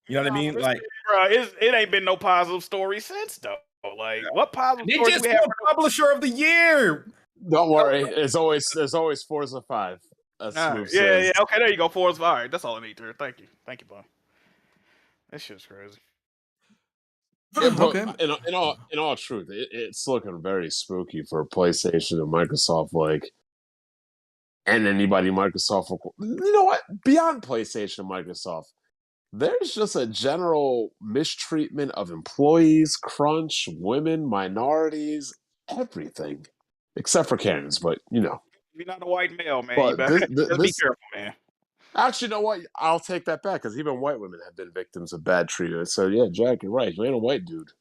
S3: You know what I mean? Like,
S8: bro, it ain't been no positive story since though. Like, what positive
S3: they
S8: story
S3: just
S8: we have?
S3: Publisher of the Year.
S6: Don't worry, there's always Forza 5.
S8: Yeah. Okay, there you go. Forza. All right, that's all I need to. Thank you, bro. That shit's crazy.
S6: Yeah, okay. In all truth, it's looking very spooky for PlayStation and Microsoft. Like, and anybody Microsoft. You know what? Beyond PlayStation and Microsoft, there's just a general mistreatment of employees, crunch, women, minorities, everything, except for Karens. But
S8: You're not a white male, man.
S6: But
S8: you better be careful, man.
S6: Actually, you know what? I'll take that back because even white women have been victims of bad treatment. So yeah, Jack, you're right. You ain't a white dude.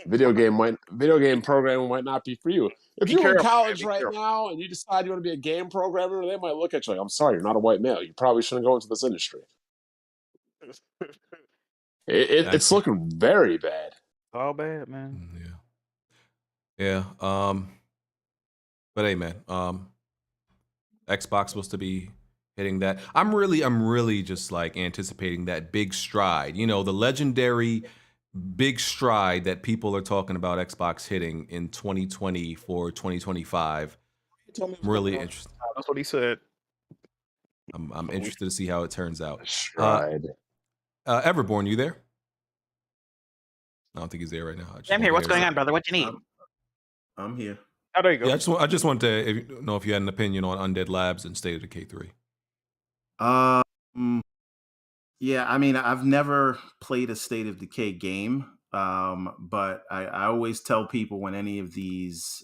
S6: Video game programming might not be for you. If you're in college right now and you decide you want to be a game programmer, they might look at you like, I'm sorry, you're not a white male. You probably shouldn't go into this industry. It's looking very bad.
S8: All bad, man.
S5: Yeah. But hey, man, Xbox supposed to be hitting that. I'm really just like anticipating that big stride. You know, the legendary big stride that people are talking about Xbox hitting in 2024, 2025. I'm really interested.
S8: That's what he said.
S5: I'm interested to see how it turns out.
S6: Stride.
S5: Everborn, you there? I don't think he's there right now.
S10: I'm here. What's going on, brother? What you need?
S9: I'm here.
S8: Oh, there you go.
S5: Yeah, I just wanted to know if you had an opinion on Undead Labs and State of Decay 3.
S9: Yeah, I mean, I've never played a State of Decay game, but I always tell people when any of these,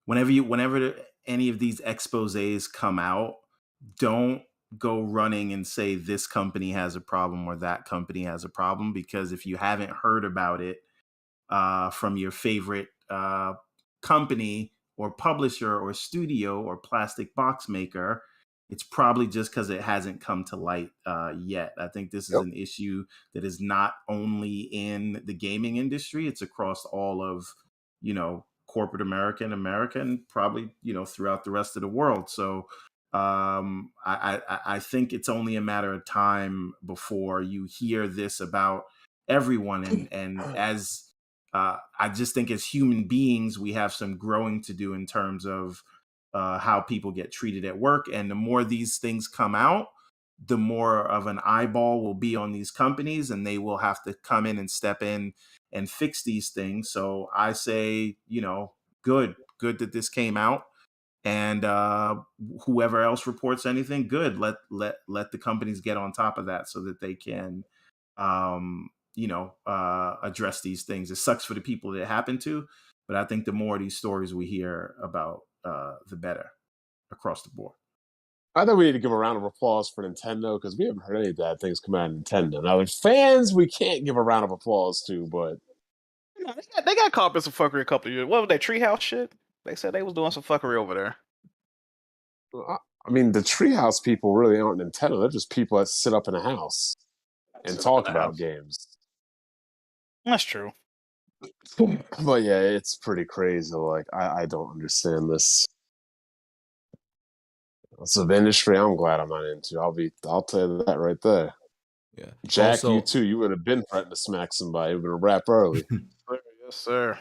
S9: whenever any of these exposés come out, don't go running and say this company has a problem or that company has a problem, because if you haven't heard about it from your favorite company or publisher or studio or plastic box maker, it's probably just because it hasn't come to light yet. I think this is an issue that is not only in the gaming industry, it's across all of, corporate America and probably, throughout the rest of the world. So I think it's only a matter of time before you hear this about everyone. And as I just think as human beings, we have some growing to do in terms of how people get treated at work. And the more these things come out, the more of an eyeball will be on these companies, and they will have to come in and step in and fix these things. So I say, good that this came out. And whoever else reports anything, good. Let the companies get on top of that so that they can, address these things. It sucks for the people that it happened to, but I think the more of these stories we hear about, the better across the board.
S6: I think we need to give a round of applause for Nintendo because we haven't heard any bad things come out of Nintendo. Now, like fans, we can't give a round of applause to, but
S8: they got caught up in some fuckery a couple of years. What was that Treehouse shit? They said they was doing some fuckery over there.
S6: I mean, the Treehouse people really aren't Nintendo. They're just people that sit up in a house and talk about games.
S8: That's true.
S6: But yeah, it's pretty crazy. Like, I don't understand this. It's an industry I'm glad I'm not into. I'll tell you that right there.
S5: Yeah.
S6: Jack,
S5: Also,
S6: you too. You would have been threatened to smack somebody. You would have rap early.
S8: Yes, sir.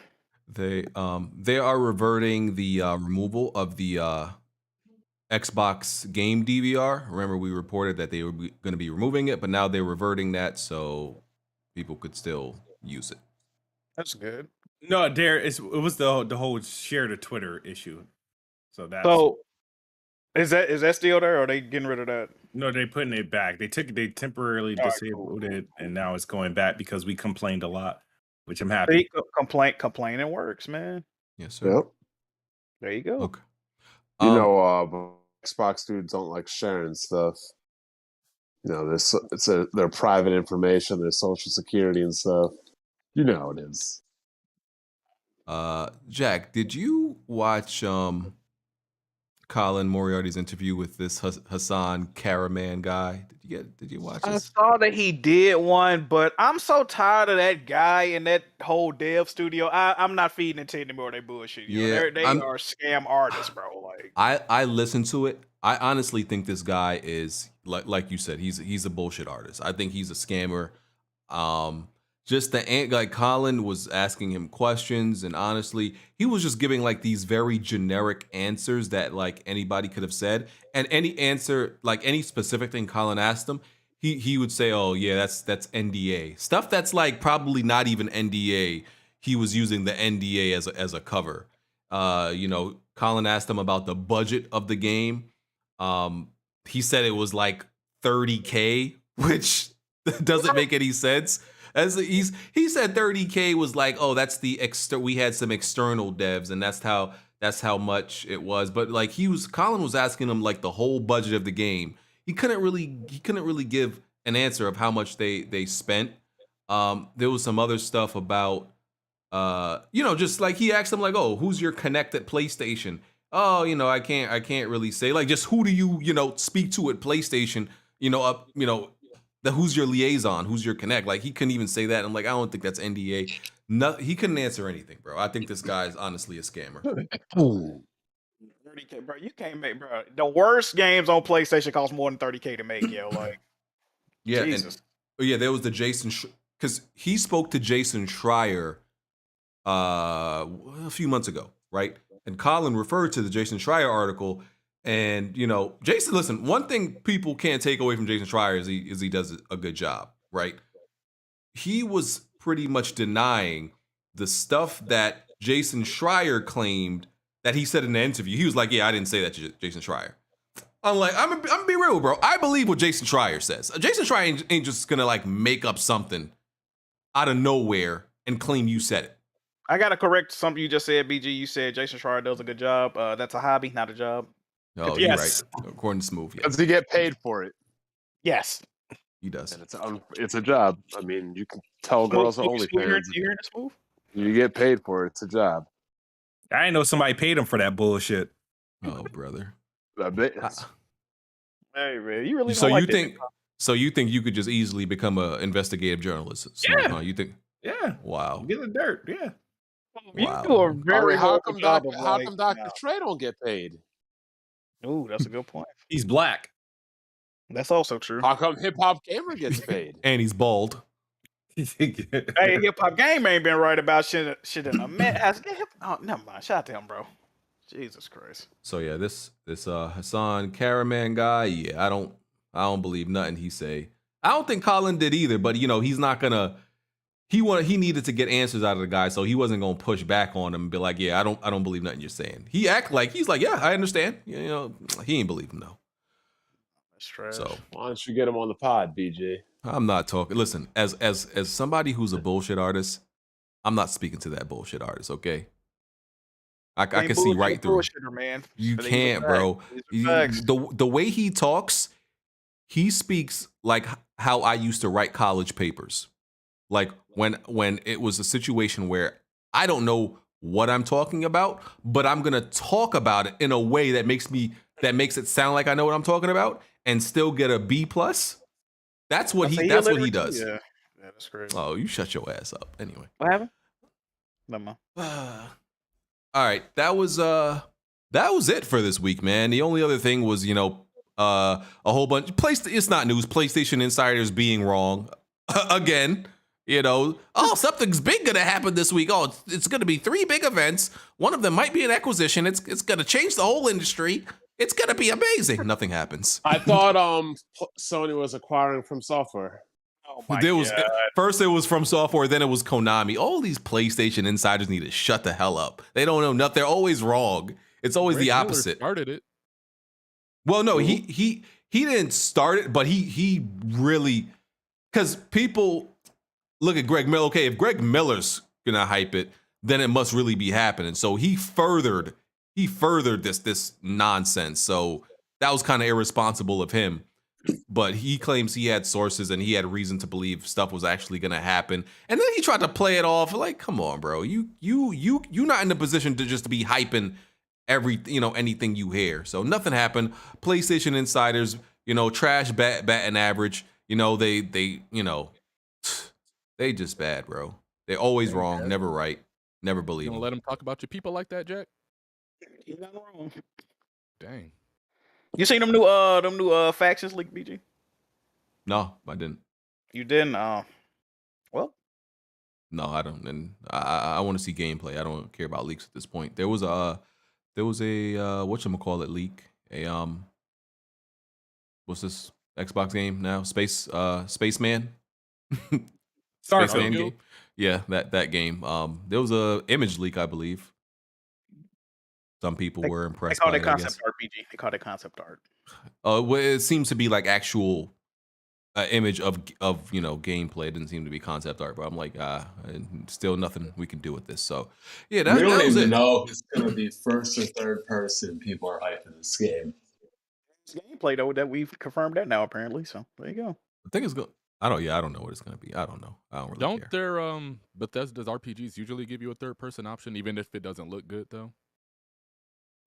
S5: They are reverting the removal of the Xbox game DVR. Remember, we reported that they were going to be removing it, but now they're reverting that so people could still use it.
S8: That's good.
S3: No, it was the whole share to Twitter issue. So
S8: is that still there, or are they getting rid of that?
S3: No, they're putting it back. They temporarily disabled it, and now it's going back because we complained a lot, which I'm happy.
S8: Complaining works, man.
S5: Yes, sir.
S6: Yep.
S8: There you go.
S5: Okay.
S6: Xbox dudes don't like sharing stuff. It's their private information, their social security and stuff. You know how it is.
S5: Jack, did you watch Colin Moriarty's interview with this Hasan Kahraman guy? Did you watch this?
S8: I saw that he did one, but I'm so tired of that guy and that whole dev studio. I'm not feeding into anymore that bullshit. They are scam artists, bro. Like
S5: I listened to it. I honestly think this guy is like you said, he's a bullshit artist. I think he's a scammer. Just like Colin was asking him questions, and honestly, he was just giving like these very generic answers that like anybody could have said. And any answer, like any specific thing Colin asked him, he would say, "Oh yeah, that's NDA stuff." That's like probably not even NDA. He was using the NDA as a cover. Colin asked him about the budget of the game. He said it was like $30K, which doesn't make any sense. As he said, $30K was like, oh, that's we had some external devs, and that's how much it was. But like Colin was asking him like the whole budget of the game. he couldn't really give an answer of how much they spent. There was some other stuff about just like he asked him like, oh, who's your connect at PlayStation? Oh, I can't really say, like, just who do you speak to at PlayStation? Who's your liaison? Who's your connect? Like, he couldn't even say that. I'm like, I don't think that's NDA. No, he couldn't answer anything, bro. I think this guy is honestly a scammer.
S8: 30K, bro. You can't make, bro. The worst games on PlayStation cost more than 30K to make, yo. Like,
S5: yeah,
S8: Jesus.
S5: There was the Jason, because he spoke to Jason Schreier a few months ago, right? And Colin referred to the Jason Schreier article, and Jason. Listen, one thing people can't take away from Jason Schreier is he does a good job, right? He was pretty much denying the stuff that Jason Schreier claimed that he said in the interview. He was like, "Yeah, I didn't say that to Jason Schreier." I'm like, I'm gonna be real, bro. I believe what Jason Schreier says. Jason Schreier ain't just gonna like make up something out of nowhere and claim you said it.
S8: I gotta correct something you just said, BG. You said Jason Schreier does a good job. That's a hobby, not a job.
S5: Oh, yes. You're right. According to Smooth,
S6: Does he get paid for it?
S8: Yes,
S5: he does.
S6: And it's a job. I mean, you can tell girls are OnlyFans.
S8: You hear this, Smooth?
S6: You get paid for it. It's a job.
S3: I didn't know somebody paid him for that bullshit.
S5: Oh, brother.
S6: I bet.
S8: Hey, man, you really
S5: so
S8: don't
S5: you
S8: like
S5: think? So you think you could just easily become an investigative journalist?
S3: Yeah.
S5: Huh? You think?
S3: Yeah.
S5: Wow.
S3: Get the dirt. Yeah.
S8: You do a very
S6: how
S8: horrible job of
S6: how
S8: like,
S6: come Dr. Trey don't get paid?
S8: Ooh, that's a good point.
S3: He's black.
S8: That's also true.
S6: How come Hip Hop Gamer gets paid?
S5: And he's bald.
S8: Hey, Hip Hop Game ain't been right about shit in a minute. Oh, never mind. Shout out to him, bro. Jesus Christ.
S5: So yeah, this Hasan Kahraman guy, yeah, I don't believe nothing he say. I don't think Colin did either, but he's not gonna. He needed to get answers out of the guy, so he wasn't gonna push back on him and be like, yeah, I don't believe nothing you're saying. He's like, yeah, I understand. He ain't believe him though.
S8: That's trash.
S5: So
S6: why don't you get him on the pod, BJ?
S5: I'm not talking. Listen, as somebody who's a bullshit artist, I'm not speaking to that bullshit artist. Okay, I can see right through.
S8: Man.
S5: You can't, bro. The way he talks, he speaks like how I used to write college papers. Like when it was a situation where I don't know what I'm talking about, but I'm gonna talk about it in a way that makes it sound like I know what I'm talking about and still get a B+. That's what he does.
S8: Yeah, that's great.
S5: Oh, you shut your ass up. Anyway.
S8: What happened? Never mind.
S5: All right, that was it for this week, man. The only other thing was, a whole bunch. It's not news. PlayStation insiders being wrong again. Something's big gonna happen this week. Oh, it's gonna be 3 big events. One of them might be an acquisition. It's gonna change the whole industry. It's gonna be amazing. Nothing happens.
S6: I thought Sony was acquiring From Software.
S8: Oh my God.
S5: First it was From Software, then it was Konami. All these PlayStation insiders need to shut the hell up. They don't know nothing. They're always wrong. It's always the opposite.
S2: Started it.
S5: Well, no, he didn't start it, but he really, because people look at Greg Miller. Okay, if Greg Miller's gonna hype it, then it must really be happening. So he furthered this nonsense. So that was kind of irresponsible of him. But he claims he had sources and he had reason to believe stuff was actually gonna happen. And then he tried to play it off like, come on, bro. You not in the position to just be hyping anything you hear. So nothing happened. PlayStation insiders, trash batting average. They just bad, bro. They're always wrong, never right, never believe.
S2: You gonna let them talk about your people like that, Jack?
S8: He's not wrong.
S2: Dang.
S8: You seen them new factions leak, BG?
S5: No, I didn't.
S8: You didn't? Well.
S5: No, I don't. And I want to see gameplay. I don't care about leaks at this point. There was a whatchamacallit leak. What's this Xbox game now? Spaceman. Spaceman game. Yeah, that game. There was a image leak, I believe. Some people were impressed.
S8: They call it concept art, BG. They call it concept art.
S5: Well, it seems to be like actual image of gameplay. It didn't seem to be concept art, but I'm like, still nothing we can do with this. So yeah, that was it.
S10: Know if it's gonna be first or third person. People are hyping this game.
S8: gameplay though that we've confirmed that now apparently. So there you go.
S5: I think it's good. I don't know what it's gonna be. I don't know. I don't really care.
S2: Their Bethesda's RPGs usually give you a third person option, even if it doesn't look good though?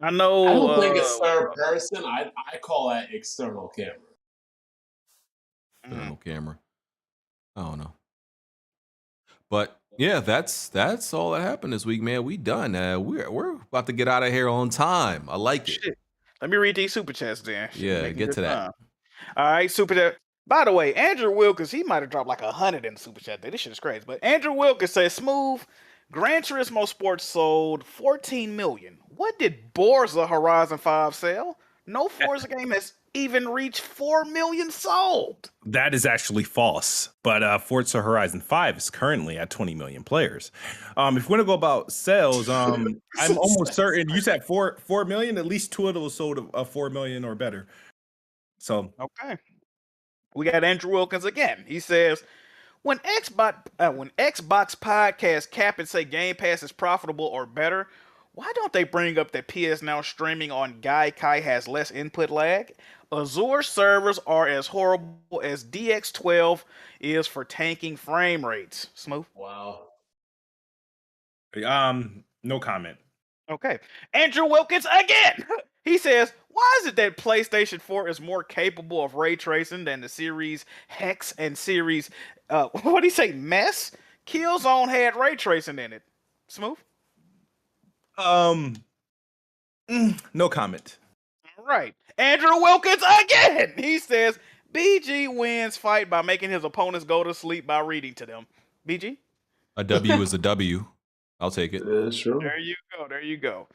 S8: I know.
S6: I don't think it's third person. I call that external camera.
S5: External camera. I don't know. But yeah, that's all that happened this week, man. We done. We're about to get out of here on time. I like it.
S8: Shit. Let me read these super chats then.
S5: Yeah, get to that.
S8: Time. All right, super chat. By the way, Andrew Wilkins, he might have dropped like 100 in the super chat. This shit is crazy. But Andrew Wilkins says, "Smooth, Gran Turismo Sports sold 14 million. What did Forza Horizon 5 sell? No Forza game has even reached 4 million sold."
S3: That is actually false. But Forza Horizon 5 is currently at 20 million players. If you want to go about sales, I'm almost certain you said 4 million. At least 2 of those sold 4 million or better. So
S8: okay, we got Andrew Wilkins again. He says, when Xbox podcasts cap and say Game Pass is profitable or better, why don't they bring up that PS Now streaming on Gaikai has less input lag? Azure servers are as horrible as DX12 is for tanking frame rates. Smooth.
S6: Wow.
S3: No comment.
S8: Okay. Andrew Wilkins again. He says, why is it that PlayStation 4 is more capable of ray tracing than the Series Hex and Series, what do you say, Mess? Killzone had ray tracing in it. Smooth?
S3: No comment.
S8: All right. Andrew Wilkins again. He says, BG wins fight by making his opponents go to sleep by reading to them. BG?
S5: A W is a W. I'll take it.
S6: Sure.
S8: There you go. There you go.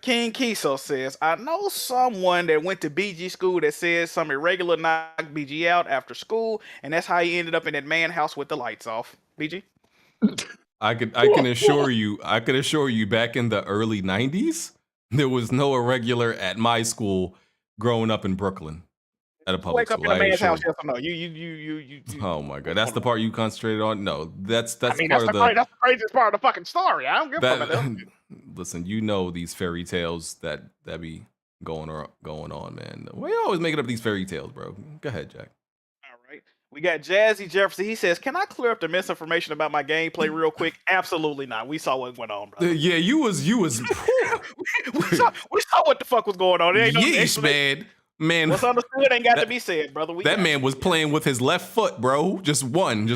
S8: King Kiso says, I know someone that went to BG school that says some irregular knocked BG out after school, and that's how he ended up in that man house with the lights off. BG?
S5: I can assure you back in the early 90s, there was no irregular at my school growing up in Brooklyn at a public school.
S8: Wake up in a man's house, yes or no? You.
S5: Oh my god, that's the part you concentrated on? No, that's part of
S8: that's the craziest part of the fucking story. I don't give a fuck.
S5: Listen, you know these fairy tales that be going on, man. Why you always making up these fairy tales, bro? Go ahead, Jack.
S8: All right. We got Jazzy Jefferson. He says, can I clear up the misinformation about my gameplay real quick? Absolutely not. We saw what went on, brother.
S5: Yeah, you was
S8: we saw what the fuck was going on. There ain't no
S5: yeesh, man.
S8: What's understood ain't got to be said, brother.
S5: That man was playing with his left foot, bro. Just one.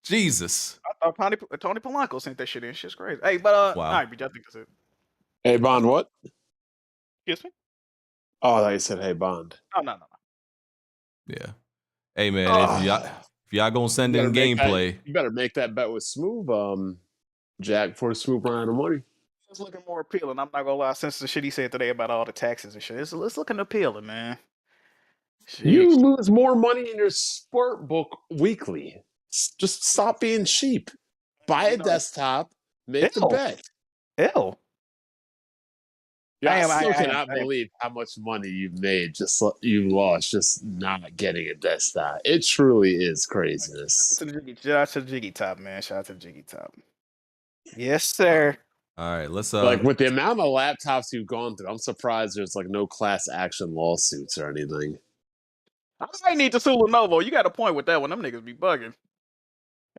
S5: Jesus.
S8: I thought Tony Polanco sent that shit in. Shit's crazy. Hey, but
S5: wow.
S8: All right, I think that's it.
S6: Hey, Bond, what?
S8: Excuse me?
S6: Oh, I thought you said, hey, Bond.
S8: Oh, no.
S5: Yeah. Hey, man, if y'all gonna send in gameplay,
S6: you better make that bet with Smooth, Jack, before Smooth run out of money.
S8: It's looking more appealing. I'm not gonna lie. Since the shit he said today about all the taxes and shit, it's looking appealing, man. Jeez.
S6: You lose more money in your sport book weekly. Just stop being cheap. Buy a desktop. Make the bet.
S8: Ew.
S6: Yeah, I still cannot believe how much money you've made. You lost just not getting a desktop. It truly is craziness.
S8: Shout out to the Jiggy Top, man. Shout out to the Jiggy Top. Yes, sir.
S5: All right, let's
S6: like with the amount of laptops you've gone through, I'm surprised there's like no class action lawsuits or anything.
S8: I might need to sue Lenovo. You got a point with that one. Them niggas be bugging.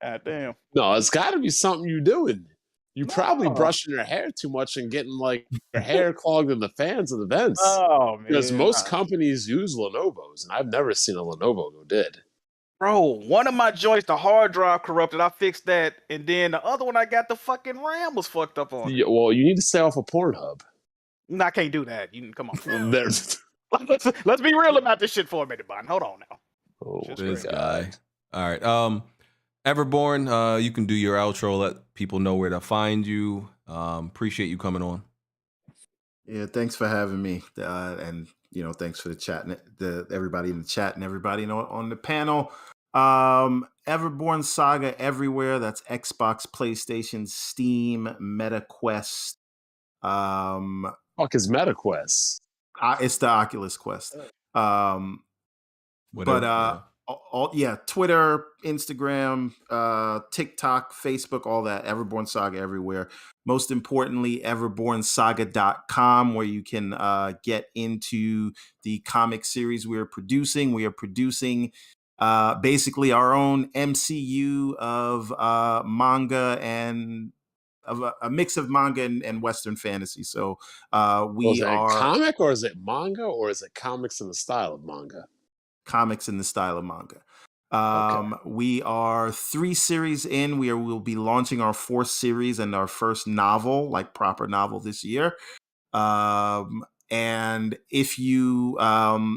S8: God damn.
S6: No, it's got to be something you're doing. You probably brushing your hair too much and getting like your hair clogged in the fans of the vents.
S8: Oh man!
S6: Because most companies use Lenovo's, and I've never seen a Lenovo go dead.
S8: Bro, one of my joints, the hard drive corrupted. I fixed that, and then the other one, I got the fucking RAM was fucked up on.
S6: Yeah, well, you need to stay off of Pornhub.
S8: No, I can't do that. You come on. Let's be real about this shit for a minute, Bond. Hold on now.
S5: Oh, this guy. All right. Everborn, you can do your outro. Let people know where to find you. Appreciate you coming on.
S9: Yeah, thanks for having me. And thanks for the chat, everybody in the chat and everybody on the panel. Everborn Saga everywhere. That's Xbox, PlayStation, Steam, MetaQuest.
S6: Fuck is MetaQuest?
S9: It's the Oculus Quest. Yeah, Twitter, Instagram, TikTok, Facebook, all that. Everborn Saga everywhere. Most importantly, everbornsaga.com, where you can get into the comic series we are producing. We are producing basically our own MCU of manga and of a mix of manga and Western fantasy. So
S6: is it comic or is it manga or is it comics in the style of manga?
S9: Comics in the style of manga.
S6: Okay.
S9: We are 3 series in. We'll be launching our 4th series and our first novel, like proper novel, this year. And if you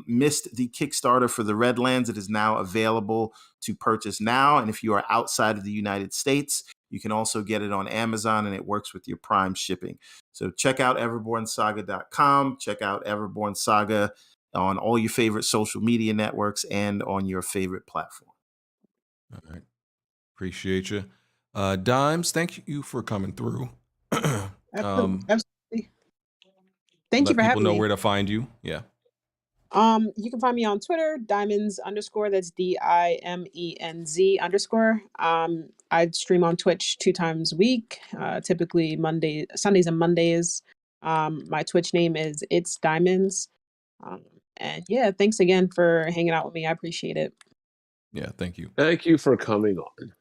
S9: missed the Kickstarter for the Redlands, it is now available to purchase now. And if you are outside of the United States, you can also get it on Amazon, and it works with your Prime shipping. So check out everbornsaga.com. Check out Everborn Saga on all your favorite social media networks and on your favorite platform.
S5: All right. Appreciate you. Dimes, thank you for coming through.
S7: Absolutely. Thank you for having me.
S5: Let people know where to find you. Yeah.
S7: You can find me on Twitter, diamonds_. That's DIMENZ_. I stream on Twitch 2 times a week, typically Sundays and Mondays. My Twitch name is It's Diamonds. And yeah, thanks again for hanging out with me. I appreciate it.
S5: Yeah, thank you.
S6: Thank you for coming on.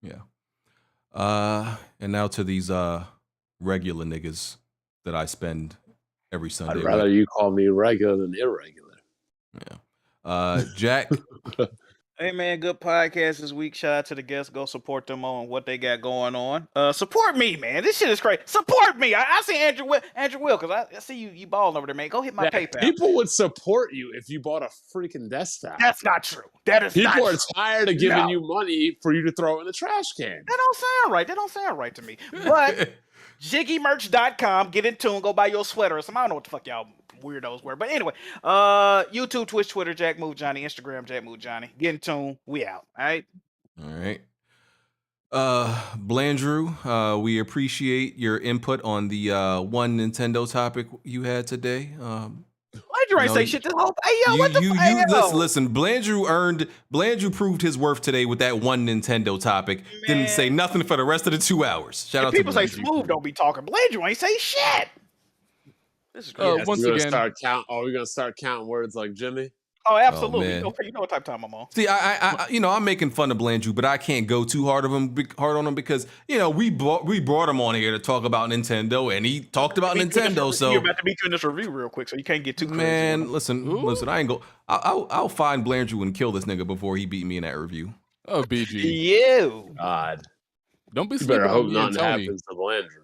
S5: Yeah. And now to these regular niggas that I spend every Sunday.
S6: I'd rather you call me regular than irregular.
S5: Yeah. Jack.
S8: Hey man, good podcast this week. Shout out to the guests. Go support them on what they got going on. Support me, man. This shit is crazy. Support me. I see Andrew Will, because I see you balling over there, man. Go hit my PayPal.
S6: People would support you if you bought a freaking desktop.
S8: That's not true. That is
S6: People
S8: not
S6: are tired of giving you money for you to throw in the trash can.
S8: That don't sound right. That don't sound right to me. But jiggymerch.com, get in tune, go buy your sweater or something. I don't know what the fuck y'all weirdos wear. But anyway, YouTube, Twitch, Twitter, Jack Move Johnny, Instagram, Jack Move Johnny. Get in tune. We out. All right.
S5: All right. Blandrew, we appreciate your input on the one Nintendo topic you had today.
S8: Blandrew ain't say shit this whole. Hey yo, what the fuck?
S5: Listen. Blandrew proved his worth today with that one Nintendo topic. Man. Didn't say nothing for the rest of the 2 hours. Shout out to
S8: people say Smooth don't be talking. Blandrew ain't say shit.
S6: This is great. Once again, we're gonna start counting words like Jimmy.
S8: Oh, absolutely. You know what type of time I'm on.
S5: See, I'm making fun of Blandrew, but I can't go too hard on him because we brought him on here to talk about Nintendo, and he talked about Nintendo. So
S8: you're about to beat you in this review real quick, so you can't get too crazy.
S5: Man, listen. I ain't go. I'll find Blandrew and kill this nigga before he beat me in that review.
S2: Oh, BG.
S8: You.
S6: God.
S2: Don't be.
S6: You better hope nothing happens to Blandrew.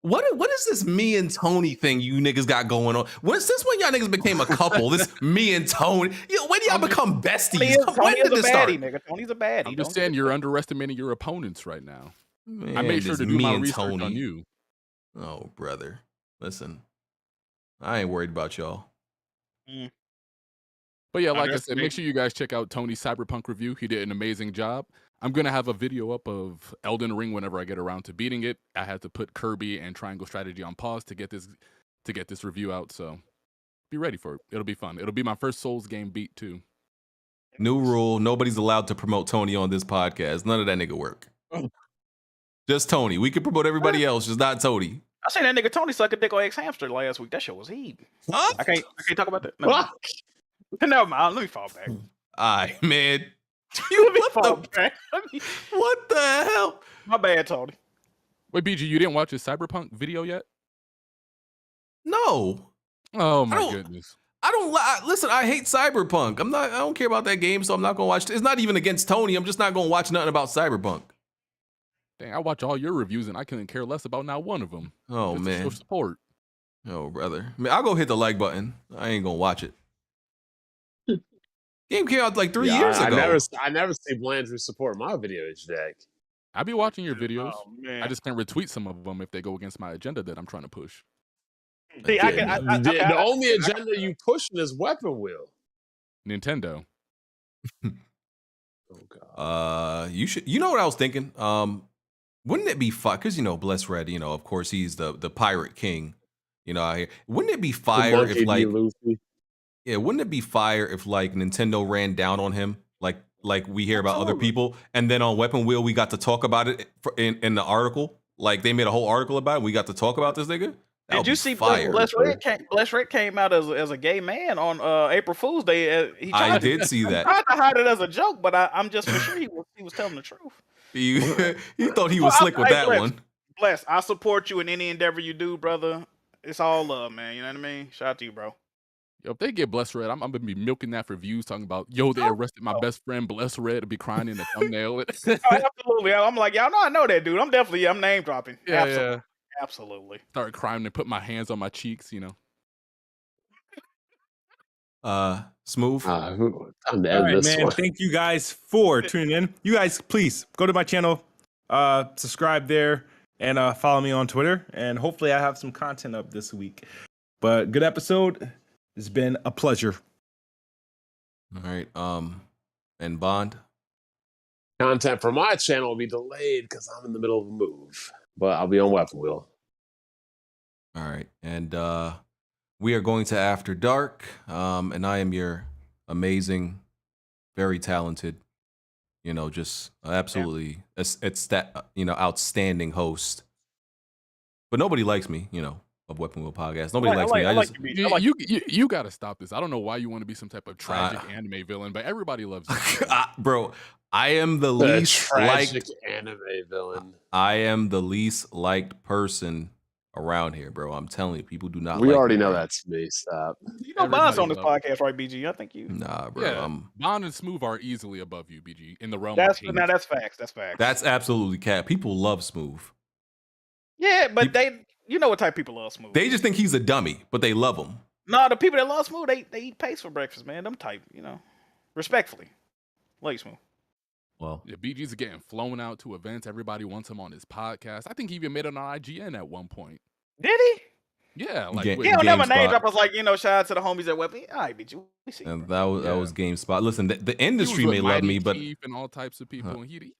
S5: What is this me and Tony thing you niggas got going on? Since when y'all niggas became a couple? This me and Tony. When y'all become besties? When did this start?
S8: Nigga. Tony's a baddie.
S2: I'm just saying you're underestimating your opponents right now. Man, I made sure to do my research on you.
S5: Oh, brother. Listen, I ain't worried about y'all.
S2: But yeah, like I said, make sure you guys check out Tony's Cyberpunk review. He did an amazing job. I'm going to have a video up of Elden Ring whenever I get around to beating it. I had to put Kirby and Triangle Strategy on pause to get this review out, so be ready for it. It'll be fun. It'll be my first Souls game beat too.
S5: New rule, nobody's allowed to promote Tony on this podcast. None of that nigga work. Just Tony. We can promote everybody else, just not Tony.
S8: I seen that nigga Tony suck a dick on X-Hamster last week. That shit was heat.
S5: Huh?
S8: I can't talk about that. Never mind. Let me fall back.
S5: Alright, man.
S8: What the hell? My bad, Tony.
S2: Wait, BG, you didn't watch his Cyberpunk video yet?
S5: No.
S2: Oh my goodness.
S5: Listen, I hate Cyberpunk. I don't care about that game, so I'm not gonna watch it. It's not even against Tony. I'm just not gonna watch nothing about Cyberpunk.
S2: Dang, I watch all your reviews and I couldn't care less about not one of them.
S5: Oh
S2: just
S5: man.
S2: To show support.
S5: Oh brother. I mean, I'll go hit the like button. I ain't gonna watch it. Game came out like 3 years ago.
S6: I never see Blandrew support my videos, Jack.
S2: I be watching your videos.
S8: Oh, man.
S2: I just can't retweet some of them if they go against my agenda that I'm trying to push.
S8: See,
S6: the only agenda you pushing is Weapon Wheel.
S2: Nintendo.
S6: Oh God.
S5: You know what I was thinking? Wouldn't it be fire? Because Bless Red, of course he's the pirate king. Out here. Wouldn't it be fire if like?
S6: Luffy.
S5: Yeah, wouldn't it be fire if like Nintendo ran down on him, like we hear about other people, and then on Weapon Wheel we got to talk about it in the article. Like they made a whole article about it. We got to talk about this nigga.
S8: Did you see Bless Red came out as a gay man on April Fool's Day?
S5: I did see that.
S8: He tried to hide it as a joke, but I'm just for sure he was telling the truth.
S5: He thought he was slick with that one.
S8: Bless, I support you in any endeavor you do, brother. It's all love, man. You know what I mean? Shout out to you, bro.
S2: Yo, if they get Bless Red, I'm gonna be milking that for views, talking about, yo, they arrested my best friend Bless Red to be crying in the thumbnail.
S8: Absolutely. I'm like, y'all know I know that dude. I'm name dropping.
S2: Yeah,
S8: Absolutely.
S2: Start crying and put my hands on my cheeks, you know.
S5: Smooth.
S6: Time to
S3: All
S6: end
S3: right,
S6: this
S3: man.
S6: one.
S3: Thank you guys for tuning in. You guys, please go to my channel, subscribe there, and follow me on Twitter. And hopefully I have some content up this week. But good episode. It's been a pleasure.
S5: All right. And Bond.
S6: Content for my channel will be delayed because I'm in the middle of a move, but I'll be on Weapon Wheel.
S5: All right. And we are going to After Dark. And I am your amazing, very talented, just absolutely outstanding host. But nobody likes me, of Weapon Wheel Podcast. Nobody likes me.
S2: You got to stop this. I don't know why you want to be some type of tragic anime villain, but everybody loves you.
S5: Bro, I am the least liked
S6: anime villain.
S5: I am the least liked person around here, bro. I'm telling you, people do not.
S6: We
S5: like
S6: already
S5: me,
S6: know
S5: bro.
S6: that's me. Stop.
S8: Bond's on this podcast, right, BG? I think you.
S5: Nah, bro.
S2: Yeah, Bond and Smooth are easily above you, BG, in the realm
S8: That's
S2: of hate.
S8: that's facts. That's facts.
S5: That's absolutely cap. People love Smooth.
S8: Yeah, but you know what type of people love Smooth.
S5: They just think he's a dummy, but they love him.
S8: No, the people that love Smooth, they eat paste for breakfast, man. Them type, respectfully. Love you, Smooth.
S5: Well,
S2: yeah, BG's getting flown out to events. Everybody wants him on his podcast. I think he even made it on IGN at one point.
S8: Did he?
S2: Yeah, like
S8: he don't never name drop us like, shout out to the homies at Weapon. All right, BG. We see.
S5: And that was GameSpot. Listen, the industry may love me, but
S2: and all types of people. And he,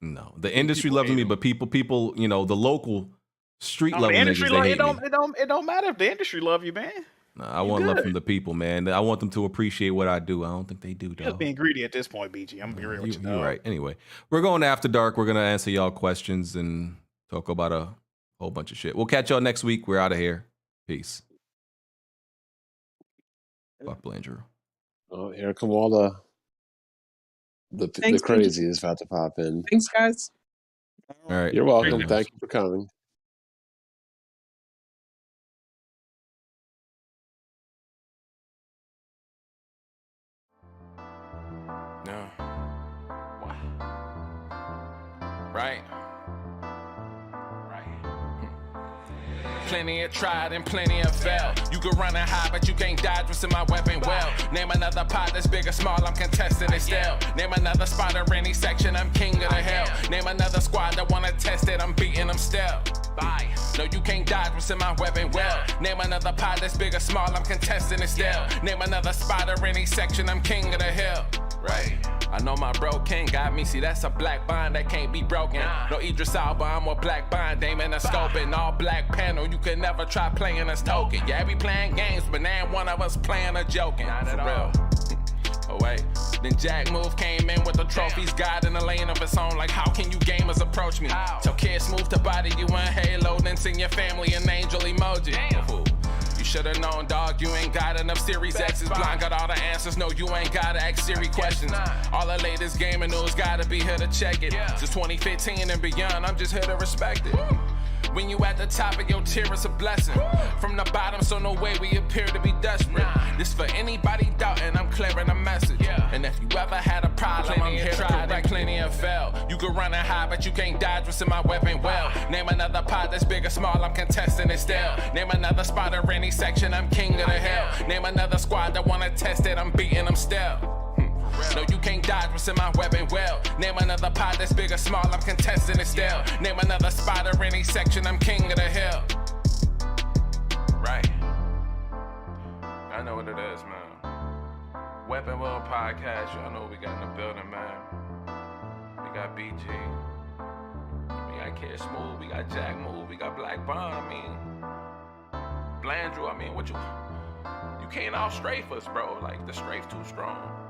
S5: no, the industry loves me, but people, the local street level
S8: the industry
S5: niggas, they hate
S8: it don't matter if the industry love you, man.
S5: Nah, I want love from the people, man. I want them to appreciate what I do. I don't think they do, though.
S8: Just being greedy at this point, BG. I'm gonna be real with you.
S5: You're right. Anyway, we're going After Dark. We're gonna answer y'all questions and talk about a whole bunch of shit. We'll catch y'all next week. We're out of here. Peace. Fuck Blandrew.
S6: Oh, here come all the crazies about to pop in.
S10: Thanks, guys.
S5: All right.
S6: You're welcome. Thank you for coming.
S1: No. What? Right. Plenty of tried and plenty of failed. You can run and hide, but you can't dodge what's in my weapon well. Name another pot that's big or small, I'm contesting it still. Name another spot or any section, I'm king of the hill. Name another squad that wanna test it, I'm beating them still. Bye. No, you can't dodge what's in my weapon well. Name another pot that's big or small, I'm contesting it still. Name another spot or any section, I'm king of the hill. Right. I know my bro King got me. See, that's a black bond that can't be broken. No Idris Alba, I'm a black bond. Dame in a scope and all black panel. You can never try playing us token. Yeah, we playing games, but now one of us playing or joking. Not at all. Oh wait. Then Jack Move came in with the trophies, God in a lane of its own. Like, how can you gamers approach me? Tell kids move to body you in Halo, then sing your family an angel emoji. You should've known, dog, you ain't got enough Series X's. Blind got all the answers, no, you ain't gotta ask Siri questions. All the latest gaming news gotta be here to check it. Since 2015 and beyond, I'm just here to respect it. When you at the top of your tier, it's a blessing. From the bottom, so no way we appear to be desperate. This for anybody doubting, I'm clearing a message. And if you ever had a problem, I'm here to correct. Plenty of fail. You can run and hide, but you can't dodge what's in my weapon well. Name another pot that's big or small, I'm contesting it still. Name another spot or any section, I'm king of the hill. Name another squad that wanna test it, I'm beating them still. No, you can't dodge what's in my weapon well. Name another pot that's big or small, I'm contesting it still. Name another spot or any section, I'm king of the hill. Right. I know what it is, man. Weapon Wheel Podcast, y'all know what we got in the building, man. We got BG. We got Kid Smooth, we got Jack Move, we got Black Bond, Blandrew, what you You can't out strafe us, bro. Like the strafe too strong.